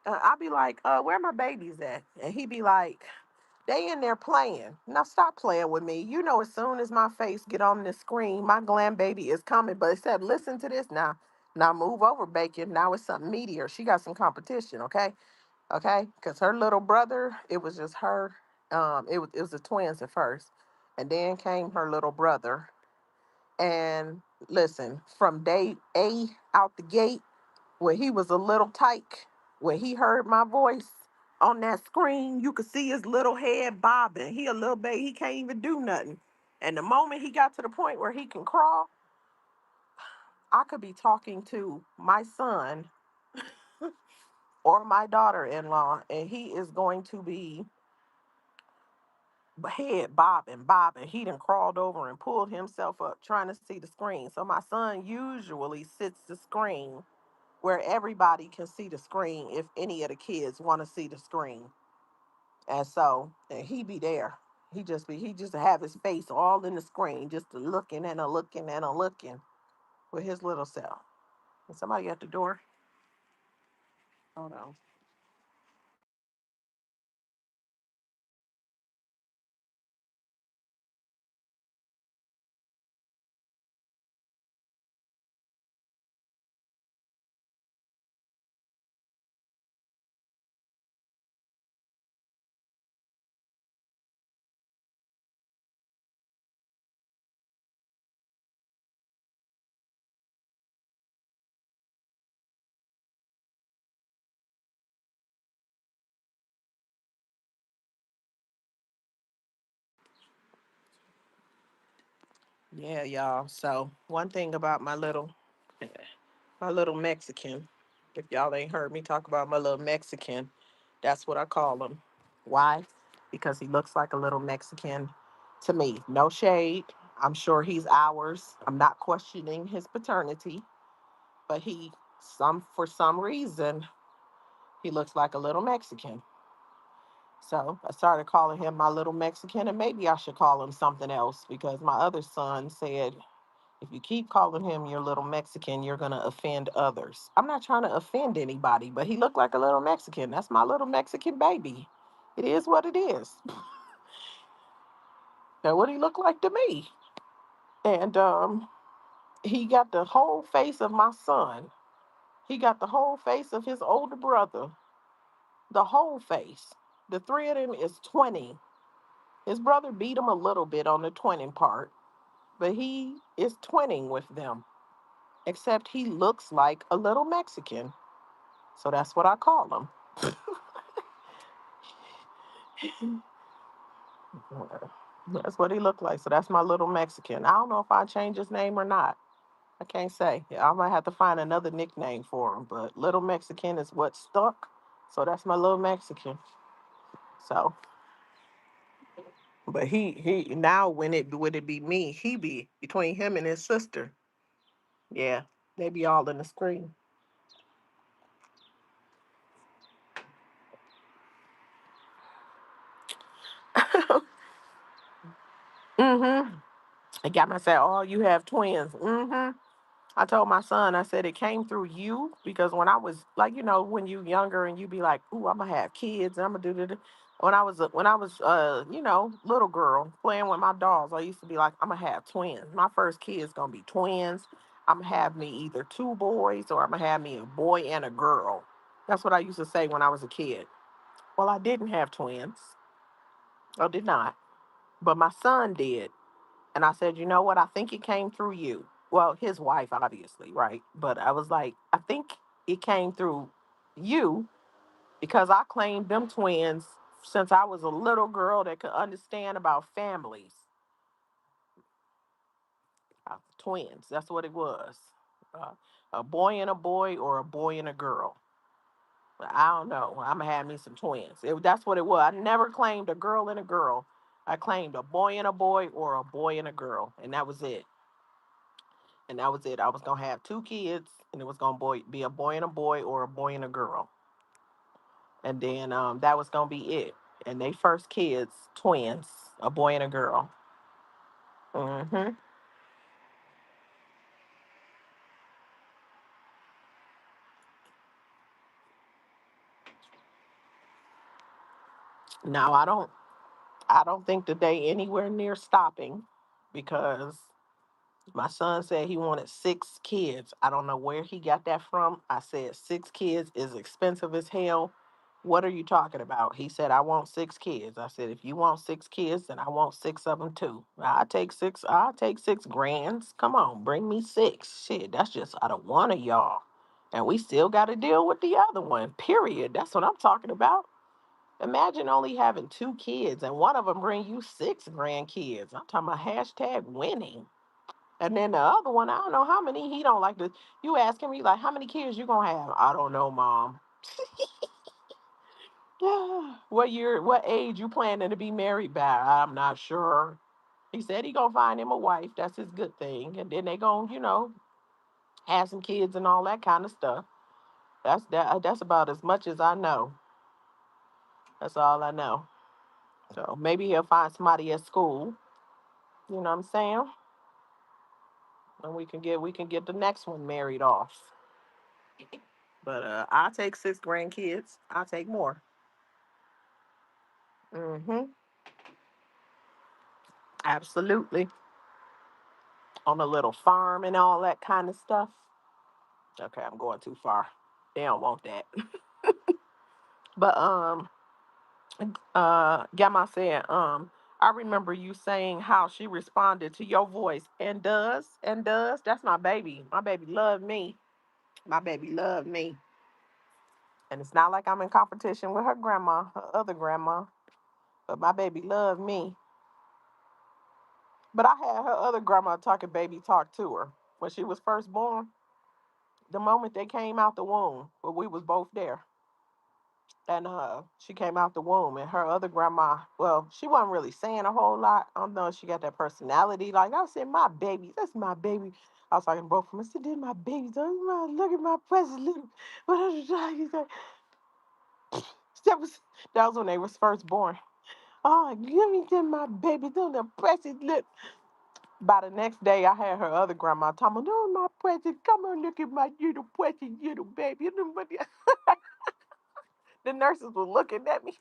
I be like, where my babies at? And he be like, they in there playing. Now stop playing with me. You know, as soon as my face get on the screen, my glam baby is coming. But it said, listen to this now. Now move over, Bacon. Now it's something meteor. She got some competition, okay? Okay, because her little brother, it was just her. It was the twins at first, and then came her little brother. And listen, from day A out the gate, when he was a little tyke, when he heard my voice on that screen, you could see his little head bobbing. He a little baby, he can't even do nothing. And the moment he got to the point where he can crawl, I could be talking to my son or my daughter-in-law, and he is going to be head bobbing. He done crawled over and pulled himself up trying to see the screen. So my son usually sits the screen where everybody can see the screen if any of the kids want to see the screen. And he be there. He just have his face all in the screen, just a looking and a looking and a looking with his little self. And somebody at the door. Hold on. Yeah, y'all. So one thing about my little Mexican. If y'all ain't heard me talk about my little Mexican, that's what I call him. Why? Because he looks like a little Mexican to me. No shade. I'm sure he's ours. I'm not questioning his paternity, but for some reason, he looks like a little Mexican. So I started calling him my little Mexican, and maybe I should call him something else because my other son said, if you keep calling him your little Mexican, you're going to offend others. I'm not trying to offend anybody, but he looked like a little Mexican. That's my little Mexican baby. It is what it is. That's what he looked like to me. And he got the whole face of my son. He got the whole face of his older brother. The whole face. The three of them is 20. His brother beat him a little bit on the twinning part, but he is twinning with them, except he looks like a little Mexican. So that's what I call him. That's what he looked like. So that's my little Mexican. I don't know if I change his name or not. I can't say. I might have to find another nickname for him. But little Mexican is what stuck. So that's my little Mexican. So, but he now when it would it be me, he be between him and his sister. Yeah, they be all in the screen. Mm-hmm. I got myself. Oh, you have twins. Mm-hmm. I told my son, I said it came through you because when I was like, when you younger and you be like, "Ooh, I'm gonna have kids, and I'm gonna do this." When I was little girl playing with my dolls, I used to be like, "I'm gonna have twins. My first kid's gonna be twins. I'm gonna have me either two boys or I'm gonna have me a boy and a girl." That's what I used to say when I was a kid. Well, I didn't have twins. I did not, but my son did. And I said, you know what? I think it came through you. Well, his wife, obviously, right? But I was like, I think it came through you because I claimed them twins since I was a little girl that could understand about families. Twins, that's what it was. Uh, a boy and a boy or a boy and a girl. I don't know. I'm gonna have me some twins. That's what it was. I never claimed a girl and a girl. I claimed a boy and a boy or a boy and a girl, and that was it. And that was it. I was gonna have two kids, and it was gonna be a boy and a boy or a boy and a girl, and then that was gonna be it. And they first kids, twins, a boy and a girl. Hmm. Now I don't think the day anywhere near stopping because my son said he wanted six kids. I don't know where he got that from. I said six kids is expensive as hell. What are you talking about? He said, I want six kids. I said, if you want six kids, then I want six of them too. I'll take six grands. Come on, bring me six. Shit, that's just out of one of y'all. And we still got to deal with the other one, period. That's what I'm talking about. Imagine only having two kids and one of them bring you six grandkids. I'm talking about hashtag winning. And then the other one, I don't know how many he don't like to. You ask him, he like, how many kids you gonna have? I don't know, mom. What age you planning to be married by? I'm not sure. He said he gonna find him a wife. That's his good thing. And then they gonna, have some kids and all that kind of stuff. That's about as much as I know. That's all I know. So maybe he'll find somebody at school. You know what I'm saying? And we can get the next one married off. But I'll take six grandkids. I'll take more. Mm-hmm. Absolutely. On a little farm and all that kind of stuff. Okay, I'm going too far. They don't want that. But Gamma said, I remember you saying how she responded to your voice and does. That's my baby. My baby loved me. My baby loved me. And it's not like I'm in competition with her grandma, her other grandma. But my baby loved me. But I had her other grandma talking baby talk to her when she was first born. The moment they came out the womb, but we was both there. And she came out the womb, and her other grandma, well, she wasn't really saying a whole lot. I don't know if she got that personality. Like I said, my baby, that's my baby. I was talking to both of them. I said, "This my baby. Look at my precious little." What I was trying to say. That was when they was first born. Oh, give me to my baby, the precious little. By the next day, I had her other grandma talking, "Oh, my precious, come on, look at my little precious little baby." The nurses were looking at me.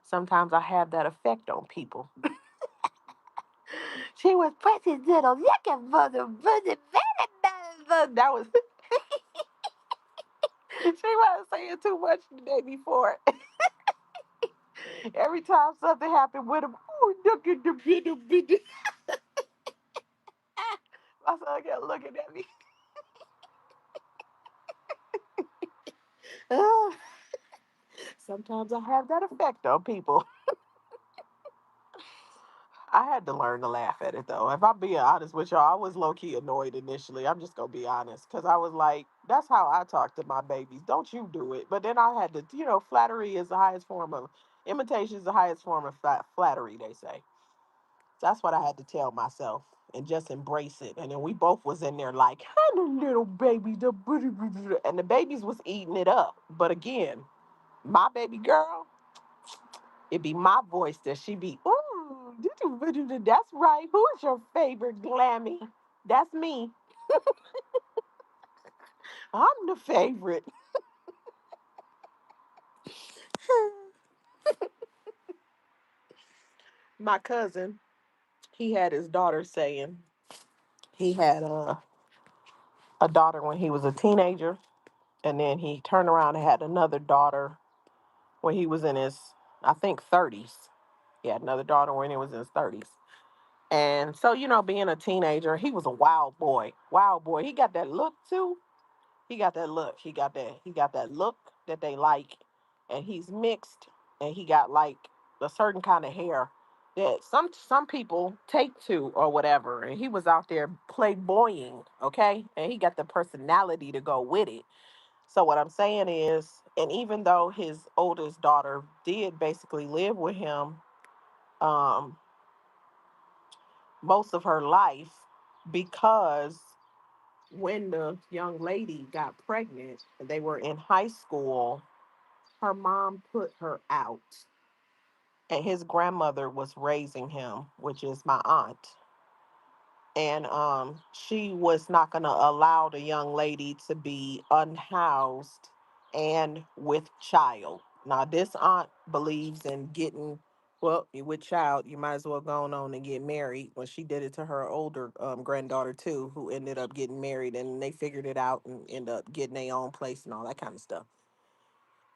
Sometimes I have that effect on people. She was precious little, looking for the very, that was, she wasn't saying too much the day before. Every time something happened with him, oh, look at the bitty bitty. My son kept looking at me. Sometimes I have that effect on people. I had to learn to laugh at it though. If I'm being honest with y'all, I was low key annoyed initially. I'm just gonna be honest, because I was like, "That's how I talk to my babies. Don't you do it?" But then I had to, flattery is the highest form of imitation is the highest form of flattery. They say that's what I had to tell myself and just embrace it. And then we both was in there like, "Hi, the little baby," and the babies was eating it up. But again, my baby girl, it be my voice that she be, ooh, that's right. Who's your favorite Glammy? That's me. I'm the favorite. My cousin, he had his daughter saying he had a daughter when he was a teenager, and then he turned around and had another daughter when he was in his, I think, 30s. He had another daughter when he was in his 30s. And so, being a teenager, he was a wild boy. Wild boy. He got that look too. He got that look. He got that look that they like, and he's mixed, and he got like a certain kind of hair that some people take to or whatever. And he was out there playboying, okay, and he got the personality to go with it. So what I'm saying is, and even though his oldest daughter did basically live with him, um, most of her life, because when the young lady got pregnant, they were in high school, her mom put her out. And his grandmother was raising him, which is my aunt. And she was not going to allow the young lady to be unhoused and with child. Now, this aunt believes in getting, well, with child, you might as well go on and get married. Well, she did it to her older granddaughter too, who ended up getting married, and they figured it out and ended up getting their own place and all that kind of stuff.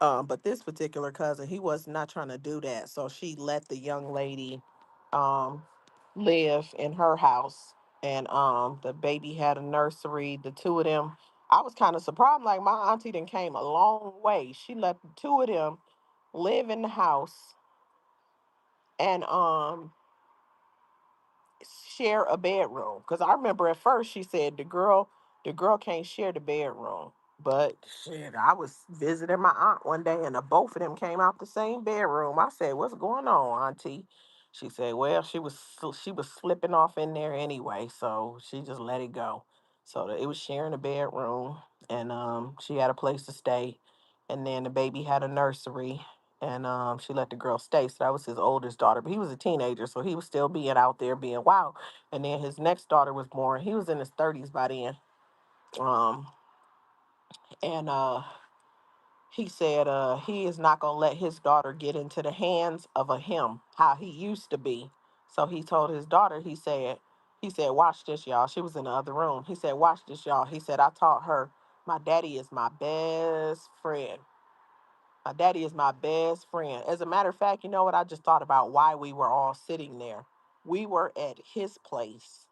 But this particular cousin, he was not trying to do that. So she let the young lady um live in her house. And the baby had a nursery, the two of them. I was kind of surprised. Like, my auntie then came a long way. She let the two of them live in the house and share a bedroom. Because I remember at first she said the girl can't share the bedroom. But shit, I was visiting my aunt one day, and the both of them came out the same bedroom. I said, "What's going on, Auntie?" She said, "Well, she was slipping off in there anyway, so she just let it go." So it was sharing a bedroom, and she had a place to stay, and then the baby had a nursery, and she let the girl stay. So that was his oldest daughter, but he was a teenager, so he was still being out there being wild. And then his next daughter was born. He was in his 30s by then. Um, and he said he is not gonna let his daughter get into the hands of a him how he used to be. So he told his daughter, he said, "Watch this, y'all." She was in the other room. He said, "Watch this, y'all." He said, "I taught her my daddy is my best friend. My daddy is my best friend." As a matter of fact, you know what? I just thought about why we were all sitting there. We were at his place.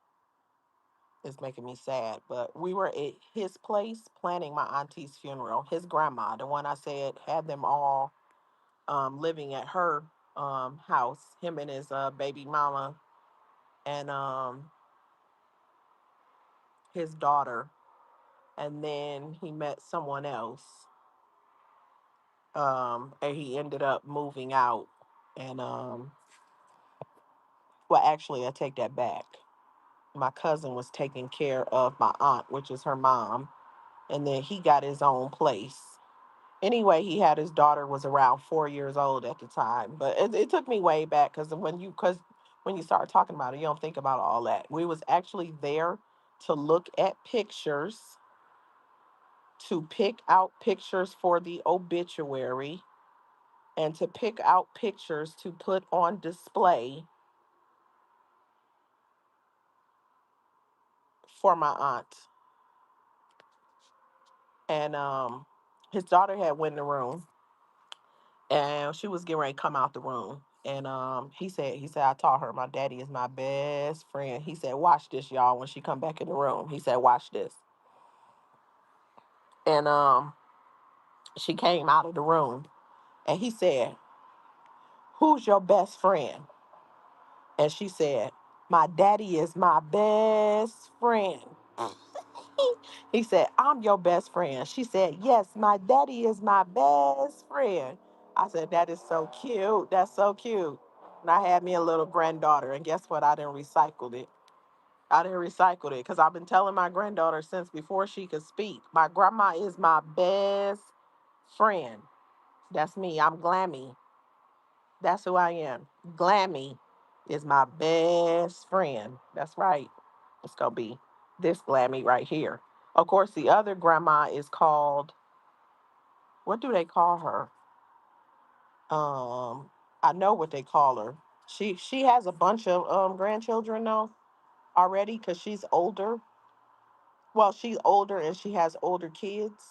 It's making me sad, but we were at his place planning my auntie's funeral. His grandma, the one I said had them all living at her house, him and his baby mama and his daughter. And then he met someone else, and he ended up moving out. And well, actually, I take that back. My cousin was taking care of my aunt, which is her mom, and then he got his own place. Anyway, he had his daughter was around 4 years old at the time, but it took me way back because when you start talking about it, you don't think about all that. We was actually there to look at pictures, to pick out pictures for the obituary, and to pick out pictures to put on display for my aunt. And his daughter had went in the room, and she was getting ready to come out the room. And he said, "I taught her my daddy is my best friend." He said, "Watch this, y'all, when she come back in the room." He said, "Watch this." And she came out of the room, And he said, "Who's your best friend?" And she said, "My daddy is my best friend." He said, "I'm your best friend." She said, "Yes, my daddy is my best friend." I said, "That is so cute. That's so cute." And I had me a little granddaughter, and guess what? I didn't recycle it. I didn't recycle it because I've been telling my granddaughter since before she could speak. My grandma is my best friend. That's me. I'm Glammy. That's who I am. Glammy is my best friend. That's right. It's gonna be this Glammy right here. Of course, the other grandma is called, what do they call her? I know what they call her. She has a bunch of grandchildren though already because she's older. Well, she's older and she has older kids.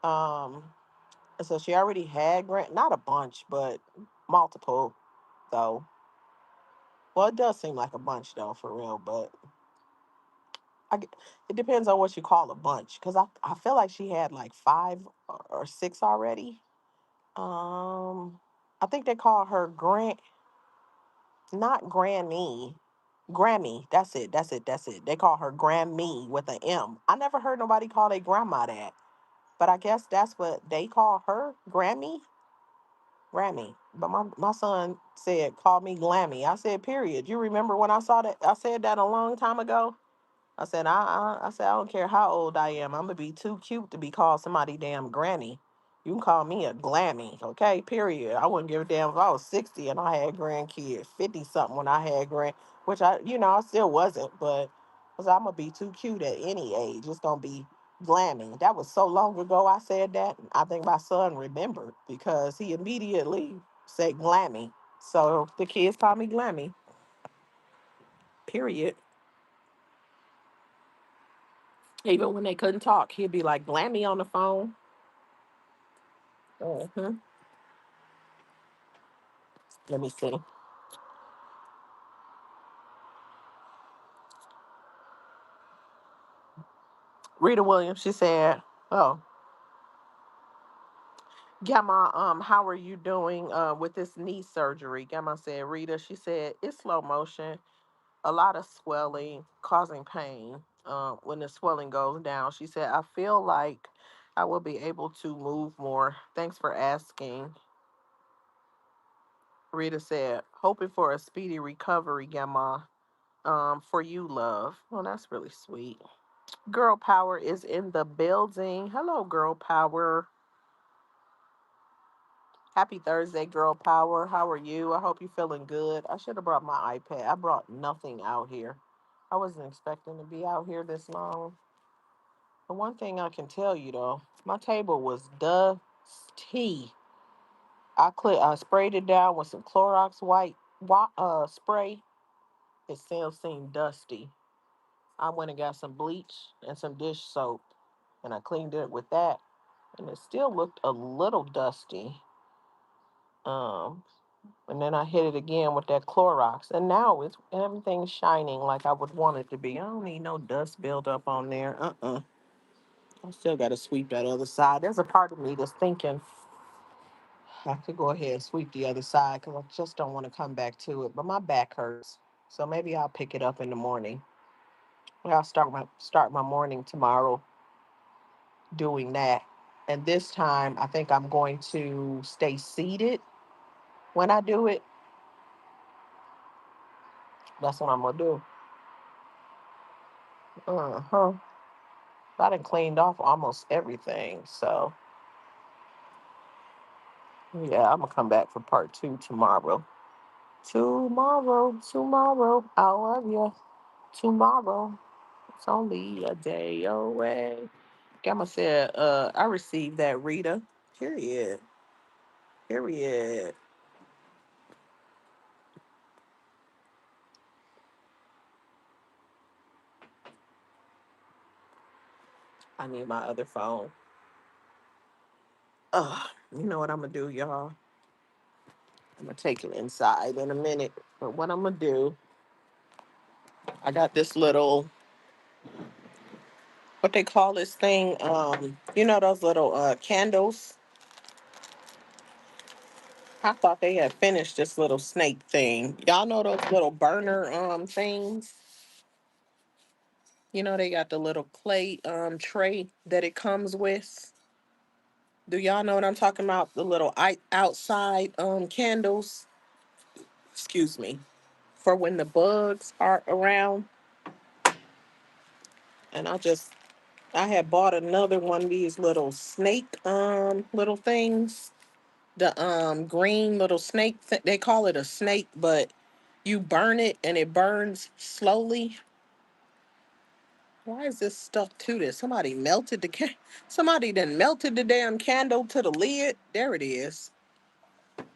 Um, and so she already had not a bunch, but multiple though. Well, it does seem like a bunch though, for real, but it depends on what you call a bunch. Cause I feel like she had like five or six already. I think they call her not Granny, Grammy. That's it. That's it. That's it. They call her Grammy with an M. I never heard nobody call their grandma that, but I guess that's what they call her, Grammy. Grammy. But my son said, "Call me Glammy." I said, "Period." You remember when I saw that? I said that a long time ago. I said, "I don't care how old I am. I'm gonna be too cute to be called somebody damn granny. You can call me a glammy, okay? Period. I wouldn't give a damn if I was 60 and I had grandkids, 50 something when I had which I still wasn't, but I'm gonna be too cute at any age. It's gonna be glammy." That was so long ago I said that. I think my son remembered because he immediately said glammy. So the kids call me glammy. Period. Even when they couldn't talk, he'd be like, "Glammy on the phone." Hmm. Let me see. Rita Williams, she said, "Oh, Gamma, how are you doing with this knee surgery?" Gamma said, "Rita," she said, "it's slow motion, a lot of swelling, causing pain. When the swelling goes down," she said, "I feel like I will be able to move more. Thanks for asking." Rita said, "Hoping for a speedy recovery, Gamma. For you, love." Well, that's really sweet. Girl Power is in the building. Hello, Girl Power. Happy Thursday, Girl Power. How are you? I hope you're feeling good. I should have brought my iPad. I brought nothing out here. I wasn't expecting to be out here this long. The one thing I can tell you though, my table was dusty. I sprayed it down with some Clorox spray. It still seemed dusty. I went and got some bleach and some dish soap, and I cleaned it with that, and it still looked a little dusty. Um, and then I hit it again with that Clorox, and now it's everything's shining like I would want it to be. I don't need no dust buildup on there. I still got to sweep that other side. There's a part of me that's thinking I could go ahead and sweep the other side because I just don't want to come back to it. But my back hurts, so maybe I'll pick it up in the morning. I'll start my morning tomorrow doing that. And this time, I think I'm going to stay seated when I do it. That's what I'm gonna do. Uh-huh. I done cleaned off almost everything. So yeah, I'm gonna come back for part two tomorrow. Tomorrow. I love you. Tomorrow. It's only a day away. Gamma said, I received that, Rita. Period. Period. I need my other phone. You know what I'm gonna do, y'all? I'm gonna take it inside in a minute. But what I'm gonna do, I got this little, what they call this thing, those little candles. I thought they had finished this little snake thing. Y'all know those little burner things? You know they got the little clay tray that it comes with. Do y'all know what I'm talking about? The little outside candles. Excuse me. For when the bugs are around. And I had bought another one of these little snake little things. The green little snake they call it a snake, but you burn it and it burns slowly. Why is this stuck to this? Somebody done melted the damn candle to the lid. There it is.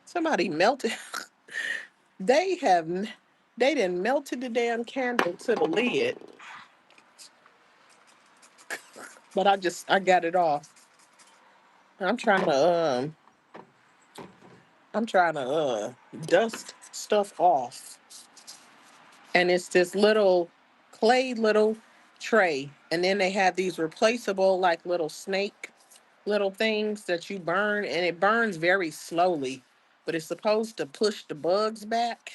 Somebody melted. They have they done melted the damn candle to the lid. But I got it off. I'm trying to dust stuff off. And it's this little clay little tray. And then they have these replaceable like little snake little things that you burn, and it burns very slowly, but it's supposed to push the bugs back.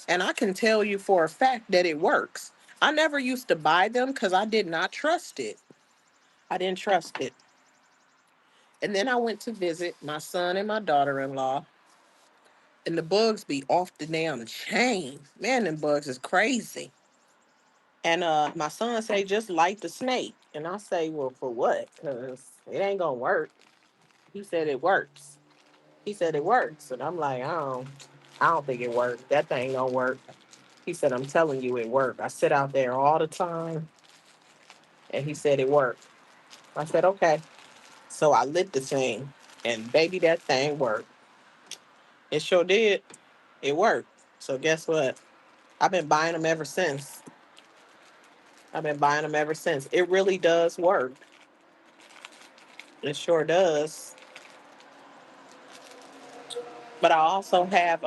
And I can tell you for a fact that it works. I never used to buy them because I did not trust it. I didn't trust it. And then I went to visit my son and my daughter-in-law, and the bugs be off the damn chain. Man, them bugs is crazy. And my son say just light the snake. And I say, well, for what? Because it ain't gonna work. He said it works. He said it works. And I'm like, I don't think it works. That thing don't work. He said, I'm telling you it worked. I sit out there all the time. And he said it worked. I said, okay. So I lit the thing. And baby, that thing worked. It sure did. It worked. So guess what? I've been buying them ever since. I've been buying them ever since. It really does work. It sure does. But I also have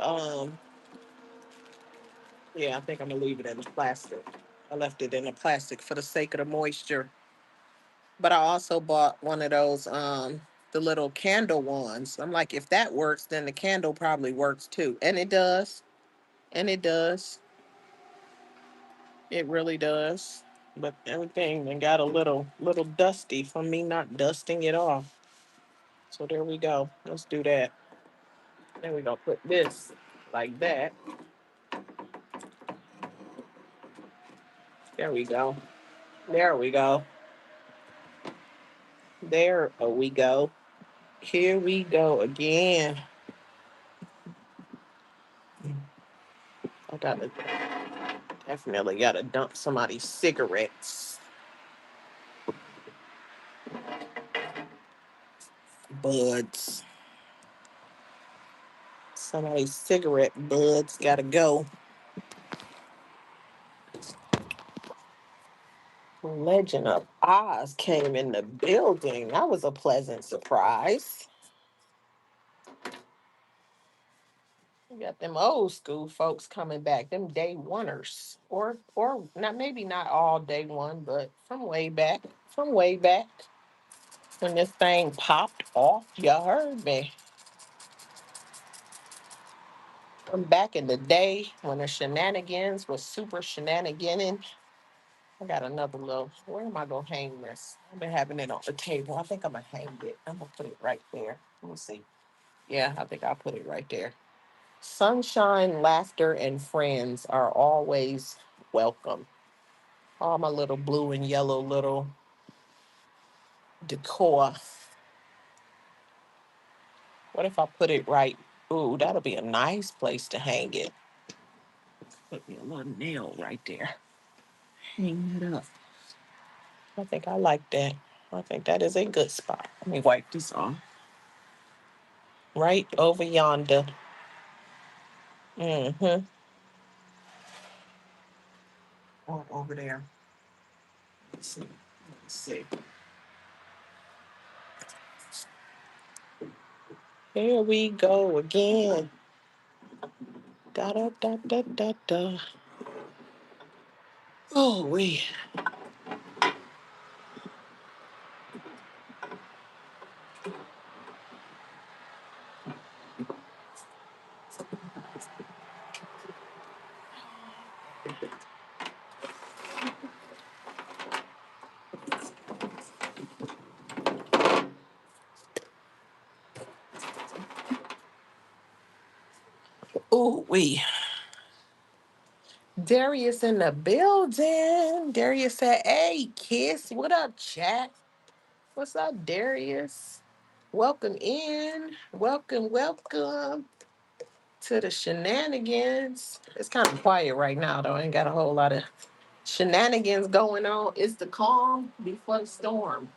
yeah, I think I'm gonna leave it in the plastic. I left it in the plastic for the sake of the moisture. But I also bought one of those the little candle ones. I'm like, if that works, then the candle probably works too. And it does. And it does. It really does. But everything then got a little dusty from me not dusting it off. So there we go. Let's do that. Then we gonna put this like that. There we go. There we go. There we go. Here we go again. I definitely gotta dump somebody's cigarettes. Buds. Somebody's cigarette buds gotta go. Legend of Oz came in the building. That was a pleasant surprise. We got them old school folks coming back, them day oneers. Or not maybe not all day one, but from way back when this thing popped off. Y'all heard me. From back in the day when the shenanigans was super shenaniganing. I got another little. Where am I gonna hang this? I've been having it on the table. I think I'm gonna hang it. I'm gonna put it right there. Let me see. Yeah, I think I'll put it right there. Sunshine, laughter, and friends are always welcome. All my little blue and yellow little decor. What if I put it right? Ooh, that'll be a nice place to hang it. Put me a little nail right there. Hang it up. I think I like that. I think that is a good spot. Let me wipe this off. Right over yonder. Mm-hmm. Or over there. Let's see. Let's see. Here we go again. Da da da da da da. Oh, we. Ooh, Darius in the building. Darius said, "Hey, kiss. What up, chat? What's up, Darius? Welcome in. Welcome to the shenanigans. It's kind of quiet right now, though. I ain't got a whole lot of shenanigans going on. It's the calm before the storm.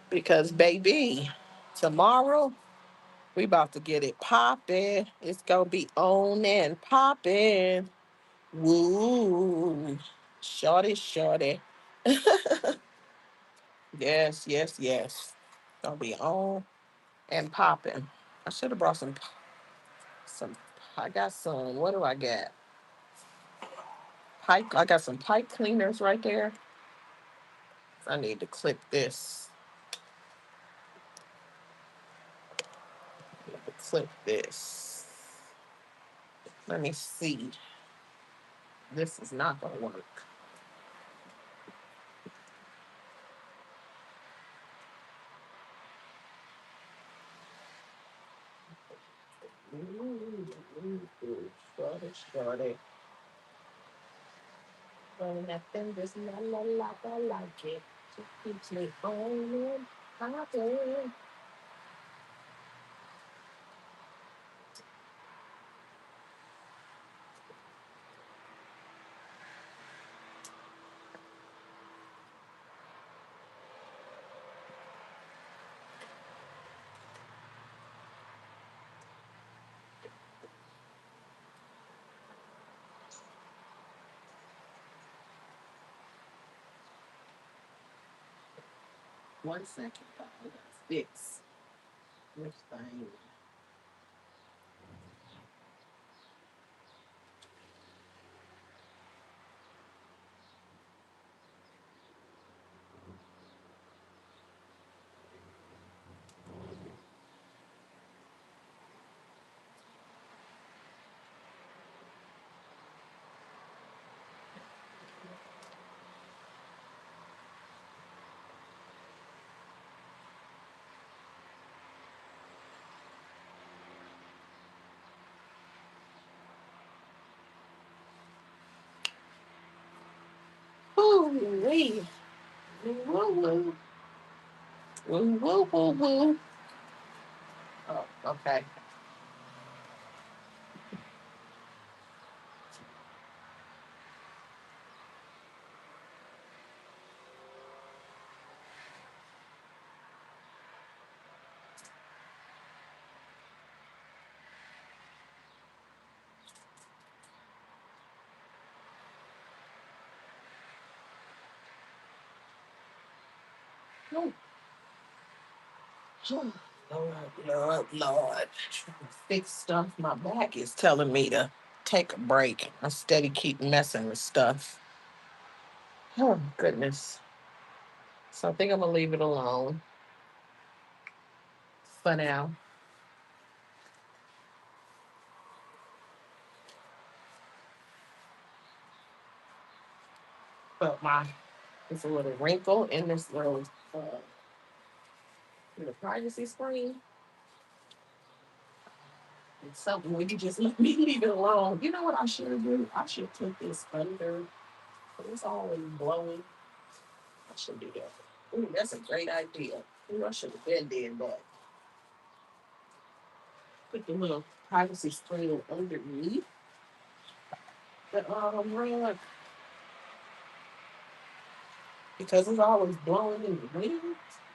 Because, baby, tomorrow we about to get it popping. It's gonna be on and popping. Woo. Shorty. Yes. Gonna be on and popping. I should have brought some. I got some. What do I got? Pipe. I got some pipe cleaners right there. I need to clip this. Clip this. Let me see. This is not gonna work. Shorty. When that thing just like I like it. She keeps me on and popping. One second, I gotta fix this thing. Ooh, wee. Woo, woo. Woo. Oh, okay. Ooh, ooh. Lord. Trying to fix stuff. My back is telling me to take a break. I steady keep messing with stuff. Oh, goodness. So I think I'm gonna leave it alone for now. But there's a little wrinkle in this little in the privacy screen. It's something when you just let me leave it alone. You know what I should do? I should put this under. It's always blowing. I should do that. Ooh, that's a great idea. Ooh, I should have been doing that. Put the little privacy screen underneath the rug because it's always blowing in the wind.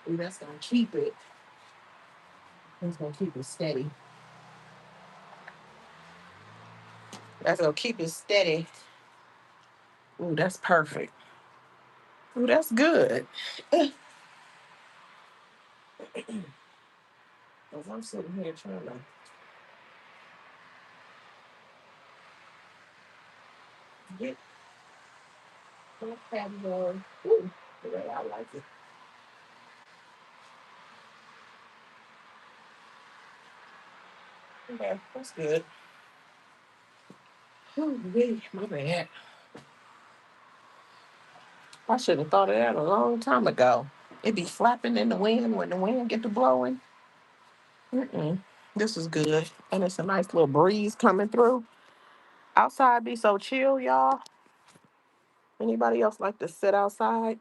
Ooh, that's gonna keep it. That's gonna keep it steady. That's gonna keep it steady. Ooh, that's perfect. Ooh, that's good. Because I'm sitting here trying to get my patio. Ooh, the way I like it. Okay, that's good. Ooh, wait, my bad. I should have thought of that a long time ago. It be flapping in the wind when the wind get to blowing. Mm-mm. This is good. And it's a nice little breeze coming through. Outside be so chill, y'all. Anybody else like to sit outside?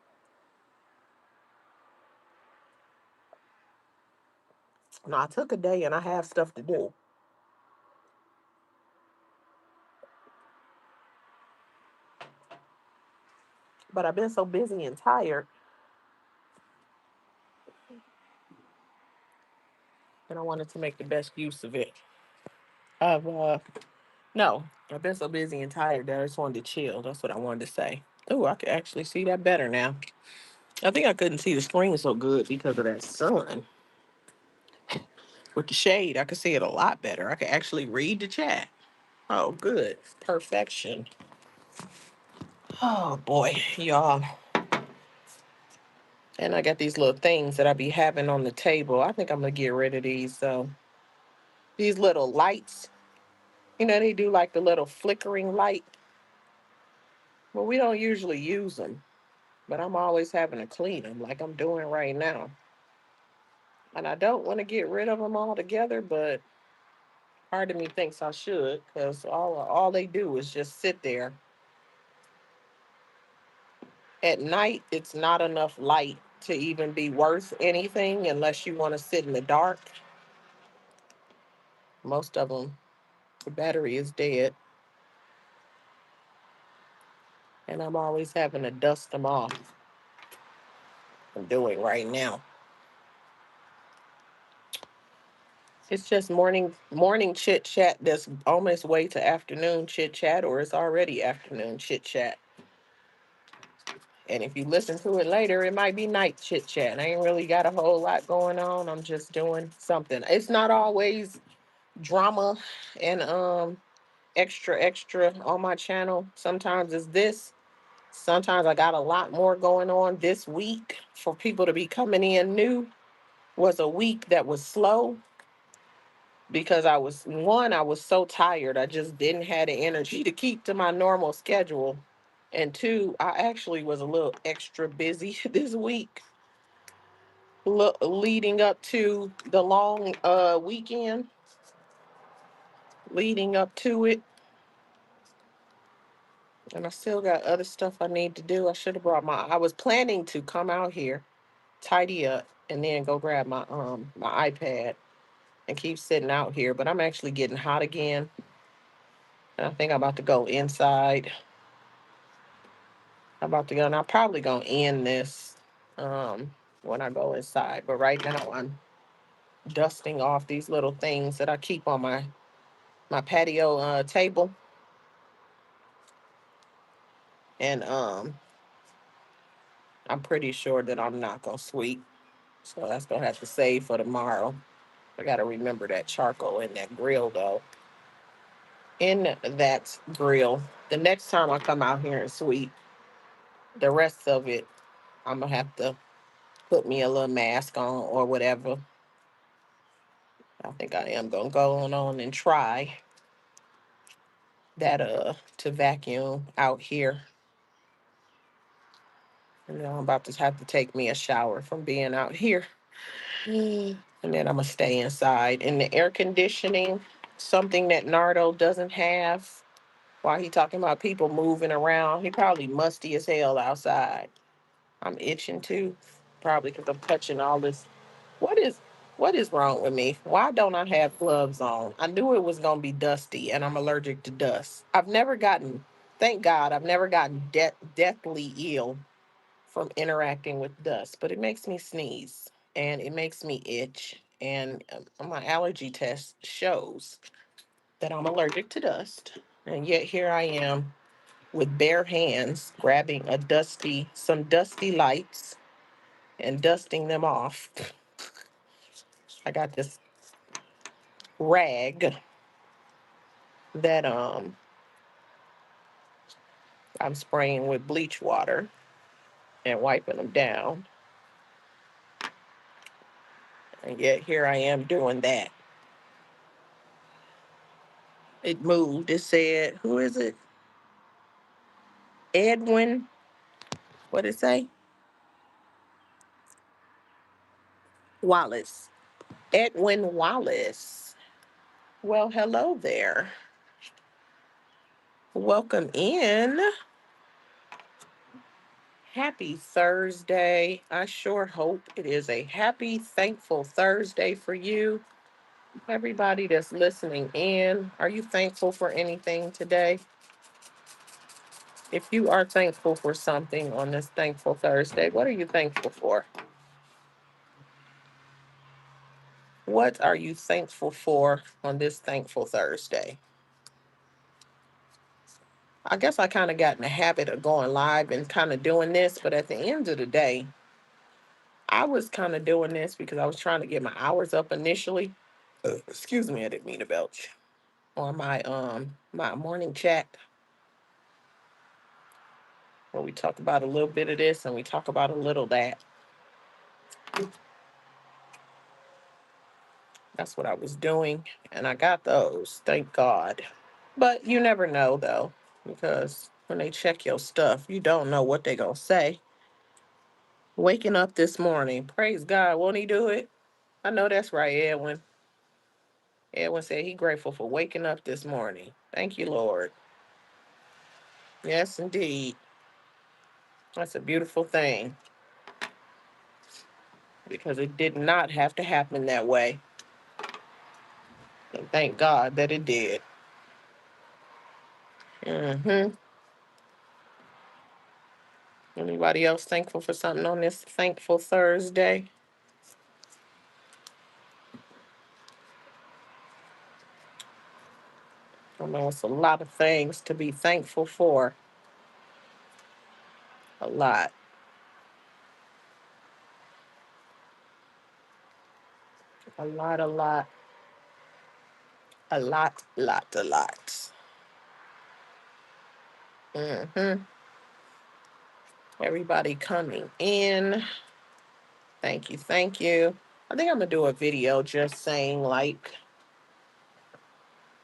No, I took a day and I have stuff to do. But I've been so busy and tired, and I wanted to make the best use of it. I've no, I've been so busy and tired that I just wanted to chill. That's what I wanted to say. Oh, I can actually see that better now. I think I couldn't see the screen so good because of that sun. With the shade, I could see it a lot better. I could actually read the chat. Oh, good. Perfection. Oh boy, y'all. And I got these little things that I be having on the table. I think I'm gonna get rid of these. These little lights, they do like the little flickering light. Well, we don't usually use them, but I'm always having to clean them like I'm doing right now. And I don't want to get rid of them altogether, but part of me thinks I should because all they do is just sit there. At night, it's not enough light to even be worth anything unless you want to sit in the dark. Most of them, the battery is dead, and I'm always having to dust them off. I'm doing right now. It's just morning chit chat that's almost way to afternoon chit chat, or it's already afternoon chit chat. And if you listen to it later, it might be night chit chat. I ain't really got a whole lot going on. I'm just doing something. It's not always drama and extra on my channel. Sometimes it's this. Sometimes I got a lot more going on this week. For people to be coming in new was a week that was slow because I was so tired. I just didn't have the energy to keep to my normal schedule. And two, I actually was a little extra busy this week, leading up to the long weekend, leading up to it. And I still got other stuff I need to do. I was planning to come out here, tidy up, and then go grab my iPad and keep sitting out here. But I'm actually getting hot again. And I think I'm about to go inside. I'm about to go, and I'm probably gonna end this when I go inside. But right now I'm dusting off these little things that I keep on my patio table. And I'm pretty sure that I'm not gonna sweep. So that's gonna have to save for tomorrow. I gotta remember that charcoal in that grill though. In that grill. The next time I come out here and sweep, the rest of it, I'm gonna have to put me a little mask on or whatever. I think I am gonna go on and try that to vacuum out here. And then I'm about to have to take me a shower from being out here. And then I'm gonna stay inside. And the air conditioning, something that Nardo doesn't have. While he talking about people moving around, he probably musty as hell outside. I'm itching too, probably because I'm touching all this. What is what is wrong with me? Why don't I have gloves on? I knew it was gonna be dusty, and I'm allergic to dust. Thank God, I've never gotten deathly ill from interacting with dust, but it makes me sneeze and it makes me itch, and my allergy test shows that I'm allergic to dust, and yet here I am with bare hands grabbing some dusty lights and dusting them off. I got this rag that I'm spraying with bleach water and wiping them down. And yet here I am doing that. It moved. It said, who is it? Edwin What did it say? Wallace. Edwin Wallace. Well, hello there. Welcome in. Happy Thursday. I sure hope it is a happy, thankful Thursday for you. Everybody that's listening in, are you thankful for anything today? If you are thankful for something on this thankful Thursday, what are you thankful for? What are you thankful for on this thankful Thursday? I guess I kind of got in the habit of going live and kind of doing this, but at the end of the day, I was kind of doing this because I was trying to get my hours up initially. Excuse me, I didn't mean to belch. On my morning chat where we talk about a little bit of this and we talk about a little that. That's what I was doing, and I got those, thank God. But you never know though, because when they check your stuff, you don't know what they gonna say. Waking up this morning, praise God, won't he do it? I know that's right, Edwin. Edwin said he grateful for waking up this morning. Thank you, Lord. Yes, indeed. That's a beautiful thing because it did not have to happen that way. And thank God that it did. Mm-hmm. Anybody else thankful for something on this thankful Thursday? I know it's a lot of things to be thankful for. A lot. A lot, a lot. A lot. Mm-hmm. Everybody coming in. Thank you, thank you. I think I'm gonna do a video just saying like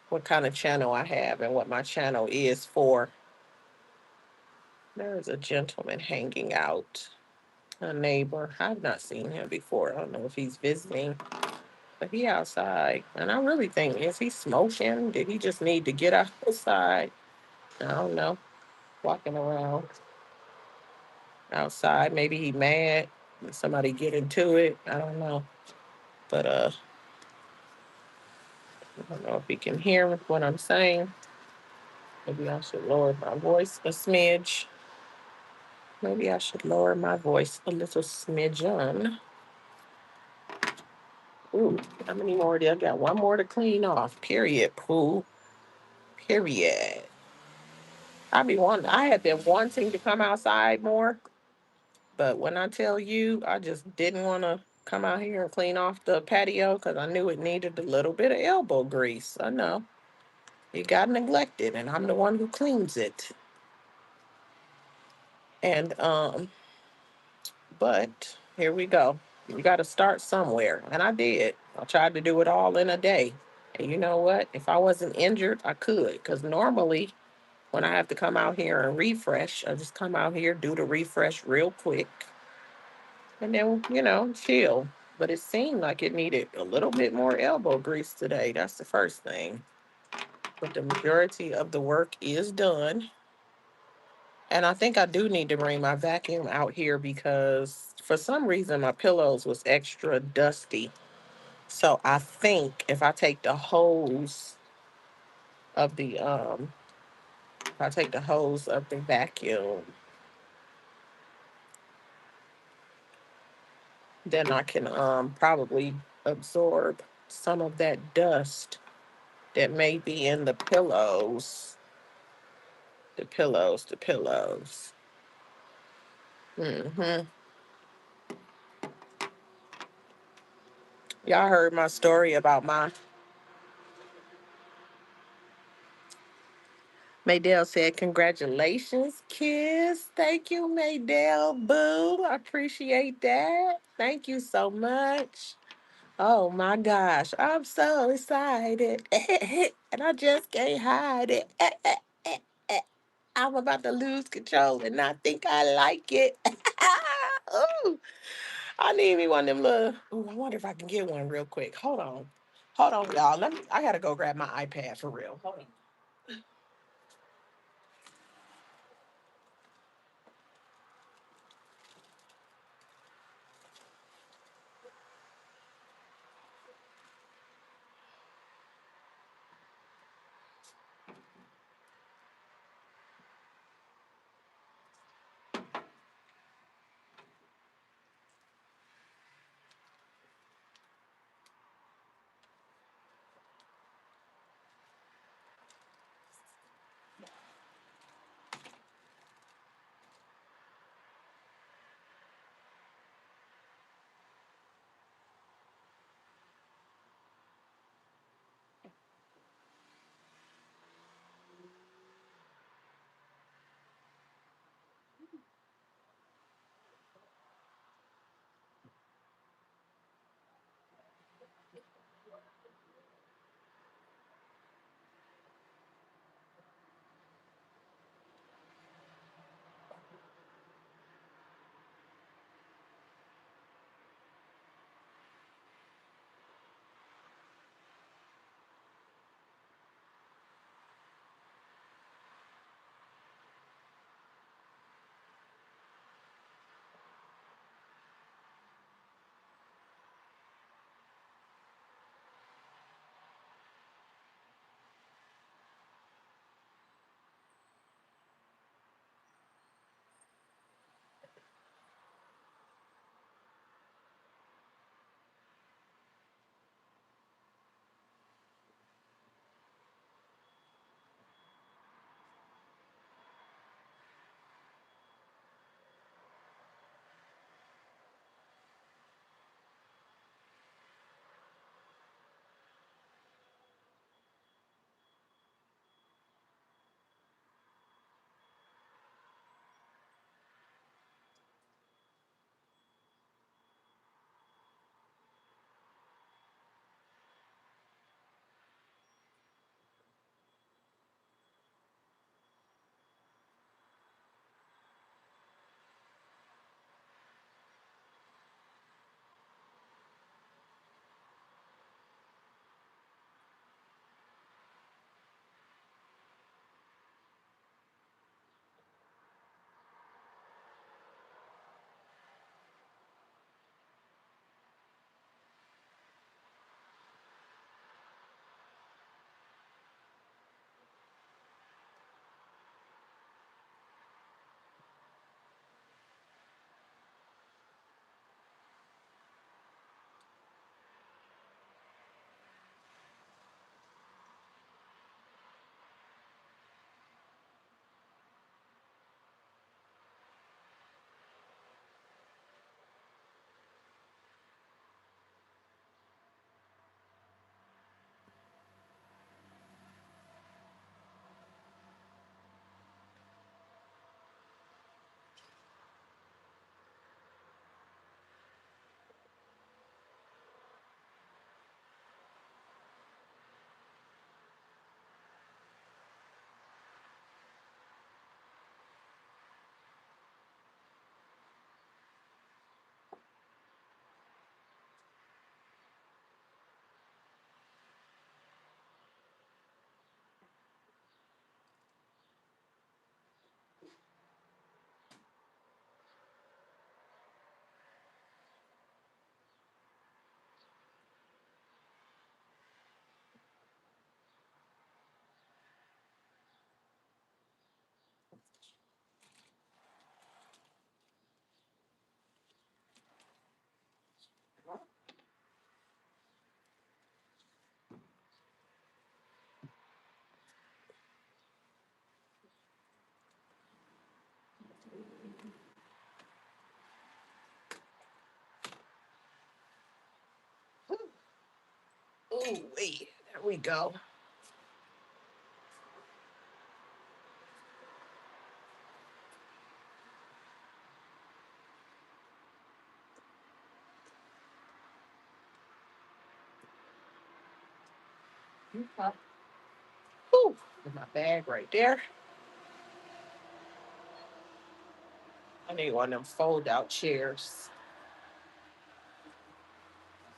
what kind of channel I have and what my channel is for. There is a gentleman hanging out, a neighbor. I've not seen him before. I don't know if he's visiting, but he outside. And I really think, is he smoking? Did he just need to get outside? I don't know. Walking around outside. Maybe he mad. Did somebody get into it? I don't know. But I don't know if he can hear what I'm saying. Maybe I should lower my voice a smidge. Maybe I should lower my voice a little smidgen. Ooh, how many more do I got? One more to clean off. Period. Pooh. Period. I had been wanting to come outside more, but when I tell you, I just didn't want to come out here and clean off the patio because I knew it needed a little bit of elbow grease. I know. It got neglected, and I'm the one who cleans it. And but here we go. You got to start somewhere, and I did. I tried to do it all in a day. And you know what? If I wasn't injured, I could. Because normally, when I have to come out here and refresh, I just come out here, do the refresh real quick, and then, chill. But it seemed like it needed a little bit more elbow grease today. That's the first thing. But the majority of the work is done. And I think I do need to bring my vacuum out here because for some reason my pillows was extra dusty. So I think if I take the hose of the if I take the hose of the vacuum, then I can probably absorb some of that dust that may be in the pillows. The pillows. Hmm. Y'all heard my story about my Maydell said, congratulations, kiss. Thank you, Maydell. Boo. I appreciate that. Thank you so much. Oh my gosh. I'm so excited. And I just can't hide it. I'm about to lose control and not think I like it. Ooh, I need me one of them little. Ooh, I wonder if I can get one real quick. Hold on, y'all. Let me. I gotta go grab my iPad for real. Hold on. Ooh, wait. There we go. Ooh, in my bag right there. I need one of them fold out chairs.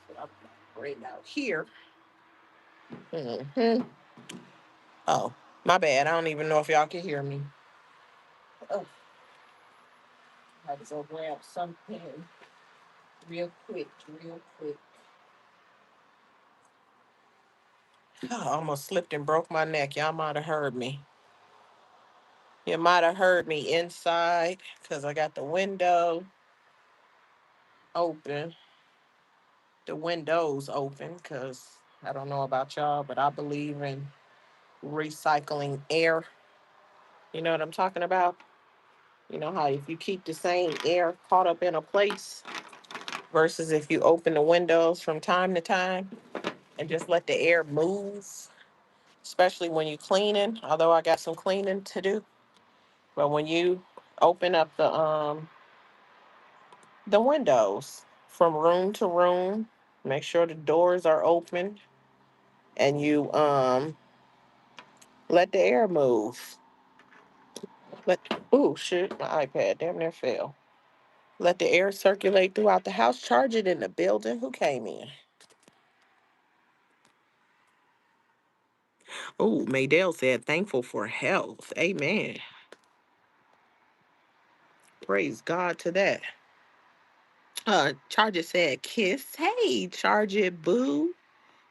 That's what I'm bring out here. Hmm. Oh, my bad. I don't even know if y'all can hear me. Oh, I had to go grab something real quick, real quick. Oh, I almost slipped and broke my neck. Y'all might have heard me. You might have heard me inside because I got the window open. The windows open because I don't know about y'all, but I believe in recycling air. You know what I'm talking about? You know how if you keep the same air caught up in a place versus if you open the windows from time to time and just let the air move, especially when you're cleaning, although I got some cleaning to do. But when you open up the windows from room to room, make sure the doors are open and you let the air move. Let oh shit, my iPad damn near fell. Let the air circulate throughout the house. Charge it in the building. Who came in? Oh, Maydell said thankful for health. Amen. Praise God to that. Charge it said kiss. Hey, Charge it, boo.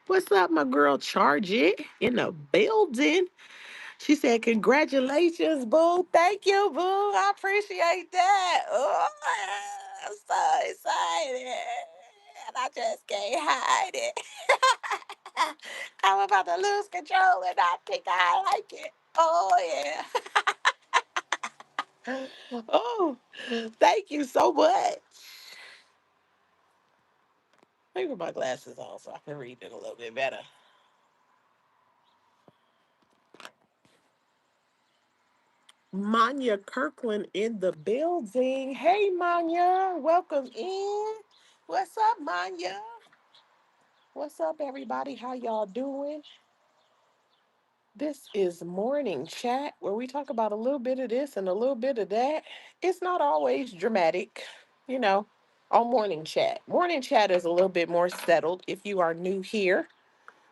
What's up, my girl? Charge it in the building. She said, congratulations, boo. Thank you, boo. I appreciate that. Oh, I'm so excited. And I just can't hide it. I'm about to lose control and I think I like it. Oh, yeah. Oh, thank you so much. Let me put my glasses on so I can read it a little bit better. Manya Kirkland in the building. Hey, Manya, welcome in. What's up, Manya? What's up, everybody? How y'all doing? This is Morning Chat, where we talk about a little bit of this and a little bit of that. It's not always dramatic, you know, on Morning Chat. Morning Chat is a little bit more settled if you are new here.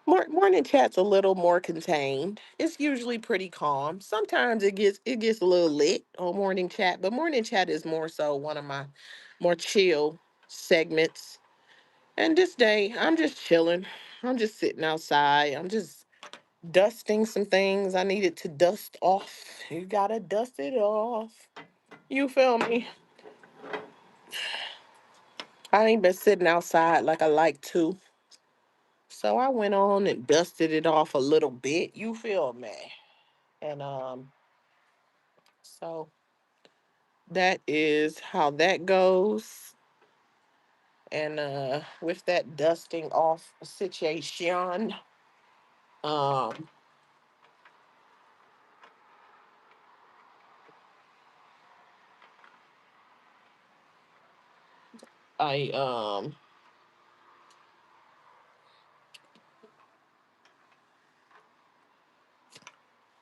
Morning chat's a little more contained. It's usually pretty calm. Sometimes it gets a little lit on morning chat, but morning chat is more so one of my more chill segments. And this day, I'm just chilling. I'm just sitting outside. I'm just dusting some things I needed to dust off. You gotta dust it off. You feel me? I ain't been sitting outside like I like to. So I went on and dusted it off a little bit. You feel me? And so that is how that goes. And with that dusting off situation, um I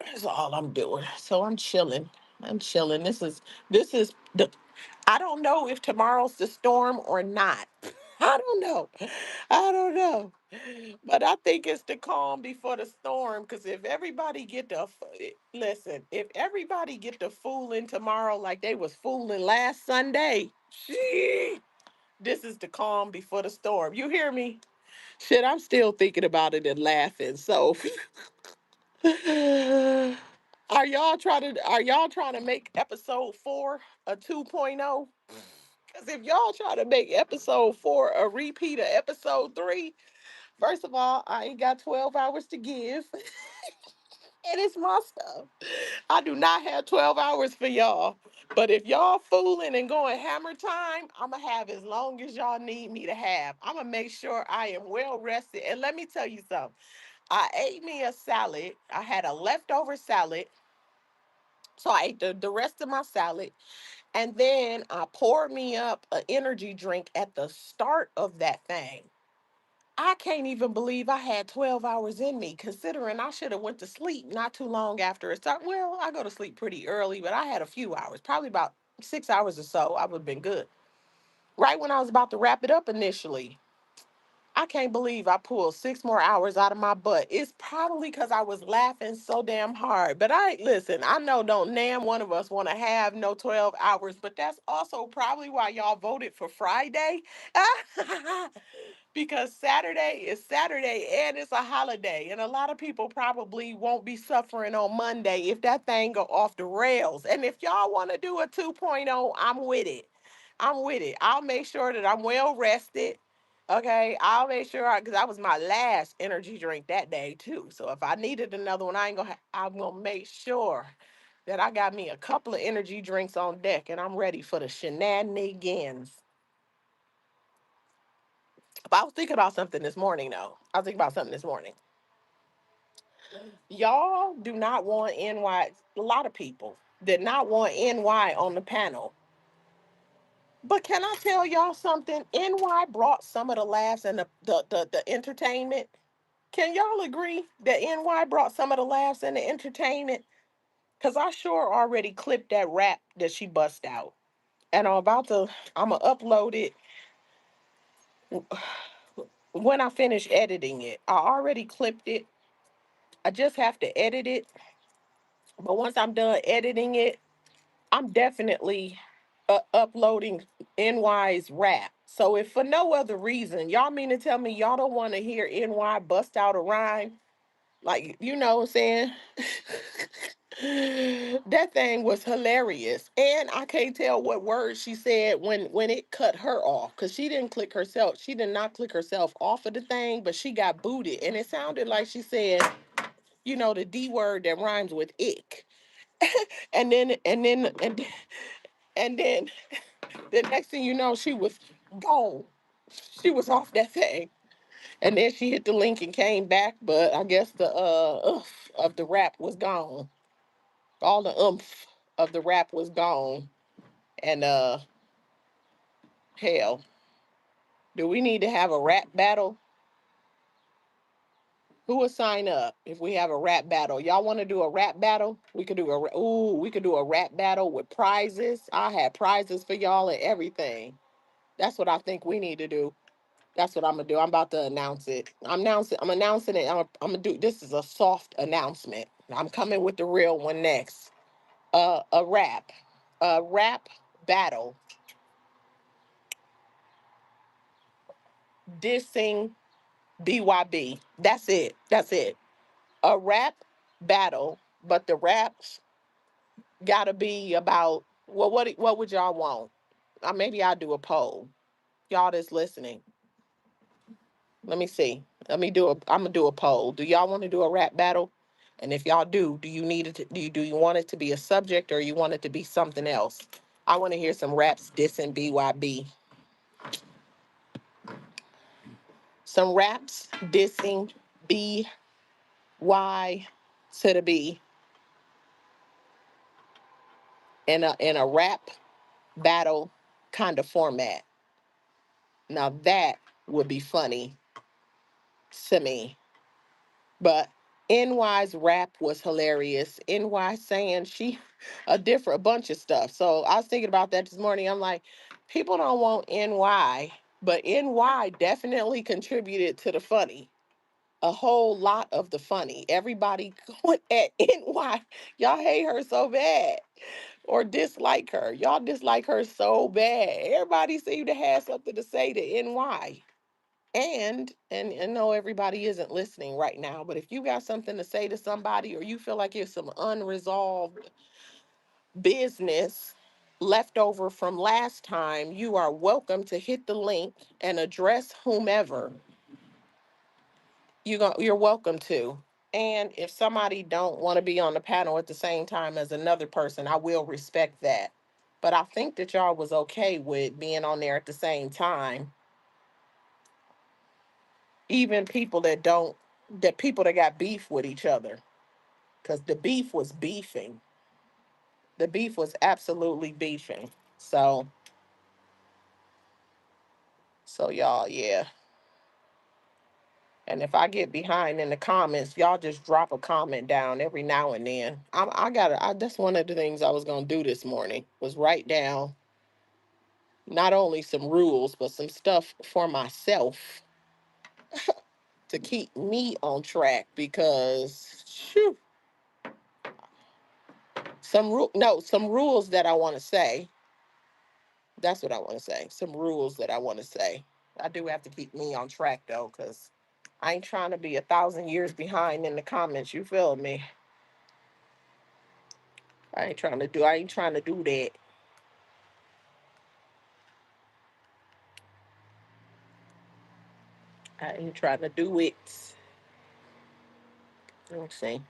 that's all I'm doing. So I'm chilling. I'm chilling. This is the I don't know if tomorrow's the storm or not. I don't know. I don't know. But I think it's the calm before the storm. Because if everybody get to listen, if everybody get to fooling tomorrow like they was fooling last Sunday, gee, this is the calm before the storm. You hear me? Shit, I'm still thinking about it and laughing. So are y'all trying to make episode 4 a 2.0? Because if y'all try to make episode 4 a repeat of episode 3, first of all, I ain't got 12 hours to give. And it's my stuff. I do not have 12 hours for y'all. But if y'all fooling and going hammer time, I'm going to have as long as y'all need me to have. I'm going to make sure I am well rested. And let me tell you something. I ate me a salad. I had a leftover salad. So I ate the rest of my salad. And then I poured me up an energy drink at the start of that thing. I can't even believe I had 12 hours in me, considering I should have went to sleep not too long after it started. Well, I go to sleep pretty early, but I had a few hours, probably about 6 hours or so, I would have been good. Right when I was about to wrap it up initially, I can't believe I pulled 6 more hours out of my butt. It's probably because I was laughing so damn hard. But listen, I know don't damn one of us want to have no 12 hours, but that's also probably why y'all voted for Friday. Because Saturday is Saturday and it's a holiday. And a lot of people probably won't be suffering on Monday if that thing go off the rails. And if y'all want to do a 2.0, I'm with it. I'm with it. I'll make sure that I'm well rested. Okay, I'll make sure because that was my last energy drink that day too. So if I needed another one, I'm gonna make sure that I got me a couple of energy drinks on deck and I'm ready for the shenanigans. But I was thinking about something this morning though. I was thinking about something this morning. Y'all do not want NY. A lot of people did not want NY on the panel. But can I tell y'all something? NY brought some of the laughs and the entertainment. Can y'all agree that NY brought some of the laughs and the entertainment? Cause I sure already clipped that rap that she bust out. And I'ma upload it when I finish editing it. I already clipped it. I just have to edit it. But once I'm done editing it, I'm definitely uploading NY's rap. So if for no other reason, y'all mean to tell me y'all don't want to hear NY bust out a rhyme? Like, you know what I'm saying? That thing was hilarious. And I can't tell what words she said when it cut her off. Because she didn't click herself. She did not click herself off of the thing, but she got booted. And it sounded like she said, the D word that rhymes with ick. And then and then the next thing you know, she was gone. She was off that thing. And then she hit the link and came back, but I guess the oomph of the rap was gone. All the oomph of the rap was gone. And hell, do we need to have a rap battle? Who would sign up if we have a rap battle? Y'all want to do a rap battle? We could do a rap battle with prizes. I had prizes for y'all and everything. That's what I think we need to do. That's what I'm gonna do. I'm about to announce it. I'm announcing it. I'm gonna do. This is a soft announcement. I'm coming with the real one next. A rap battle, dissing BYB. That's it. That's it. A rap battle, but the raps gotta be about. Well, what would y'all want? Maybe I'll do a poll. Y'all that's listening. Let me see. I'm gonna do a poll. Do y'all want to do a rap battle? And if y'all do you need it to, do you want it to be a subject or you want it to be something else? I want to hear some raps dissing BYB. Some raps dissing BY to the B in a rap battle kind of format. Now that would be funny to me. But NY's rap was hilarious. NY saying a bunch of stuff. So I was thinking about that this morning. I'm like, people don't want NY, but NY definitely contributed to the funny. A whole lot of the funny. Everybody going at NY. Y'all hate her so bad or dislike her. Y'all dislike her so bad. Everybody seemed to have something to say to NY. And I know everybody isn't listening right now, but if you got something to say to somebody or you feel like it's some unresolved business left over from last time, you are welcome to hit the link and address whomever. You're welcome to. And if somebody don't want to be on the panel at the same time as another person, I will respect that. But I think that y'all was okay with being on there at the same time. Even people that got beef with each other. Because the beef was beefing. The beef was absolutely beefing. So y'all, yeah. And if I get behind in the comments, y'all just drop a comment down every now and then. That's one of the things I was gonna do this morning was write down not only some rules, but some stuff for myself to keep me on track because shoo, some rules that I want to say. That's what I want to say. Some rules that I want to say. I do have to keep me on track though, because I ain't trying to be 1,000 years behind in the comments. You feel me? I ain't trying to do that. I ain't trying to do it. Let's see.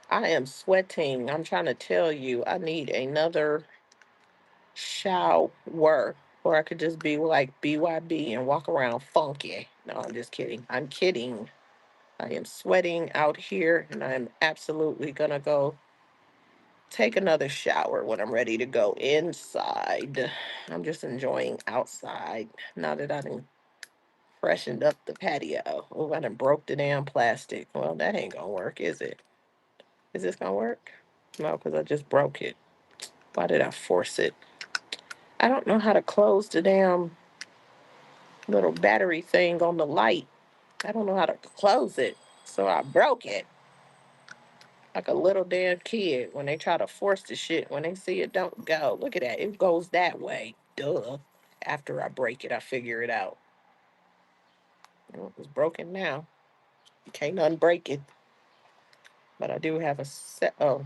I am sweating. I'm trying to tell you, I need another shower. Or I could just be like BYB and walk around funky. No, I'm just kidding. I'm kidding. I am sweating out here and I'm absolutely gonna go take another shower when I'm ready to go inside. I'm just enjoying outside now that I done freshened up the patio. Oh, I done broke the damn plastic. Well, that ain't gonna work, is it? Is this gonna work? No, because I just broke it. Why did I force it? I don't know how to close the damn little battery thing on the light. I don't know how to close it. So I broke it. Like a little damn kid when they try to force the shit. When they see it don't go. Look at that. It goes that way. Duh. After I break it, I figure it out. Well, it's broken now. Can't unbreak it. But I do have a set. Oh,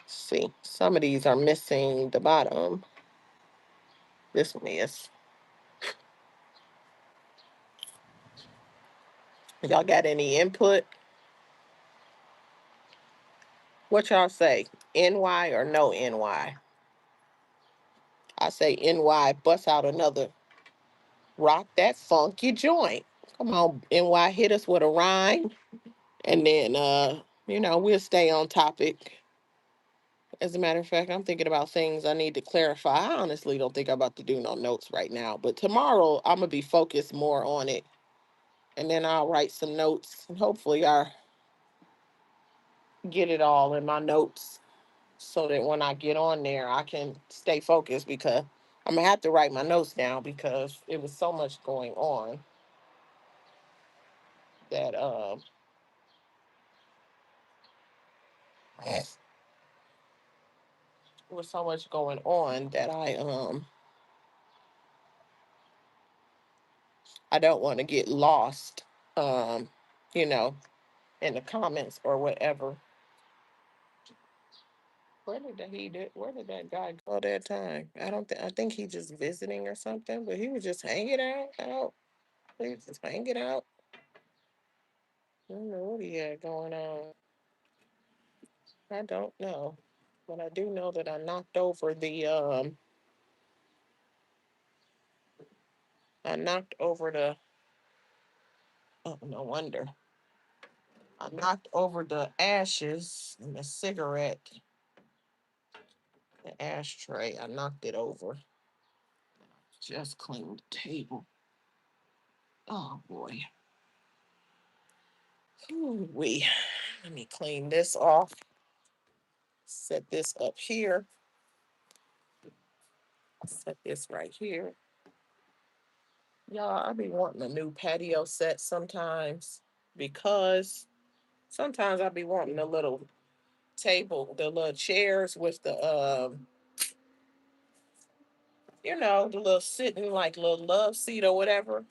see. Some of these are missing the bottom. This one is. Y'all got any input? What y'all say? NY or no NY? I say NY, bust out another rock that funky joint. Come on, NY, hit us with a rhyme. And then we'll stay on topic. As a matter of fact, I'm thinking about things I need to clarify. I honestly don't think I'm about to do no notes right now, but tomorrow I'm gonna be focused more on it. And then I'll write some notes and hopefully I get it all in my notes so that when I get on there I can stay focused because I'm gonna have to write my notes down because it was so much going on that was so much going on that I don't want to get lost, um, you know, in the comments or whatever. Where did that guy go that time? I think he just visiting or something, but he was just hanging out. He was just hanging out. I don't know what he had going on. I don't know. But I do know that I knocked over the oh no wonder. I knocked over the ashes in the cigarette, the ashtray. I knocked it over. Just cleaned the table. Oh boy. We let me clean this off. Set this up here. Set this right here. Y'all, I be wanting a new patio set sometimes because sometimes I be wanting a little table, the little chairs with the little sitting like little love seat or whatever.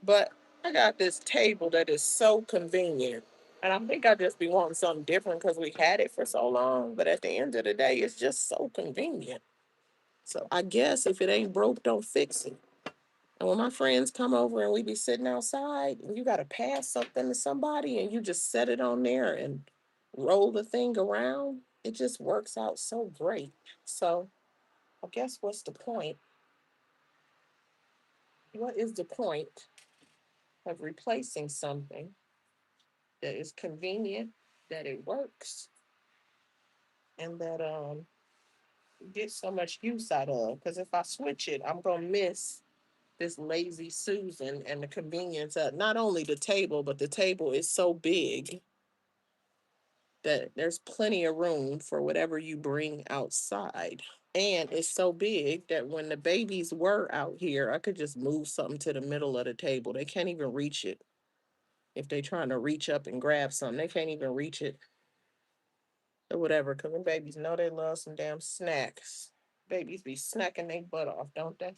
But I got this table that is so convenient. And I think I just be wanting something different because we had it for so long. But at the end of the day, it's just so convenient. So I guess if it ain't broke, don't fix it. And when my friends come over and we be sitting outside and you got to pass something to somebody and you just set it on there and roll the thing around, it just works out so great. So I guess what's the point? What is the point of replacing something that is convenient, that it works, and that get so much use out of? Because if I switch it, I'm gonna miss. this lazy Susan and the convenience of not only the table, but the table is so big that there's plenty of room for whatever you bring outside. And it's so big that when the babies were out here, I could just move something to the middle of the table. They can't even reach it. If they're trying to reach up and grab something, they can't even reach it or whatever. Because when babies know they love some damn snacks. Babies be snacking their butt off, don't they?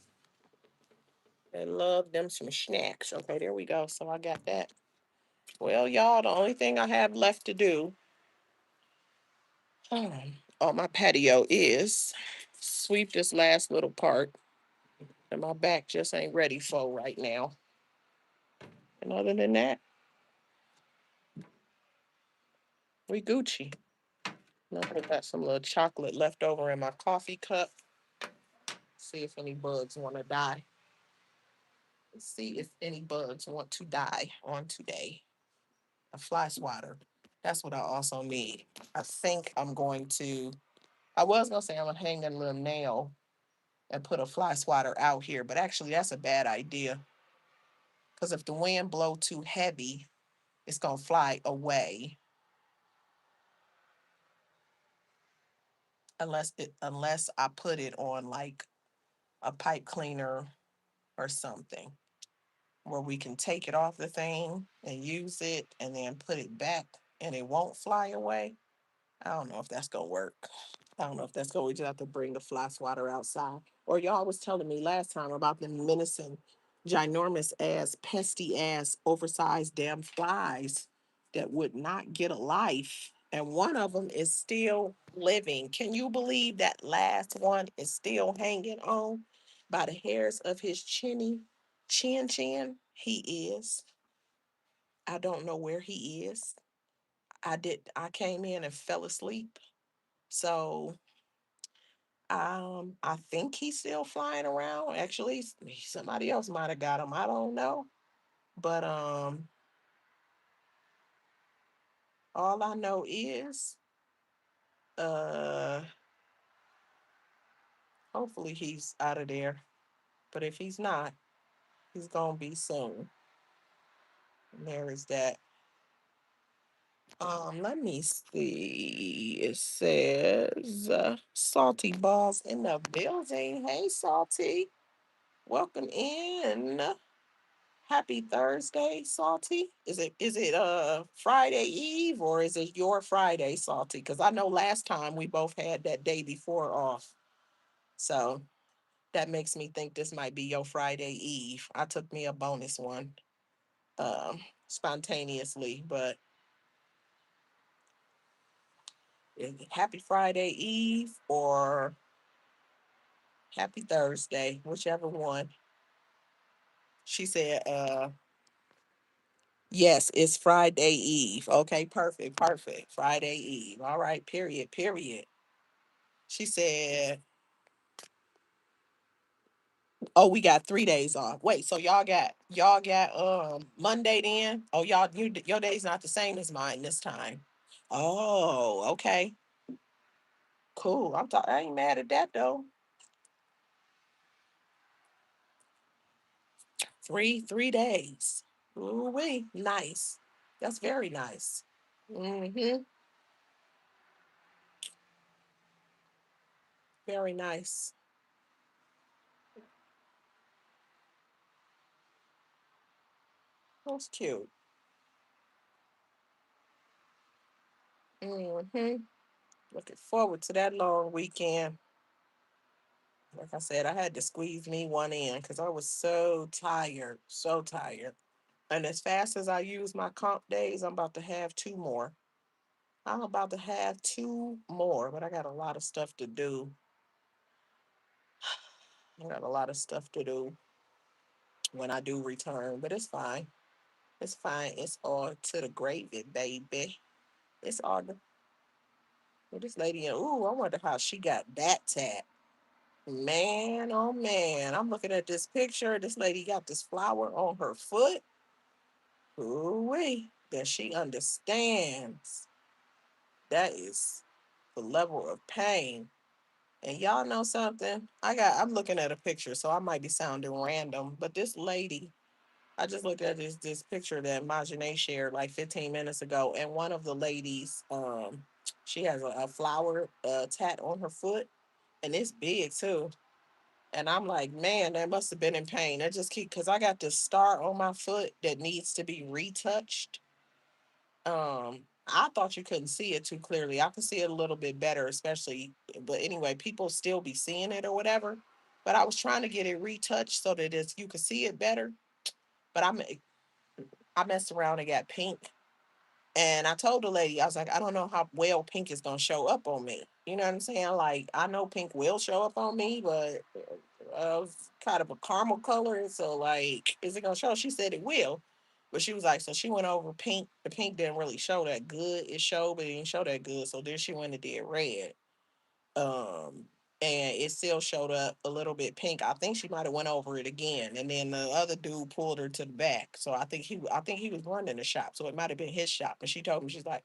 They love them some snacks. Okay, there we go. So I got that. Well, y'all, the only thing I have left to do on my patio is sweep this last little part that my back just ain't ready for right now. And other than that, we Gucci. And I got some little chocolate left over in my coffee cup. See if any bugs want to die. Let's see if any bugs want to die on today. A fly swatter. That's what I also need. I think I'm going to. I was gonna say I'm gonna hang a little nail and put a fly swatter out here, but actually that's a bad idea. Because if the wind blow too heavy, it's gonna fly away. Unless I put it on like a pipe cleaner or something where we can take it off the thing and use it and then put it back and it won't fly away. I don't know if that's gonna work. I don't know if that's going. We just have to bring the fly swatter outside. Or y'all was telling me last time about the menacing, ginormous ass, pesty ass, oversized damn flies that would not get a life. And one of them is still living. Can you believe that last one is still hanging on by the hairs of his chin? He is. I don't know where he is. I came in and fell asleep. So I think he's still flying around. Actually, somebody else might have got him. I don't know. But all I know is uh hopefully he's out of there. But if he's not, he's gonna be soon. And there is that. Let me see. It says Salty Balls in the building. Hey Salty. Welcome in. Happy Thursday, Salty. Is it Friday Eve or is it your Friday, Salty? Because I know last time we both had that day before off. So that makes me think this might be your Friday Eve. I took me a bonus one spontaneously, but happy Friday Eve or happy Thursday, whichever one. She said, yes, it's Friday Eve. Okay, perfect, perfect. Friday Eve. All right, period, period. She said, "Oh, we got 3 days off. Wait, so y'all got Monday then? Oh, your day's not the same as mine this time. Oh, okay, cool. I ain't mad at that though. Three days. Ooh wee, nice. That's very nice. Mm-hmm. Very nice. That's cute. Mm-hmm. Looking forward to that long weekend. Like I said, I had to squeeze me one in because I was so tired, so tired. And as fast as I use my comp days, I'm about to have two more. I'm about to have two more, but I got a lot of stuff to do. I got a lot of stuff to do when I do return, but it's fine. It's fine. It's all to the gravy, baby. It's all the this lady. Ooh, I wonder how she got that tat. Man, oh man. I'm looking at this picture. This lady got this flower on her foot. Ooh, wee. That she understands. That is the level of pain. And y'all know something? I'm looking at a picture, so I might be sounding random, but this lady, I just looked at this picture that Majane shared like 15 minutes ago, and one of the ladies, she has a flower tat on her foot, and it's big too. And I'm like, man, that must have been in pain. I just keep because I got this star on my foot that needs to be retouched. I thought you couldn't see it too clearly. I can see it a little bit better, especially, but anyway, people still be seeing it or whatever. But I was trying to get it retouched so that you could see it better. But I messed around and got pink. And I told the lady, I was like, I don't know how well pink is gonna show up on me. You know what I'm saying? Like, I know pink will show up on me, but it's kind of a caramel color. So, like, is it gonna show? She said it will. But she was like, so she went over pink. The pink didn't really show that good. It showed, but it didn't show that good. So then she went and did red. Um, and it still showed up a little bit pink. I think she might have went over it again, and then the other dude pulled her to the back. So I think he was running the shop, so it might have been his shop. And she told me she's like,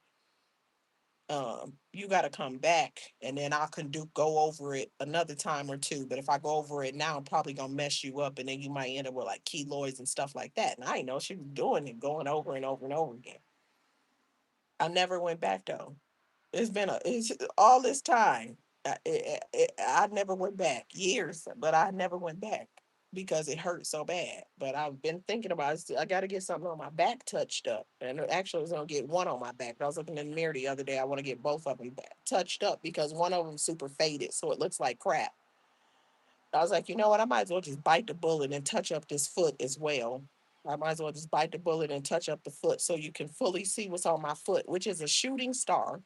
you got to come back, and then I can go over it another time or two. But if I go over it now, I'm probably gonna mess you up, and then you might end up with like keloids and stuff like that. And I didn't know she was doing it, going over and over and over again. I never went back though. It's all this time. I never went back, years, but I never went back because it hurt so bad. But I've been thinking about it. I got to get something on my back touched up, and actually, I was gonna get one on my back. But I was looking in the mirror the other day. I want to get both of them touched up because one of them super faded, so it looks like crap. I was like, you know what? I might as well just bite the bullet and touch up this foot as well. I might as well just bite the bullet and touch up the foot so you can fully see what's on my foot, which is a shooting star.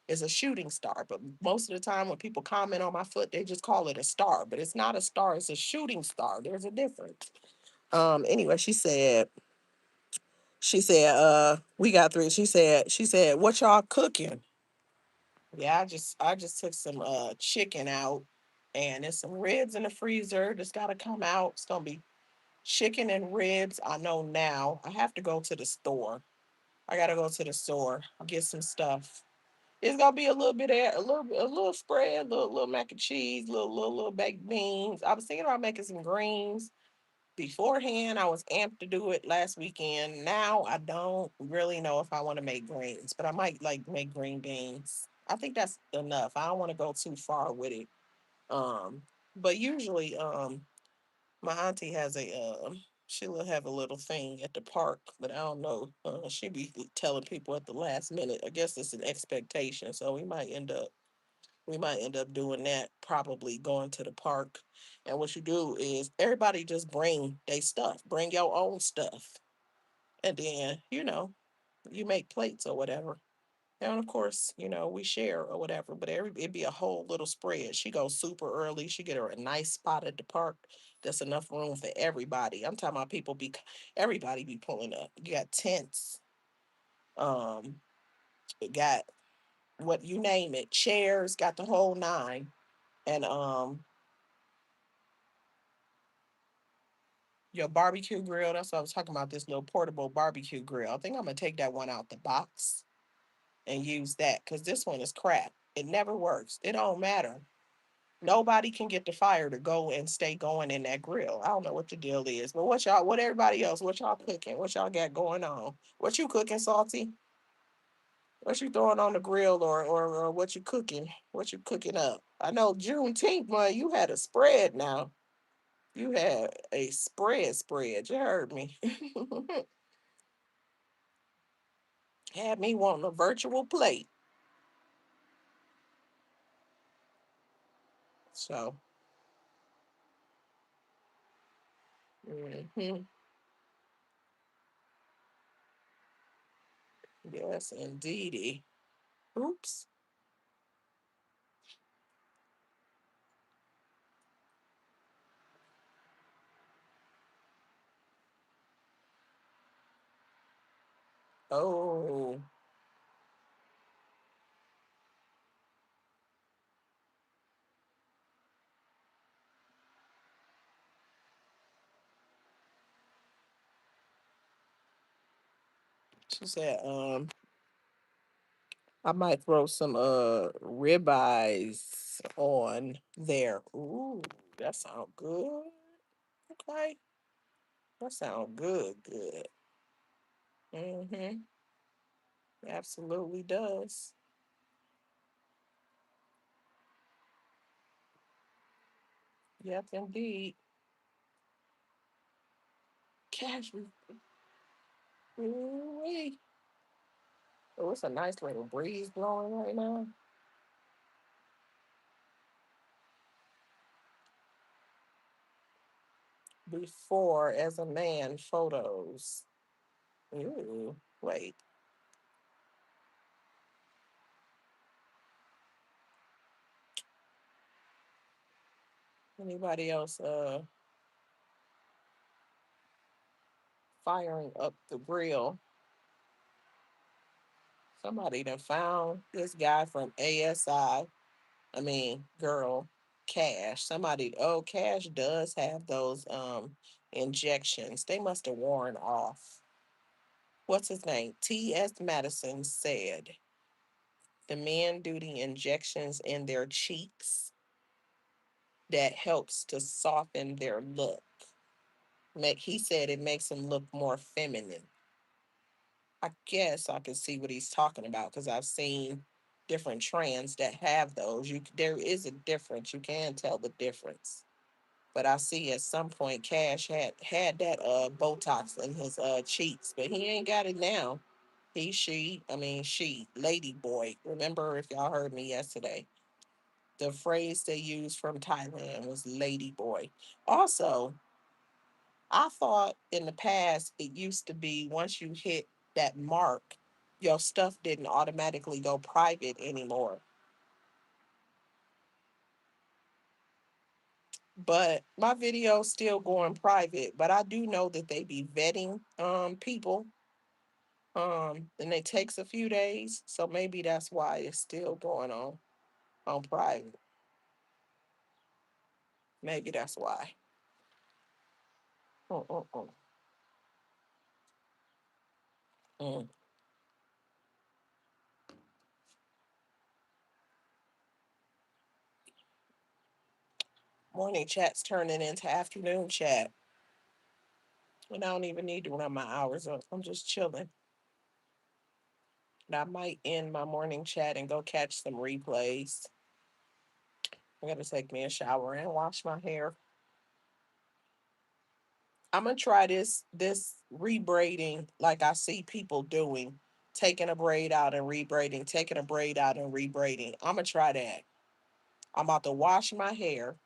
Is a shooting star. But most of the time when people comment on my foot, they just call it a star. But it's not a star, it's a shooting star. There's a difference. Anyway, we got three. She said, what y'all cooking? Yeah, I just took some chicken out and there's some ribs in the freezer that's gotta come out. It's gonna be chicken and ribs. I know now. I have to go to the store. I gotta go to the store, get some stuff. It's gonna be a little bit of a little spread, little mac and cheese, little baked beans. I was thinking about making some greens beforehand. I was amped to do it last weekend. Now I don't really know if I want to make greens, but I might like make green beans. I think that's enough. I don't want to go too far with it. Um, but usually, my auntie has she'll have a little thing at the park, but I don't know. She be telling people at the last minute. I guess it's an expectation, so we might end up doing that. Probably going to the park, and what you do is everybody just bring their stuff. Bring your own stuff, and then you make plates or whatever. And of course, we share or whatever, but it'd be a whole little spread. She goes super early. She get her a nice spot at the park. That's enough room for everybody. I'm talking about everybody be pulling up. You got tents, um, you got what you name it, chairs, got the whole nine. And your barbecue grill, that's what I was talking about, this little portable barbecue grill. I think I'm gonna take that one out the box and use that because this one is crap. It never works. It don't matter. Nobody can get the fire to go and stay going in that grill. I don't know what the deal is, but what everybody else, what y'all cooking? What y'all got going on? What you cooking, Salty? What you throwing on the grill or what you cooking? What you cooking up? I know Juneteenth, man, you had a spread now. You had a spread. You heard me. Had me wanting a virtual plate. So, mhm. Yes, indeedy. Oops. Oh, she said, I might throw some ribeyes on there. Ooh, that sounds good. Okay. That sounds good, good. Mm-hmm. Absolutely does. Yep, indeed. Cashmere. Ooh-wee. Oh, it's a nice little breeze blowing right now. Before as a man photos. Ooh, wait. Anybody else firing up the grill? Somebody done found this guy from ASI. I mean, girl, Cash. Somebody, oh, Cash does have those injections. They must have worn off. What's his name? T.S. Madison said the men do the injections in their cheeks that helps to soften their look. He said it makes them look more feminine. I guess I can see what he's talking about because I've seen different trends that have those. There is a difference. You can tell the difference. But I see at some point Cash had that Botox in his cheeks, but he ain't got it now. She, lady boy. Remember if y'all heard me yesterday, the phrase they used from Thailand was lady boy. Also, I thought in the past it used to be once you hit that mark, your stuff didn't automatically go private anymore. But my video's still going private. But I do know that they be vetting people. And it takes a few days. So maybe that's why it's still going on private. Maybe that's why. Mm-mm-mm. Mm. Morning chat's turning into afternoon chat. And I don't even need to run my hours up. I'm just chilling. And I might end my morning chat and go catch some replays. I'm gonna take me a shower and wash my hair. I'm gonna try this rebraiding like I see people doing, taking a braid out and rebraiding, taking a braid out and rebraiding. I'm gonna try that. I'm about to wash my hair.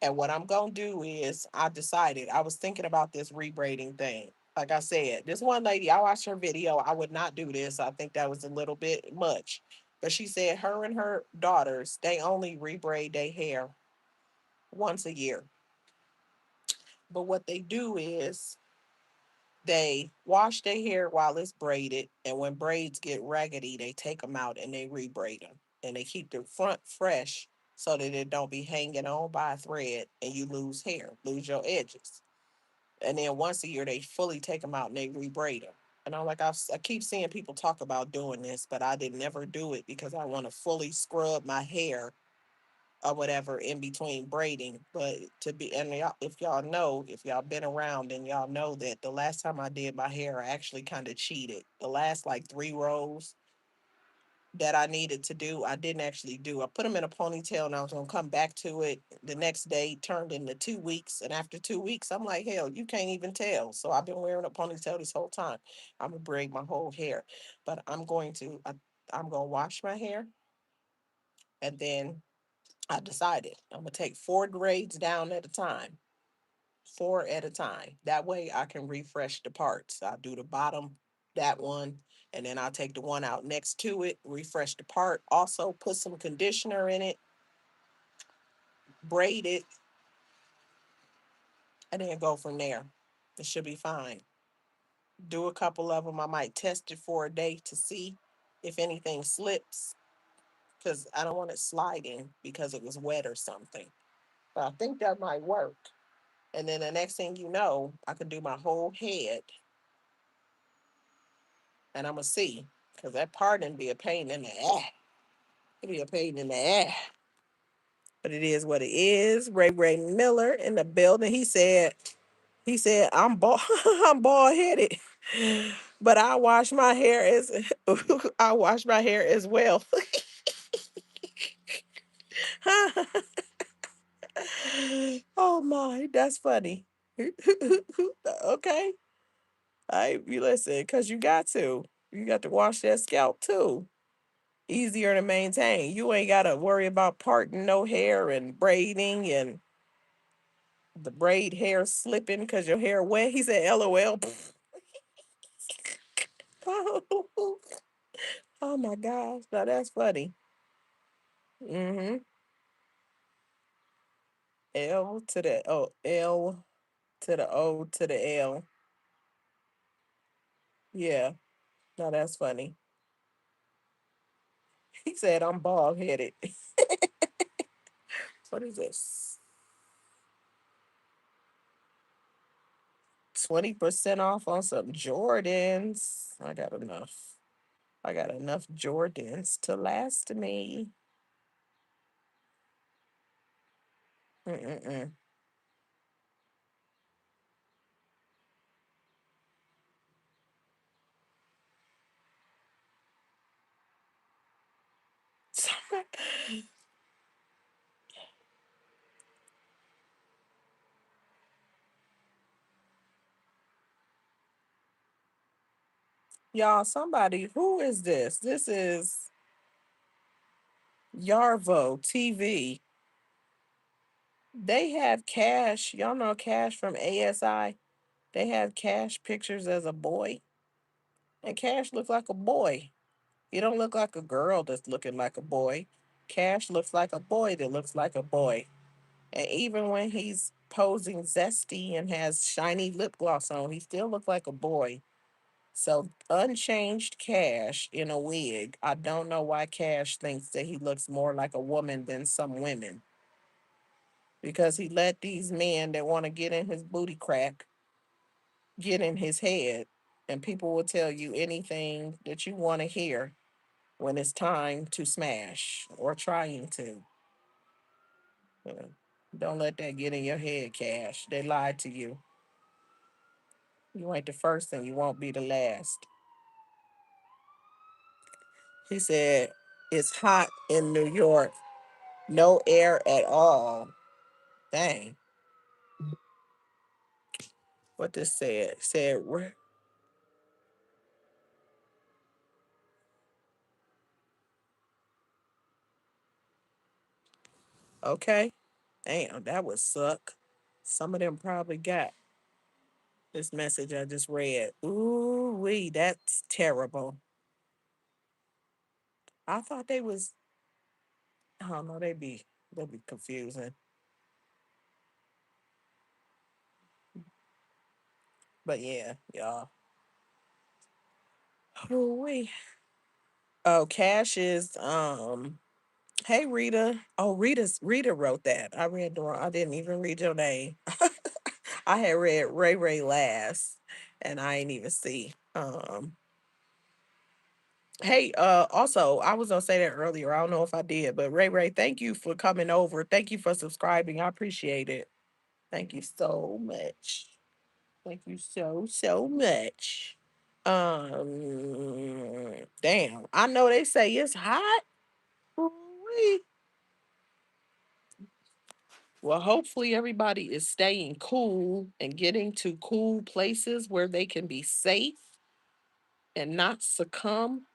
And what I'm gonna do is I decided I was thinking about this rebraiding thing. Like I said, this one lady, I watched her video. I would not do this. I think that was a little bit much. But she said her and her daughters, they only rebraid their hair once a year. But what they do is they wash their hair while it's braided. And when braids get raggedy, they take them out and they rebraid them. And they keep the front fresh so that it don't be hanging on by a thread and you lose hair, lose your edges. And then once a year, they fully take them out and they rebraid them. And I'm like, I keep seeing people talk about doing this, but I did never do it because I want to fully scrub my hair or whatever in between braiding. But to be, and y'all, if y'all been around, then y'all know that the last time I did my hair, I actually kind of cheated. The last like 3 rows that I needed to do, I didn't actually do. I put them in a ponytail and I was gonna come back to it the next day, turned into 2 weeks. And after 2 weeks, I'm like, hell, you can't even tell. So I've been wearing a ponytail this whole time. I'm gonna braid my whole hair. But I'm gonna wash my hair and then I decided I'm gonna take 4 grades down at a time. 4 at a time. That way I can refresh the parts. I'll do the bottom, that one, and then I'll take the one out next to it, refresh the part. Also put some conditioner in it, braid it, and then go from there. It should be fine. Do a couple of them. I might test it for a day to see if anything slips because I don't want it sliding because it was wet or something. But I think that might work. And then the next thing you know, I can do my whole head and I'm gonna see. Cause that pardon be a pain in the ass. It be a pain in the ass. But it is what it is. Ray Miller in the building. He said, I'm bald, I'm bald headed. But I wash my hair as I wash my hair as well. Oh my, that's funny. Okay. You listen, cause you got to. You got to wash that scalp too. Easier to maintain. You ain't gotta worry about parting no hair and braiding and the braid hair slipping because your hair wet. He said, LOL. Oh my gosh. Now that's funny. Mm-hmm. L to the L to the O to the L. Yeah. No, that's funny. He said I'm bald headed. What is this? 20% off on some Jordans. I got enough. I got enough Jordans to last me. Mm-mm-mm. Y'all, somebody, who is this? This is Yarvo TV. They have Cash. Y'all know Cash from ASI. They have Cash pictures as a boy, and Cash looks like a boy. He don't look like a girl that's looking like a boy. Cash looks like a boy that looks like a boy. And even when he's posing zesty and has shiny lip gloss on, he still looks like a boy. So unchanged Cash in a wig. I don't know why Cash thinks that he looks more like a woman than some women. Because he let these men that want to get in his booty crack get in his head. And people will tell you anything that you want to hear when it's time to smash or trying to. Yeah. Don't let that get in your head, Cash. They lied to you. You ain't the first and you won't be the last. He said, it's hot in New York. No air at all. Dang. What this said? Said, okay. Damn, that would suck. Some of them probably got this message I just read. Ooh, wee, that's terrible. I thought they was, I don't know, they be confusing. But yeah, y'all. Ooh, wee. Oh, Cash is hey Rita. Oh, Rita wrote that. I read the wrong. I didn't even read your name. I had read Ray last, and I ain't even see. Hey, also I was gonna say that earlier. I don't know if I did, but Ray, thank you for coming over. Thank you for subscribing. I appreciate it. Thank you so much. Thank you so much. Damn. I know they say it's hot. Ooh-wee. Well, hopefully everybody is staying cool and getting to cool places where they can be safe and not succumb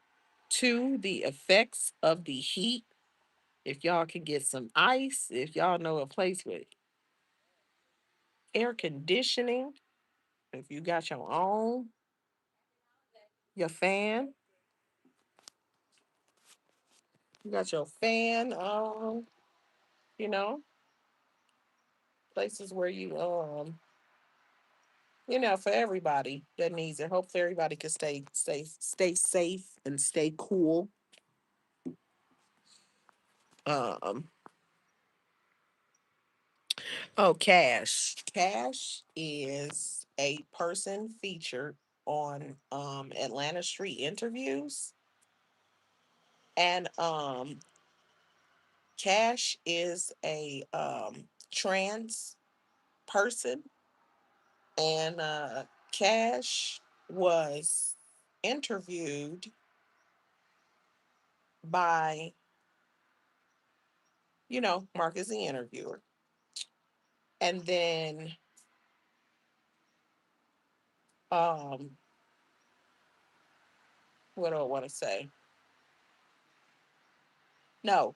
to the effects of the heat. If y'all can get some ice, if y'all know a place with air conditioning, if you got your own, your fan, you got your fan, you know, places where for everybody that needs it. Hopefully everybody can stay safe and stay cool. Um, oh, Cash. Cash is a person featured on Atlanta Street Interviews. And Cash is a trans person, and Cash was interviewed by, Mark is the interviewer. And then um what do I want to say? No,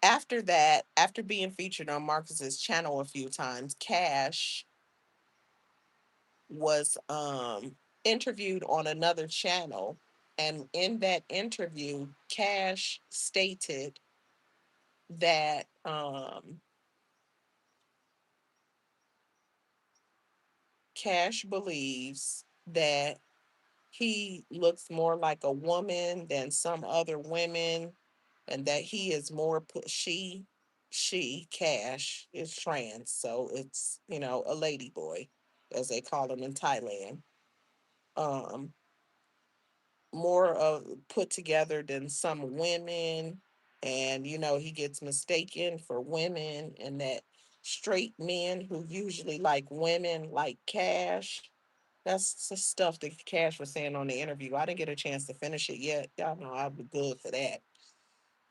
after that, after being featured on Marcus's channel a few times, Cash was interviewed on another channel. And in that interview, Cash stated that Cash believes that he looks more like a woman than some other women, and that he is more she Cash is trans, so it's, a lady boy, as they call him in Thailand. Um, more of put together than some women, and he gets mistaken for women, and that straight men who usually like women like Cash. That's the stuff that Cash was saying on the interview. I didn't get a chance to finish it yet. Y'all know I'll be good for that.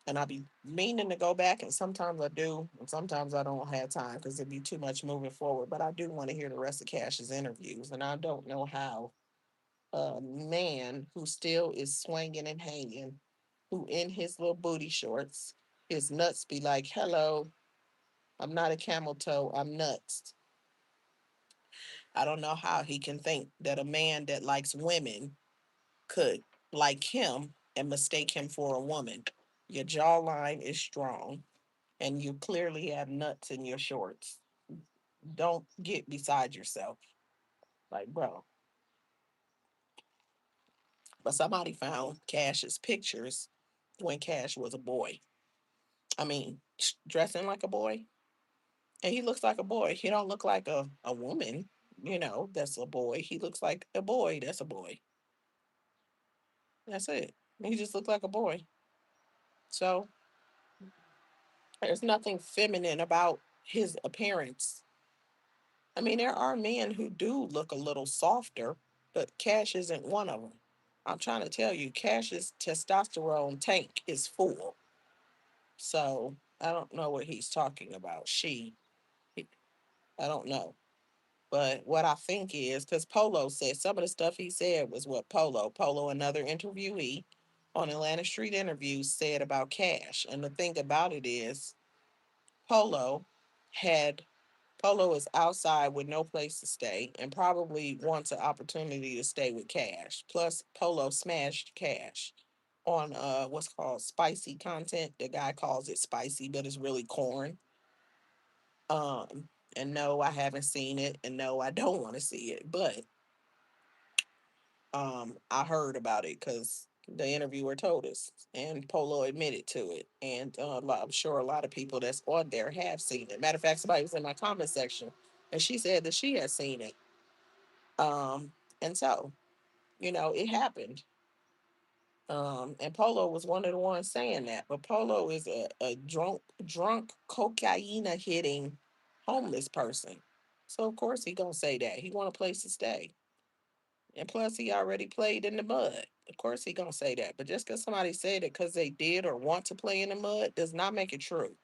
And I'll be meaning to go back, and sometimes I do, and sometimes I don't have time because it'd be too much moving forward. But I do want to hear the rest of Cash's interviews, and I don't know how a man who still is swinging and hanging, who in his little booty shorts, his nuts be like, "Hello, I'm not a camel toe, I'm nuts." I don't know how he can think that a man that likes women could like him and mistake him for a woman. Your jawline is strong, and you clearly have nuts in your shorts. Don't get beside yourself. Like, bro. But somebody found Cash's pictures when Cash was a boy. I mean, dressing like a boy. And he looks like a boy. He don't look like a woman, that's a boy. He looks like a boy that's a boy. That's it. He just looked like a boy. So there's nothing feminine about his appearance. I mean, there are men who do look a little softer, but Cash isn't one of them. I'm trying to tell you, Cash's testosterone tank is full. So I don't know what he's talking about. I don't know. But what I think is, because Polo said some of the stuff he said was what Polo, another interviewee on Atlanta Street Interviews, said about Cash. And the thing about it is, Polo had Polo is outside with no place to stay and probably wants an opportunity to stay with Cash. Plus, Polo smashed Cash on what's called spicy content. The guy calls it spicy, but it's really corn. Um, and no, I haven't seen it, and no, I don't want to see it. But I heard about it because the interviewer told us, and Polo admitted to it. And I'm sure a lot of people that's on there have seen it. Matter of fact, somebody was in my comment section, and she said that she had seen it. Um, and so, it happened. And Polo was one of the ones saying that. But Polo is a drunk cocaine hitting homeless person. So of course he gonna say that. He want a place to stay. And plus he already played in the mud. Of course he gonna say that. But just because somebody said it because they did or want to play in the mud does not make it true.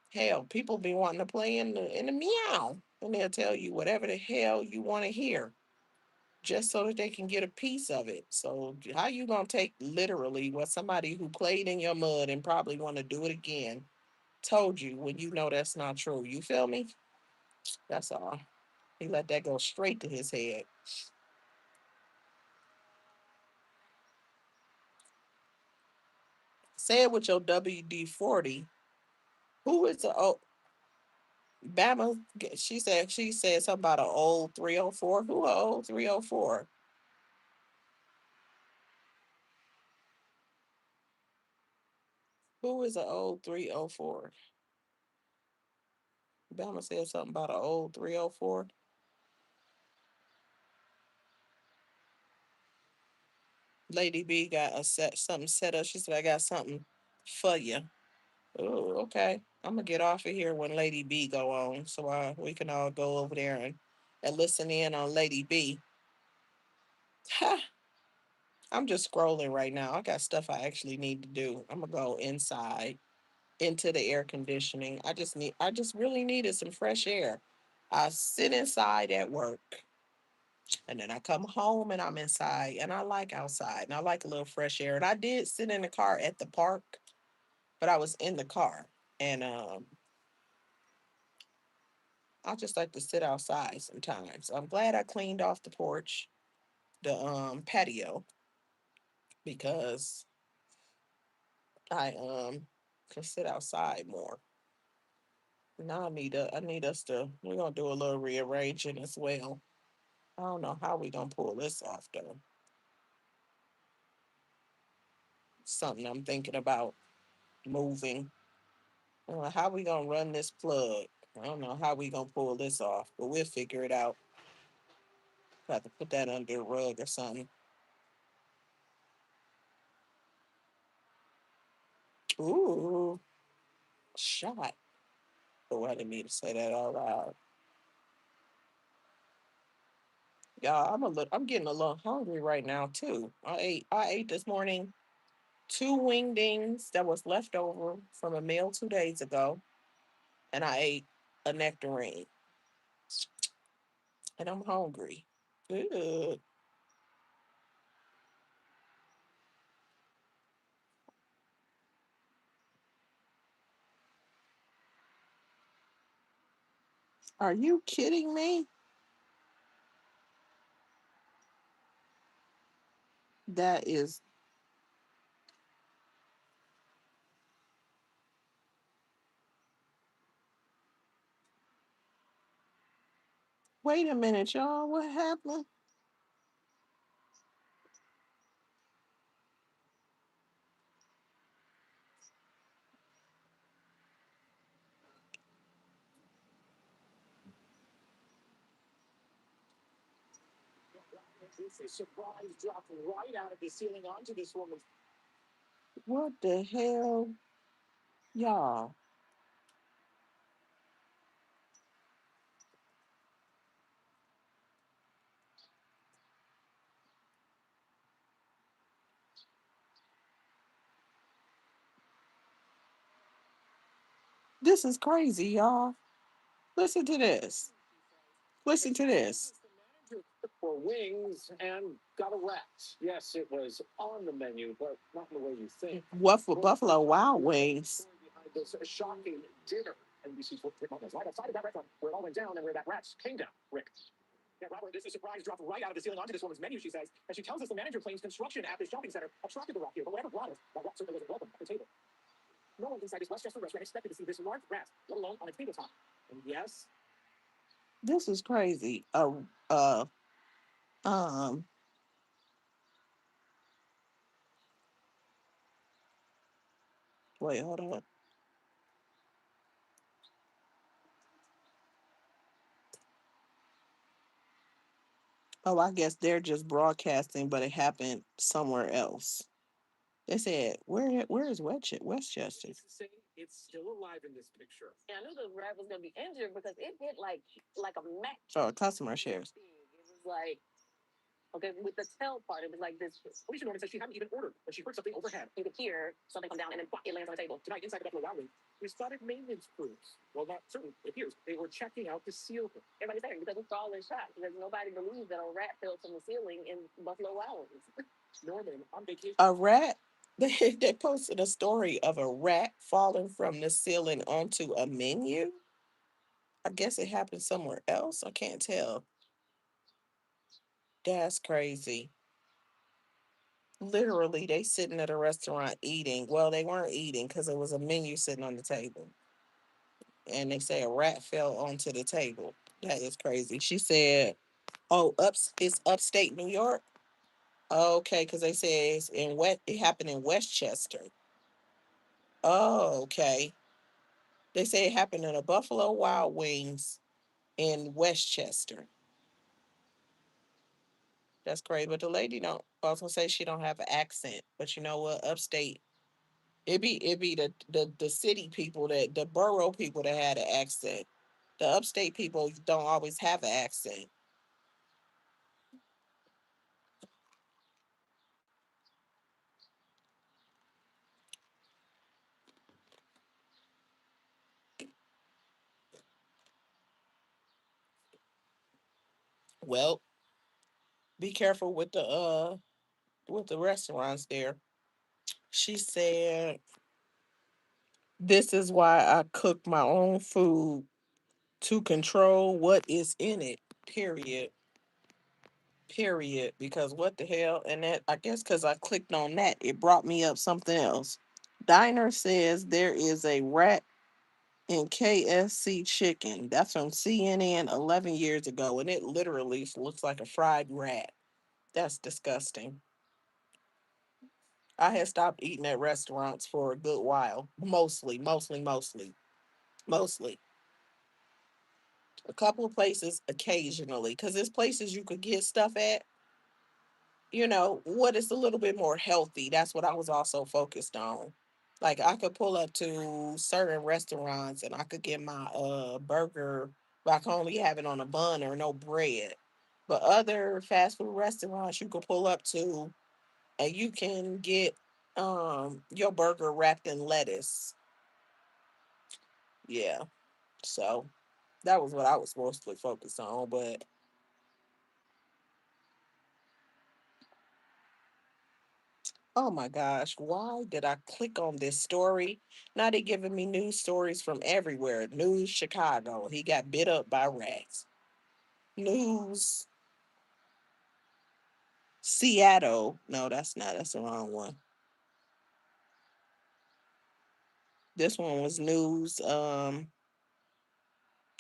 Hell, people be wanting to play in the meow. And they'll tell you whatever the hell you want to hear, just so that they can get a piece of it. So how you gonna take literally what somebody who played in your mud and probably want to do it again told you when you know that's not true? You feel me? That's all. He let that go straight to his head. Say it with your WD-40. Who is the old Bama? She said something about an old 304. Who a old 304? Who is an old 304? Bama said something about an old 304. 04. Lady B got a set something set up. She said, I got something for you. Oh, okay. I'm gonna get off of here when Lady B go on, so we can all go over there and listen in on Lady B. Ha! I'm just scrolling right now. I got stuff I actually need to do. I'm gonna go inside into the air conditioning. I just really needed some fresh air. I sit inside at work and then I come home and I'm inside and I like outside and I like a little fresh air. And I did sit in the car at the park, but I was in the car and I just like to sit outside sometimes. I'm glad I cleaned off the porch, the patio, because I can sit outside more. Now I need us to we're gonna do a little rearranging as well. I don't know how we gonna pull this off though. Something I'm thinking about moving. I don't know how we gonna run this plug. I don't know how we gonna pull this off, but we'll figure it out. Have to put that under a rug or something. Ooh, shot. Oh, I didn't mean to say that out loud. Yeah, I'm getting a little hungry right now too. I ate this morning two wingdings that was left over from a meal 2 days ago, and I ate a nectarine, and I'm hungry. Good. Are you kidding me? That is. Wait a minute, y'all. What happened? What the hell, y'all? This is crazy, y'all. Listen to this. Listen to this. For wings and got a rat. Yes, it was on the menu, but not in the way you think. What for Buffalo Wild Wings? Behind this shocking dinner. NBC's Rick Martinez right outside of that restaurant where it all went down and where that rat came down. Rick. Yeah, Robert, this is surprise dropped right out of the ceiling onto this woman's menu, she says. And she tells us the manager claims construction at this shopping center attracted the rat here, but whatever brought it, that rat certainly wasn't welcome at the table. No one inside this Westchester restaurant expected to see this large rat, let alone on its tabletop. And yes, this is crazy. Um, wait, hold on. Oh, I guess they're just broadcasting, but it happened somewhere else. They said, where is Westchester? It's still alive in this picture. Yeah, I knew the rat was gonna be injured because it hit like a match. Oh, a customer shares. It was like okay, with the tail part, it was like this. Alicia Norman says she hadn't even ordered, but she heard something overhead. You could hear something come down and then it lands on the table. Tonight, inside the Buffalo Wild Wing, we spotted maintenance crews. Well, not certain. It appears they were checking out the ceiling. Everybody's there because it's all in shock because nobody believes that a rat fell from the ceiling in Buffalo Wild Wings. Norman on vacation. A rat? They posted a story of a rat falling from the ceiling onto a menu. I guess it happened somewhere else. I can't tell. That's crazy. Literally, they sitting at a restaurant eating. Well, they weren't eating because it was a menu sitting on the table, and they say a rat fell onto the table. That is crazy. She said, "Oh, it's upstate New York." Okay, because they say it's in It happened in Westchester. Oh, okay. They say it happened in a Buffalo Wild Wings in Westchester. That's crazy. But the lady don't. I was gonna say she don't have an accent, but you know what? Upstate, it be the city people, that the borough people that had an accent. The upstate people don't always have an accent. Well, be careful with the restaurants there. She said, "This is why I cook my own food to control what is in it." Period. Period. Because what the hell? And that, I guess because I clicked on that, it brought me up something else. Diner says there is a rat in KFC chicken. That's from CNN 11 years ago, and it literally looks like a fried rat. That's disgusting. I had stopped eating at restaurants for a good while. Mostly. A couple of places occasionally, because there's places you could get stuff at, what is a little bit more healthy. That's what I was also focused on. Like I could pull up to certain restaurants and I could get my burger, but I can only have it on a bun or no bread. But other fast food restaurants you could pull up to and you can get your burger wrapped in lettuce. Yeah. So that was what I was mostly focused on. But oh my gosh, why did I click on this story? Now they're giving me news stories from everywhere. News Chicago, he got bit up by rats. News Seattle, no, that's not, that's the wrong one. This one was news. Oh,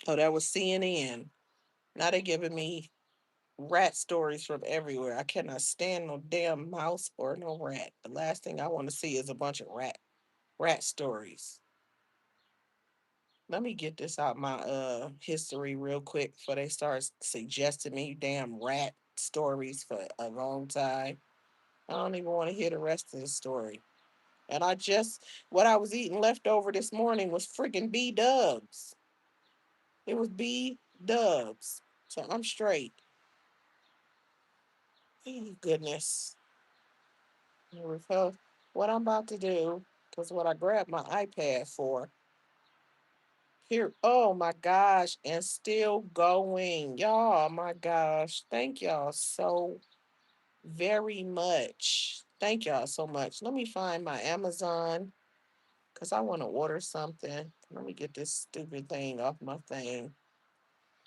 that was CNN. Now they're giving me rat stories from everywhere. I cannot stand no damn mouse or no rat. The last thing I want to see is a bunch of rat stories. Let me get this out my history real quick before they start suggesting me damn rat stories for a long time. I don't even want to hear the rest of the story. And what I was eating leftover this morning was freaking B dubs. It was B dubs. So I'm straight. Oh, goodness. Here we go. What I'm about to do, because what I grabbed my iPad for, here, oh my gosh, and still going. Y'all, my gosh. Thank y'all so very much. Thank y'all so much. Let me find my Amazon because I want to order something. Let me get this stupid thing off my thing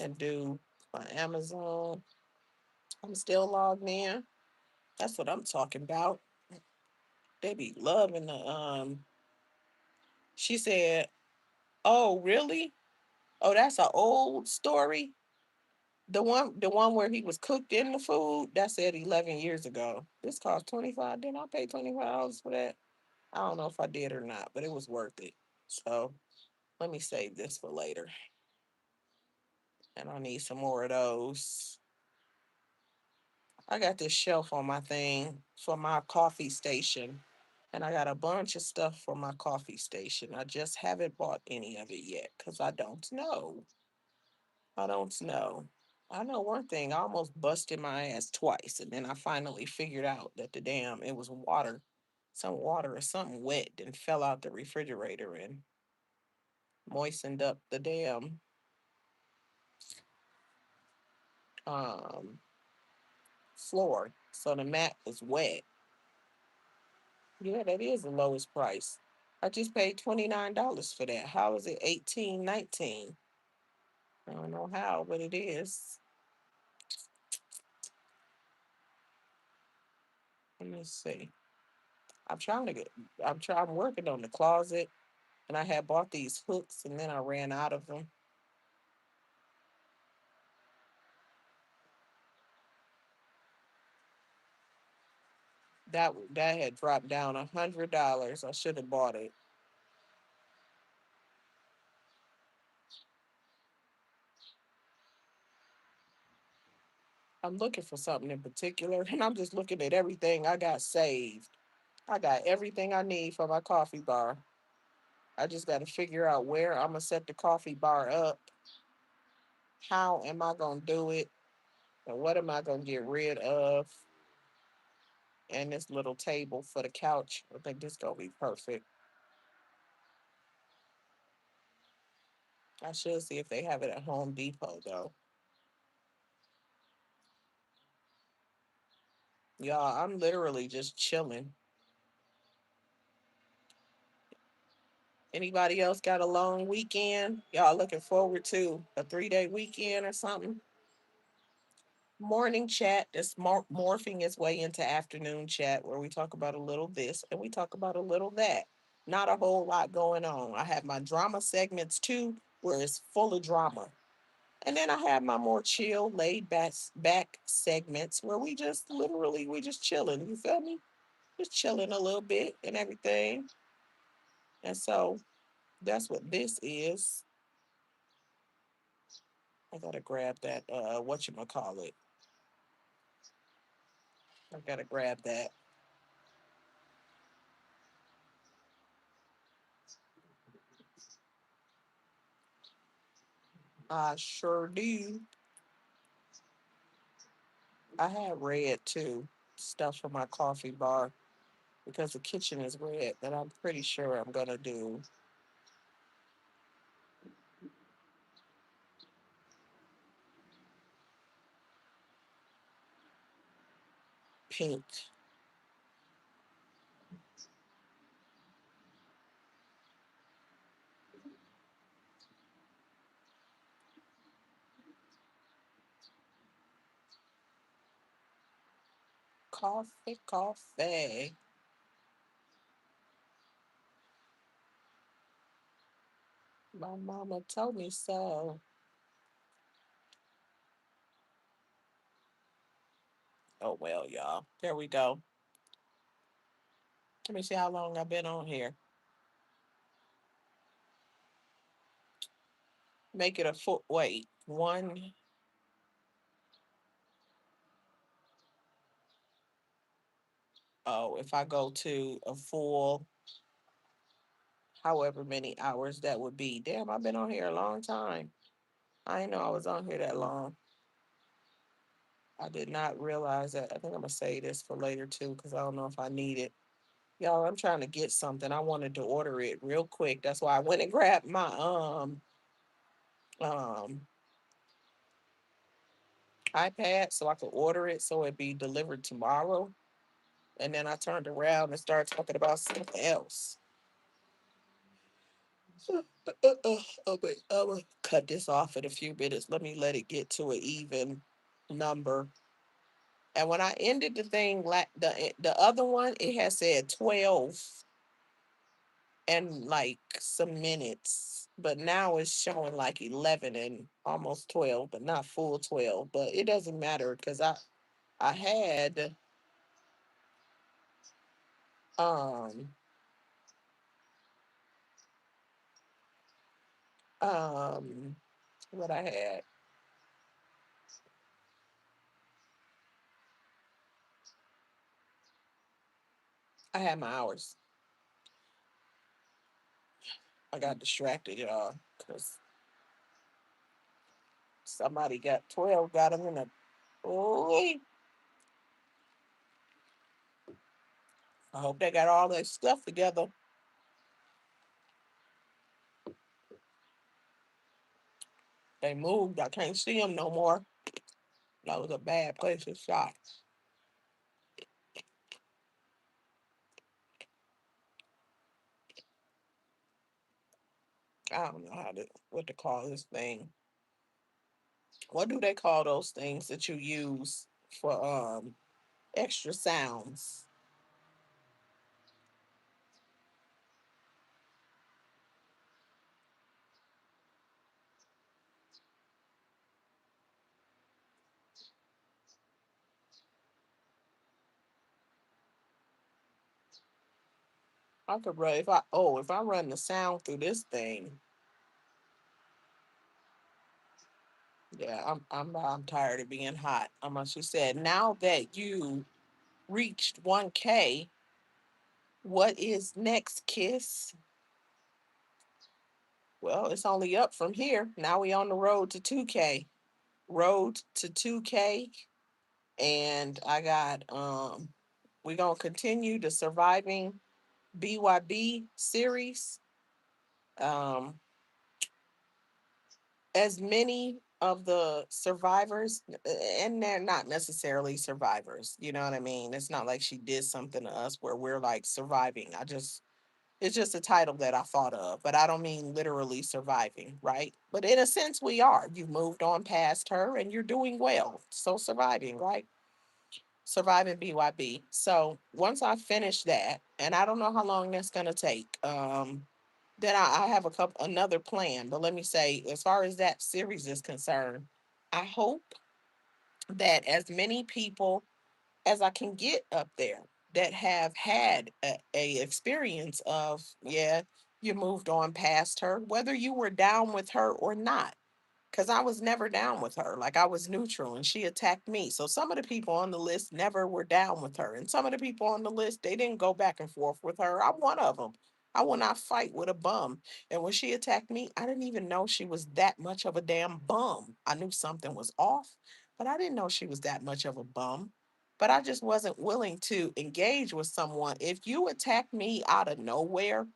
and do my Amazon. I'm still logged in. That's what I'm talking about. They be loving the she said, "Oh, really? Oh, that's an old story." The one where he was cooked in the food, that said 11 years ago. This cost 25. Didn't I pay $25 for that? I don't know if I did or not, but it was worth it. So let me save this for later. And I need some more of those. I got this shelf on my thing for my coffee station. And I got a bunch of stuff for my coffee station. I just haven't bought any of it yet because I don't know. I don't know. I know one thing. I almost busted my ass twice, and then I finally figured out that it was water, some water or something wet, and fell out the refrigerator and moistened up the damn um floor, so the mat was wet. Yeah, that is the lowest price. I just paid $29 for that. How is it 18, 19? I don't know how, but it is. Let me see. I'm trying to get. I'm working on the closet, and I had bought these hooks, and then I ran out of them. That had dropped down $100. I should have bought it. I'm looking for something in particular, and I'm just looking at everything I got saved. I got everything I need for my coffee bar. I just got to figure out where I'm gonna set the coffee bar up. How am I gonna do it? And what am I gonna get rid of? And this little table for the couch. I think this gonna be perfect. I should see if they have it at Home Depot though. Y'all, I'm literally just chilling. Anybody else got a long weekend? Y'all looking forward to a 3-day weekend or something? Morning chat that's morphing its way into afternoon chat where we talk about a little this and we talk about a little that. Not a whole lot going on. I have my drama segments too, where it's full of drama. And then I have my more chill, laid back segments where we just literally we just chilling. You feel me? Just chilling a little bit and everything. And so that's what this is. I gotta grab that whatchamacallit. I gotta grab that. I sure do. I have red too. Stuff for my coffee bar because the kitchen is red, but I'm pretty sure I'm gonna do pink. Coffee, coffee. My mama told me so. Oh well, y'all. There we go. Let me see how long I've been on here. Make it a foot. Wait, one. Oh, if I go to a full, however many hours that would be. Damn, I've been on here a long time. I didn't know I was on here that long. I did not realize that. I think I'm gonna save this for later too, because I don't know if I need it. Y'all, I'm trying to get something. I wanted to order it real quick. That's why I went and grabbed my um iPad so I could order it so it'd be delivered tomorrow. And then I turned around and started talking about something else. Oh, wait, I'm gonna cut this off in a few minutes. Let me let it get to an even number. And when I ended the thing, like the other one, it had said 12 and like some minutes, but now it's showing like 11 and almost 12, but not full 12. But it doesn't matter because I had um um what I had my hours. I got distracted, y'all, because somebody got 12, got them in a. Oh, I hope they got all their stuff together. They moved. I can't see them no more. That was a bad place to shop. I don't know what to call this thing. What do they call those things that you use for extra sounds? I could run if I run the sound through this thing, Yeah, I'm tired of being hot. She said, now that you reached 1K, what is next, Kiss? Well, it's only up from here. Now we on the road to 2K. Road to 2K. And I got we're gonna continue the surviving BYB series. Um as many of the survivors, and they're not necessarily survivors, you know what I mean? It's not like she did something to us where we're like surviving. It's just a title that I thought of, but I don't mean literally surviving, right? But in a sense, we are. You've moved on past her and you're doing well. So surviving, right? Surviving BYB. So once I finish that, and I don't know how long that's gonna take, then I have another plan. But let me say, as far as that series is concerned, I hope that as many people as I can get up there that have had a experience of, yeah, you moved on past her, whether you were down with her or not, because I was never down with her. Like I was neutral and she attacked me. So some of the people on the list never were down with her. And some of the people on the list, they didn't go back and forth with her. I'm one of them. I will not fight with a bum. And when she attacked me, I didn't even know she was that much of a damn bum. I knew something was off, but I didn't know she was that much of a bum. But I just wasn't willing to engage with someone. If you attack me out of nowhere,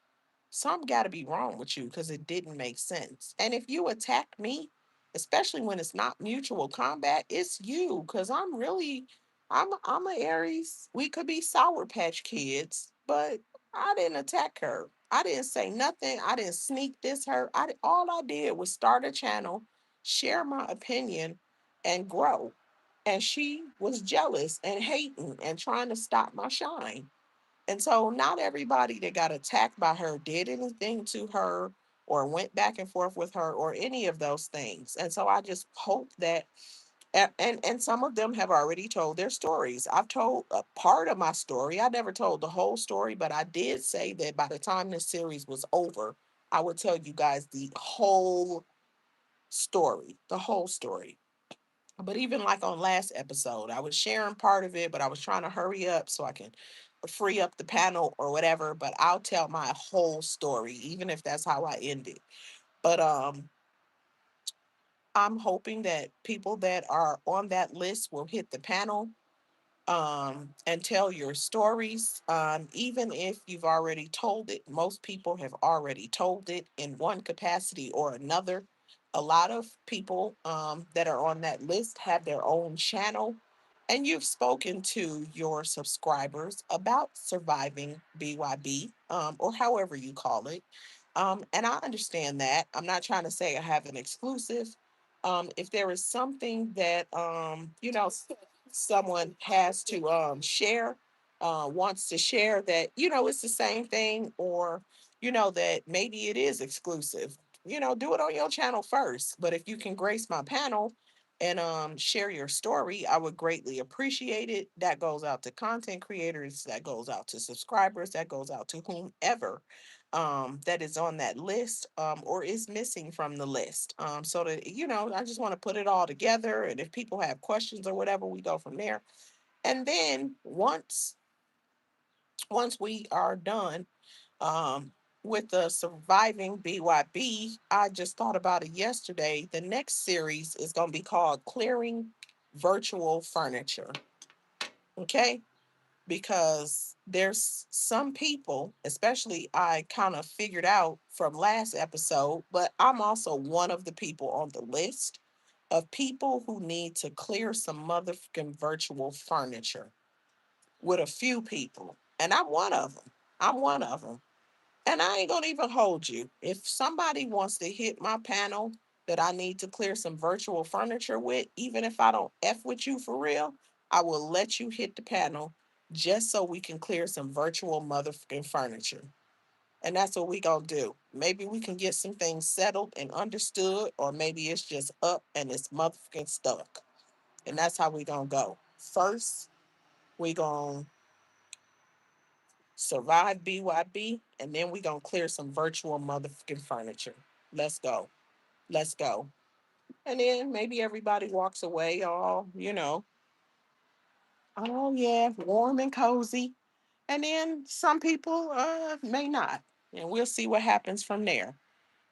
something got to be wrong with you because it didn't make sense. And if you attack me, especially when it's not mutual combat, it's you because I'm a Aries. We could be Sour Patch Kids, but I didn't attack her. I didn't say nothing. I didn't sneak this her. All I did was start a channel, share my opinion, and grow. And she was jealous and hating and trying to stop my shine. And so not everybody that got attacked by her did anything to her or went back and forth with her or any of those things. And so I just hope that and some of them have already told their stories. I've told a part of my story. I never told the whole story, but I did say that by the time this series was over, I would tell you guys the whole story, the whole story. But even like on last episode, I was sharing part of it, but I was trying to hurry up so I can free up the panel or whatever. But I'll tell my whole story, even if that's how I end it. But I'm hoping that people that are on that list will hit the panel and tell your stories. Even if you've already told it, most people have already told it in one capacity or another. A lot of people that are on that list have their own channel, and you've spoken to your subscribers about surviving BYB or however you call it. And I understand that. I'm not trying to say I have an exclusive. If there is something that someone has to share, wants to share that, it's the same thing, or, that maybe it is exclusive, do it on your channel first. But if you can grace my panel and share your story, I would greatly appreciate it. That goes out to content creators, that goes out to subscribers, that goes out to whomever that is on that list or is missing from the list. So that, I just want to put it all together. And if people have questions or whatever, we go from there. And then once we are done with the surviving BYB, I just thought about it yesterday. The next series is going to be called Clearing Virtual Furniture. Okay, because there's some people, especially I kind of figured out from last episode, but I'm also one of the people on the list of people who need to clear some motherfucking virtual furniture with a few people. And I'm one of them. I'm one of them. And I ain't gonna even hold you. If somebody wants to hit my panel that I need to clear some virtual furniture with, even if I don't F with you for real, I will let you hit the panel just so we can clear some virtual motherfucking furniture. And that's what we gonna do. Maybe we can get some things settled and understood, or maybe it's just up and it's motherfucking stuck. And that's how we gonna go. First, we gonna survive BYB, and then we gonna clear some virtual motherfucking furniture. Let's go. Let's go. And then maybe everybody walks away all, oh yeah, warm and cozy. And then some people may not. And we'll see what happens from there.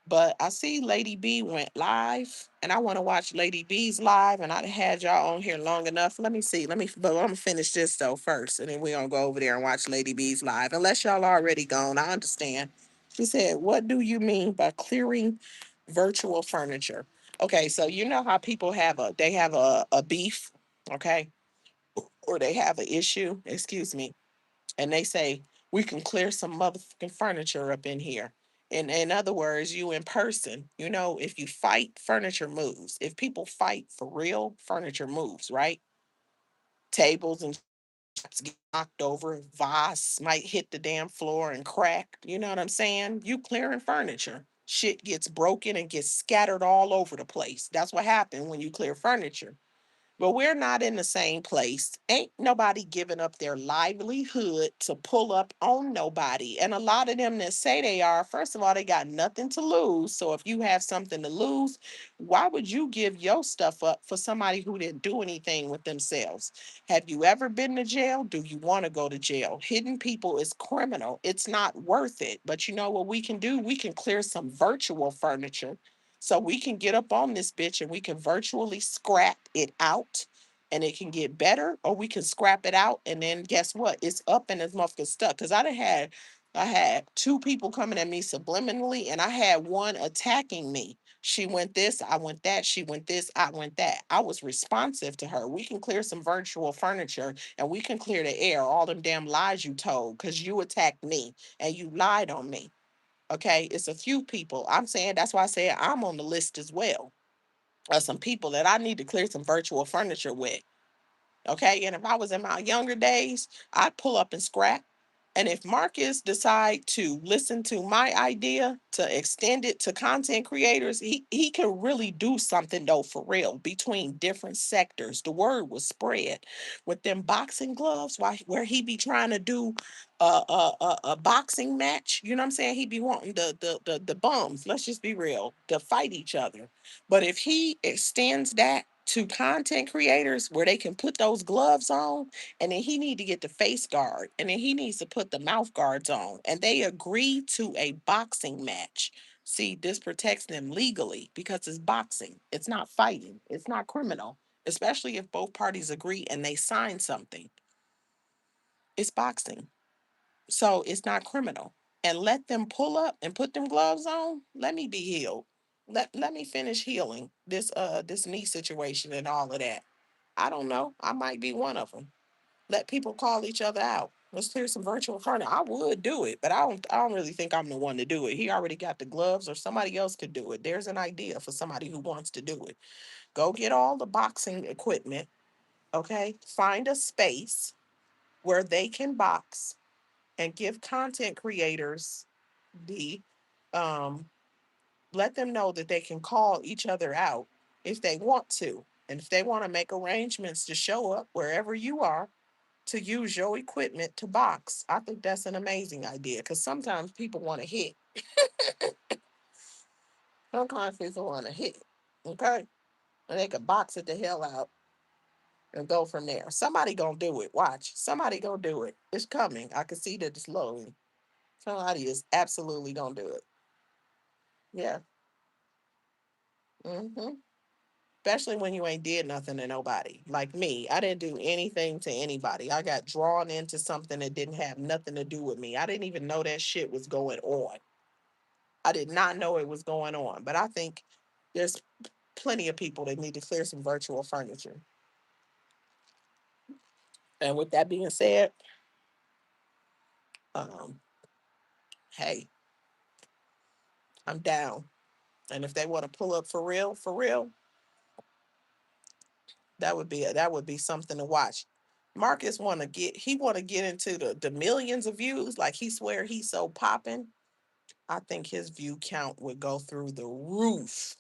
But I see Lady B went live, and I want to watch Lady B's live. And I had y'all on here long enough. Let me see. But I'm gonna finish this though first, and then we're gonna go over there and watch Lady B's live. Unless y'all already gone, I understand. She said, "What do you mean by clearing virtual furniture?" Okay, so you know how people have a beef, okay, or they have an issue. Excuse me, and they say we can clear some motherfucking furniture up in here. In other words, you in person, if you fight, furniture moves. If people fight for real, furniture moves, right? Tables and chops get knocked over, vase might hit the damn floor and crack. You know what I'm saying? You clearing furniture. Shit gets broken and gets scattered all over the place. That's what happened when you clear furniture. But we're not in the same place. Ain't nobody giving up their livelihood to pull up on nobody. And a lot of them that say they are, first of all, they got nothing to lose. So if you have something to lose, why would you give your stuff up for somebody who didn't do anything with themselves? Have you ever been to jail? Do you want to go to jail? Hidden people is criminal. It's not worth it. But you know what we can do? We can clear some virtual furniture so we can get up on this bitch and we can virtually scrap it out and it can get better, or we can scrap it out and then guess what? It's up and it's motherfucking stuck. Cause I had two people coming at me subliminally and I had one attacking me. She went this, I went that, she went this, I went that. I was responsive to her. We can clear some virtual furniture and we can clear the air, all them damn lies you told, because you attacked me and you lied on me. Okay, it's a few people. I'm saying that's why I say I'm on the list as well. Some people that I need to clear some virtual furniture with. Okay. And if I was in my younger days, I'd pull up and scrap. And if Marcus decide to listen to my idea to extend it to content creators, he can really do something though for real between different sectors. The word was spread with them boxing gloves, where he be trying to do a boxing match. You know what I'm saying? He be wanting the bums. Let's just be real, to fight each other. But if he extends that to content creators where they can put those gloves on, and then he need to get the face guard, and then he needs to put the mouth guards on, and they agree to a boxing match. See, this protects them legally because it's boxing. It's not fighting. It's not criminal, especially if both parties agree and they sign something. It's boxing. So it's not criminal. And let them pull up and put them gloves on. Let me be healed. Let me finish healing this knee situation and all of that. I don't know. I might be one of them. Let people call each other out. Let's clear some virtual furniture. I would do it, but I don't really think I'm the one to do it. He already got the gloves, or somebody else could do it. There's an idea for somebody who wants to do it. Go get all the boxing equipment, okay? Find a space where they can box and give content creators the um let them know that they can call each other out if they want to. And if they want to make arrangements to show up wherever you are to use your equipment to box, I think that's an amazing idea, because sometimes people want to hit. Sometimes people want to hit. Okay? And they could box it the hell out and go from there. Somebody gonna do it. Watch. Somebody gonna do it. It's coming. I can see that it's low. Somebody is absolutely gonna do it. Yeah. Hmm. Especially when you ain't did nothing to nobody. Like me, I didn't do anything to anybody. I got drawn into something that didn't have nothing to do with me. I didn't even know that shit was going on. I did not know it was going on. But I think there's plenty of people that need to clear some virtual furniture. And with that being said, um, hey, I'm down. And if they want to pull up for real, that would be something to watch. Marcus want to get into the millions of views, like he swear he's so popping. I think his view count would go through the roof.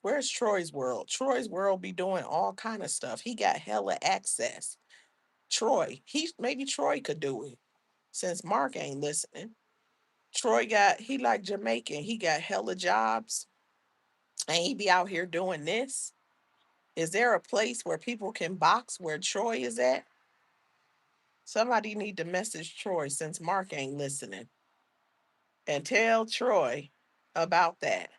Where's Troy's World? Troy's World be doing all kind of stuff. He got hella access. Maybe Troy could do it since Mark ain't listening. Troy got he like Jamaican. He got hella jobs. and he be out here doing this. Is there a place where people can box where Troy is at? Somebody need to message Troy since Mark ain't listening and tell Troy about that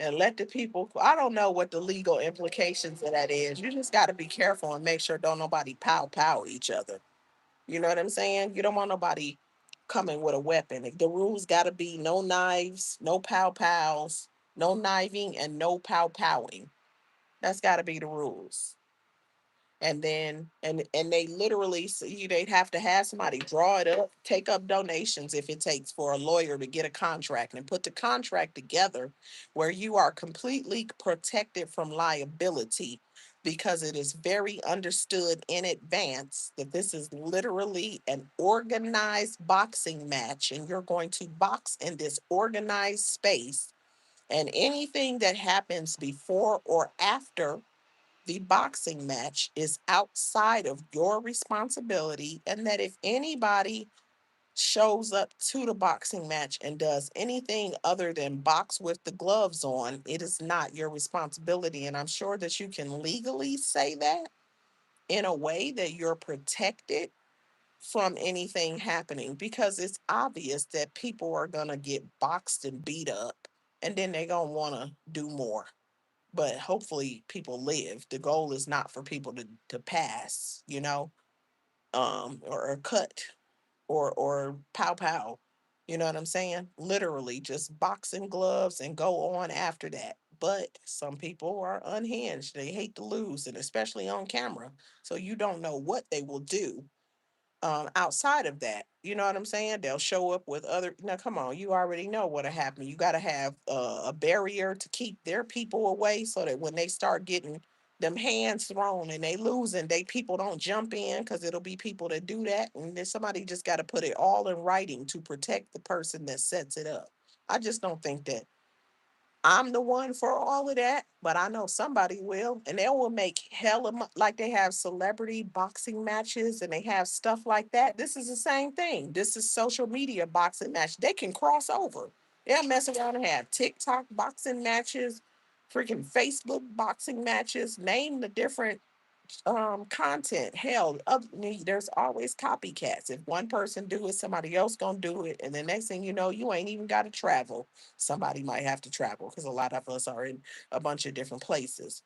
and let the people. I don't know what the legal implications of that is. You just got to be careful and make sure don't nobody pow each other. You know what I'm saying? You don't want nobody coming with a weapon. The rules got to be no knives, no pows, no kniving, and no powing. That's got to be the rules. And then and they literally they'd have to have somebody draw it up, take up donations if it takes for a lawyer to get a contract and put the contract together where you are completely protected from liability, because it is very understood in advance that this is literally an organized boxing match and you're going to box in this organized space, and anything that happens before or after the boxing match is outside of your responsibility, and that if anybody shows up to the boxing match and does anything other than box with the gloves on, it is not your responsibility. And I'm sure that you can legally say that in a way that you're protected from anything happening, because it's obvious that people are going to get boxed and beat up and then they're going to want to do more. But hopefully people live. The goal is not for people to pass, or cut or pow. You know what I'm saying? Literally just boxing gloves and go on after that. But some people are unhinged. They hate to lose, and especially on camera. So you don't know what they will do outside of that. You know what I'm saying? They'll show up with other. Now, come on, you already know what'll happen. You got to have a barrier to keep their people away, so that when they start getting them hands thrown and they losing, they people don't jump in, because it'll be people that do that, and then somebody just got to put it all in writing to protect the person that sets it up. I just don't think that I'm the one for all of that, but I know somebody will, and they will make hella like they have celebrity boxing matches and they have stuff like that. This is the same thing. This is social media boxing match. They can cross over. They'll mess around and have TikTok boxing matches, freaking Facebook boxing matches. Name the different content. Hell, there's always copycats. If one person do it, somebody else gonna do it, and the next thing you know, you ain't even got to travel. Somebody might have to travel, because a lot of us are in a bunch of different places,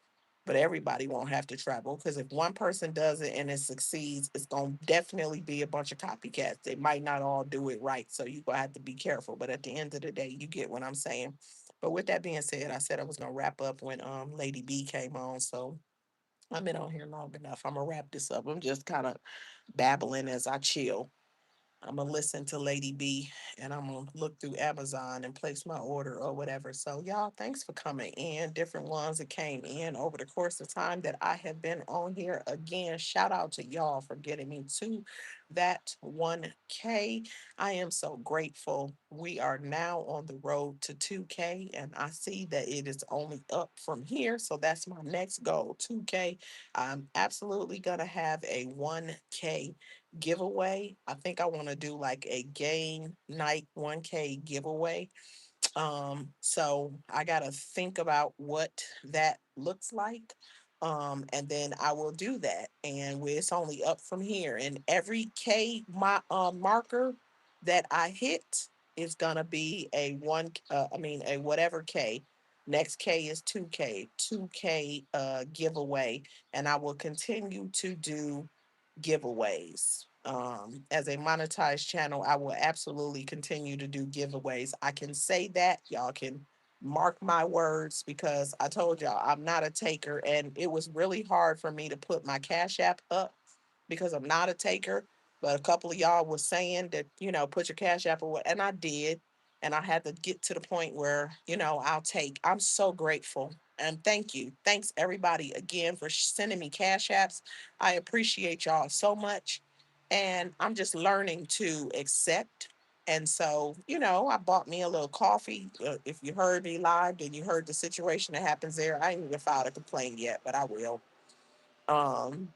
but everybody won't have to travel, because if one person does it and it succeeds, it's gonna definitely be a bunch of copycats. They might not all do it right, so you gonna have to be careful, but at the end of the day, you get what I'm saying. But with that being said, I said I was gonna wrap up when Lady B came on, so I've been on here long enough. I'm gonna wrap this up. I'm just kind of babbling as I chill. I'm gonna listen to Lady B, and I'm gonna look through Amazon and place my order or whatever. So y'all, thanks for coming in. Different ones that came in over the course of time that I have been on here. Again, shout out to y'all for getting me to that 1K. I am so grateful. We are now on the road to 2K, and I see that it is only up from here. So that's my next goal, 2K. I'm absolutely gonna have a 1K giveaway. I think I want to do like a game night 1K giveaway. So I gotta think about what that looks like. And then I will do that. And it's only up from here. And every K marker that I hit is gonna be a a whatever K. Next K is 2K, 2K giveaway. And I will continue to do giveaways. As a monetized channel, I will absolutely continue to do giveaways. I can say that. Y'all can mark my words, because I told y'all I'm not a taker, and it was really hard for me to put my Cash App up because I'm not a taker. But a couple of y'all was saying that, put your Cash App or what, and I did. And I had to get to the point where, I'll take. I'm so grateful. And thank you. Thanks everybody again for sending me Cash Apps. I appreciate y'all so much. And I'm just learning to accept. And so, I bought me a little coffee. If you heard me live and you heard the situation that happens there, I ain't even filed a complaint yet, but I will. Um,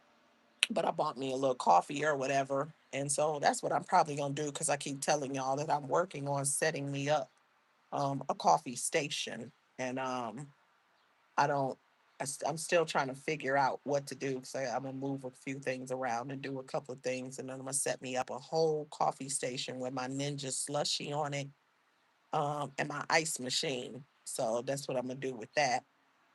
but I bought me a little coffee or whatever. And so that's what I'm probably gonna do, because I keep telling y'all that I'm working on setting me up a coffee station. And I don't. I'm still trying to figure out what to do because I'm gonna move a few things around and do a couple of things, and then I'm gonna set me up a whole coffee station with my Ninja slushy on it, and my ice machine. So that's what I'm gonna do with that.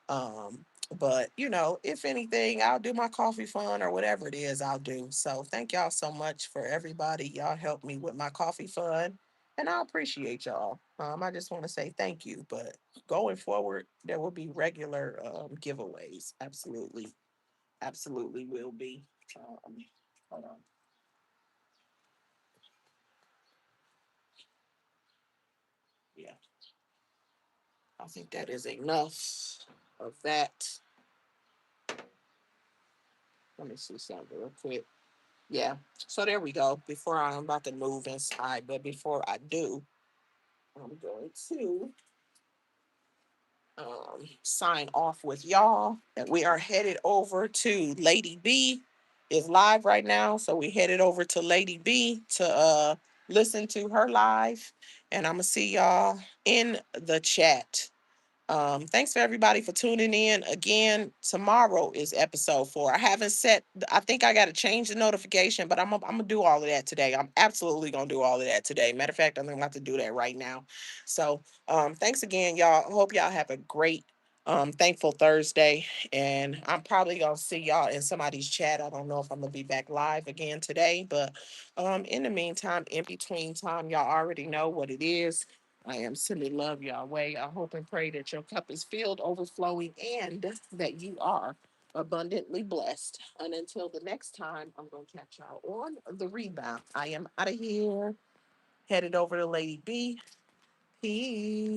Um, but if anything, I'll do my coffee fund or whatever it is I'll do. So thank y'all so much for everybody. Y'all helped me with my coffee fund. And I appreciate y'all. I just want to say thank you. But going forward, there will be regular giveaways. Absolutely. Absolutely will be. Hold on. Yeah. I think that is enough of that. Let me see something real quick. Yeah. So there we go. Before I'm about to move inside, but before I do, I'm going to sign off with y'all. And we are headed over to Lady B is live right now. So we headed over to Lady B to listen to her live. And I'm gonna see y'all in the chat. Thanks for everybody for tuning in. Again, tomorrow is episode 4. I haven't set, I think I got to change the notification, but I'm gonna do all of that today. I'm absolutely gonna do all of that today. Matter of fact, I'm gonna have to do that right now. So, thanks again, y'all. Hope y'all have a great, thankful Thursday. And I'm probably gonna see y'all in somebody's chat. I don't know if I'm gonna be back live again today, but in the meantime, in between time, y'all already know what it is. I am sending love your way. I hope and pray that your cup is filled, overflowing, and that you are abundantly blessed. And until the next time, I'm going to catch y'all on the rebound. I am out of here, headed over to Lady B. Peace.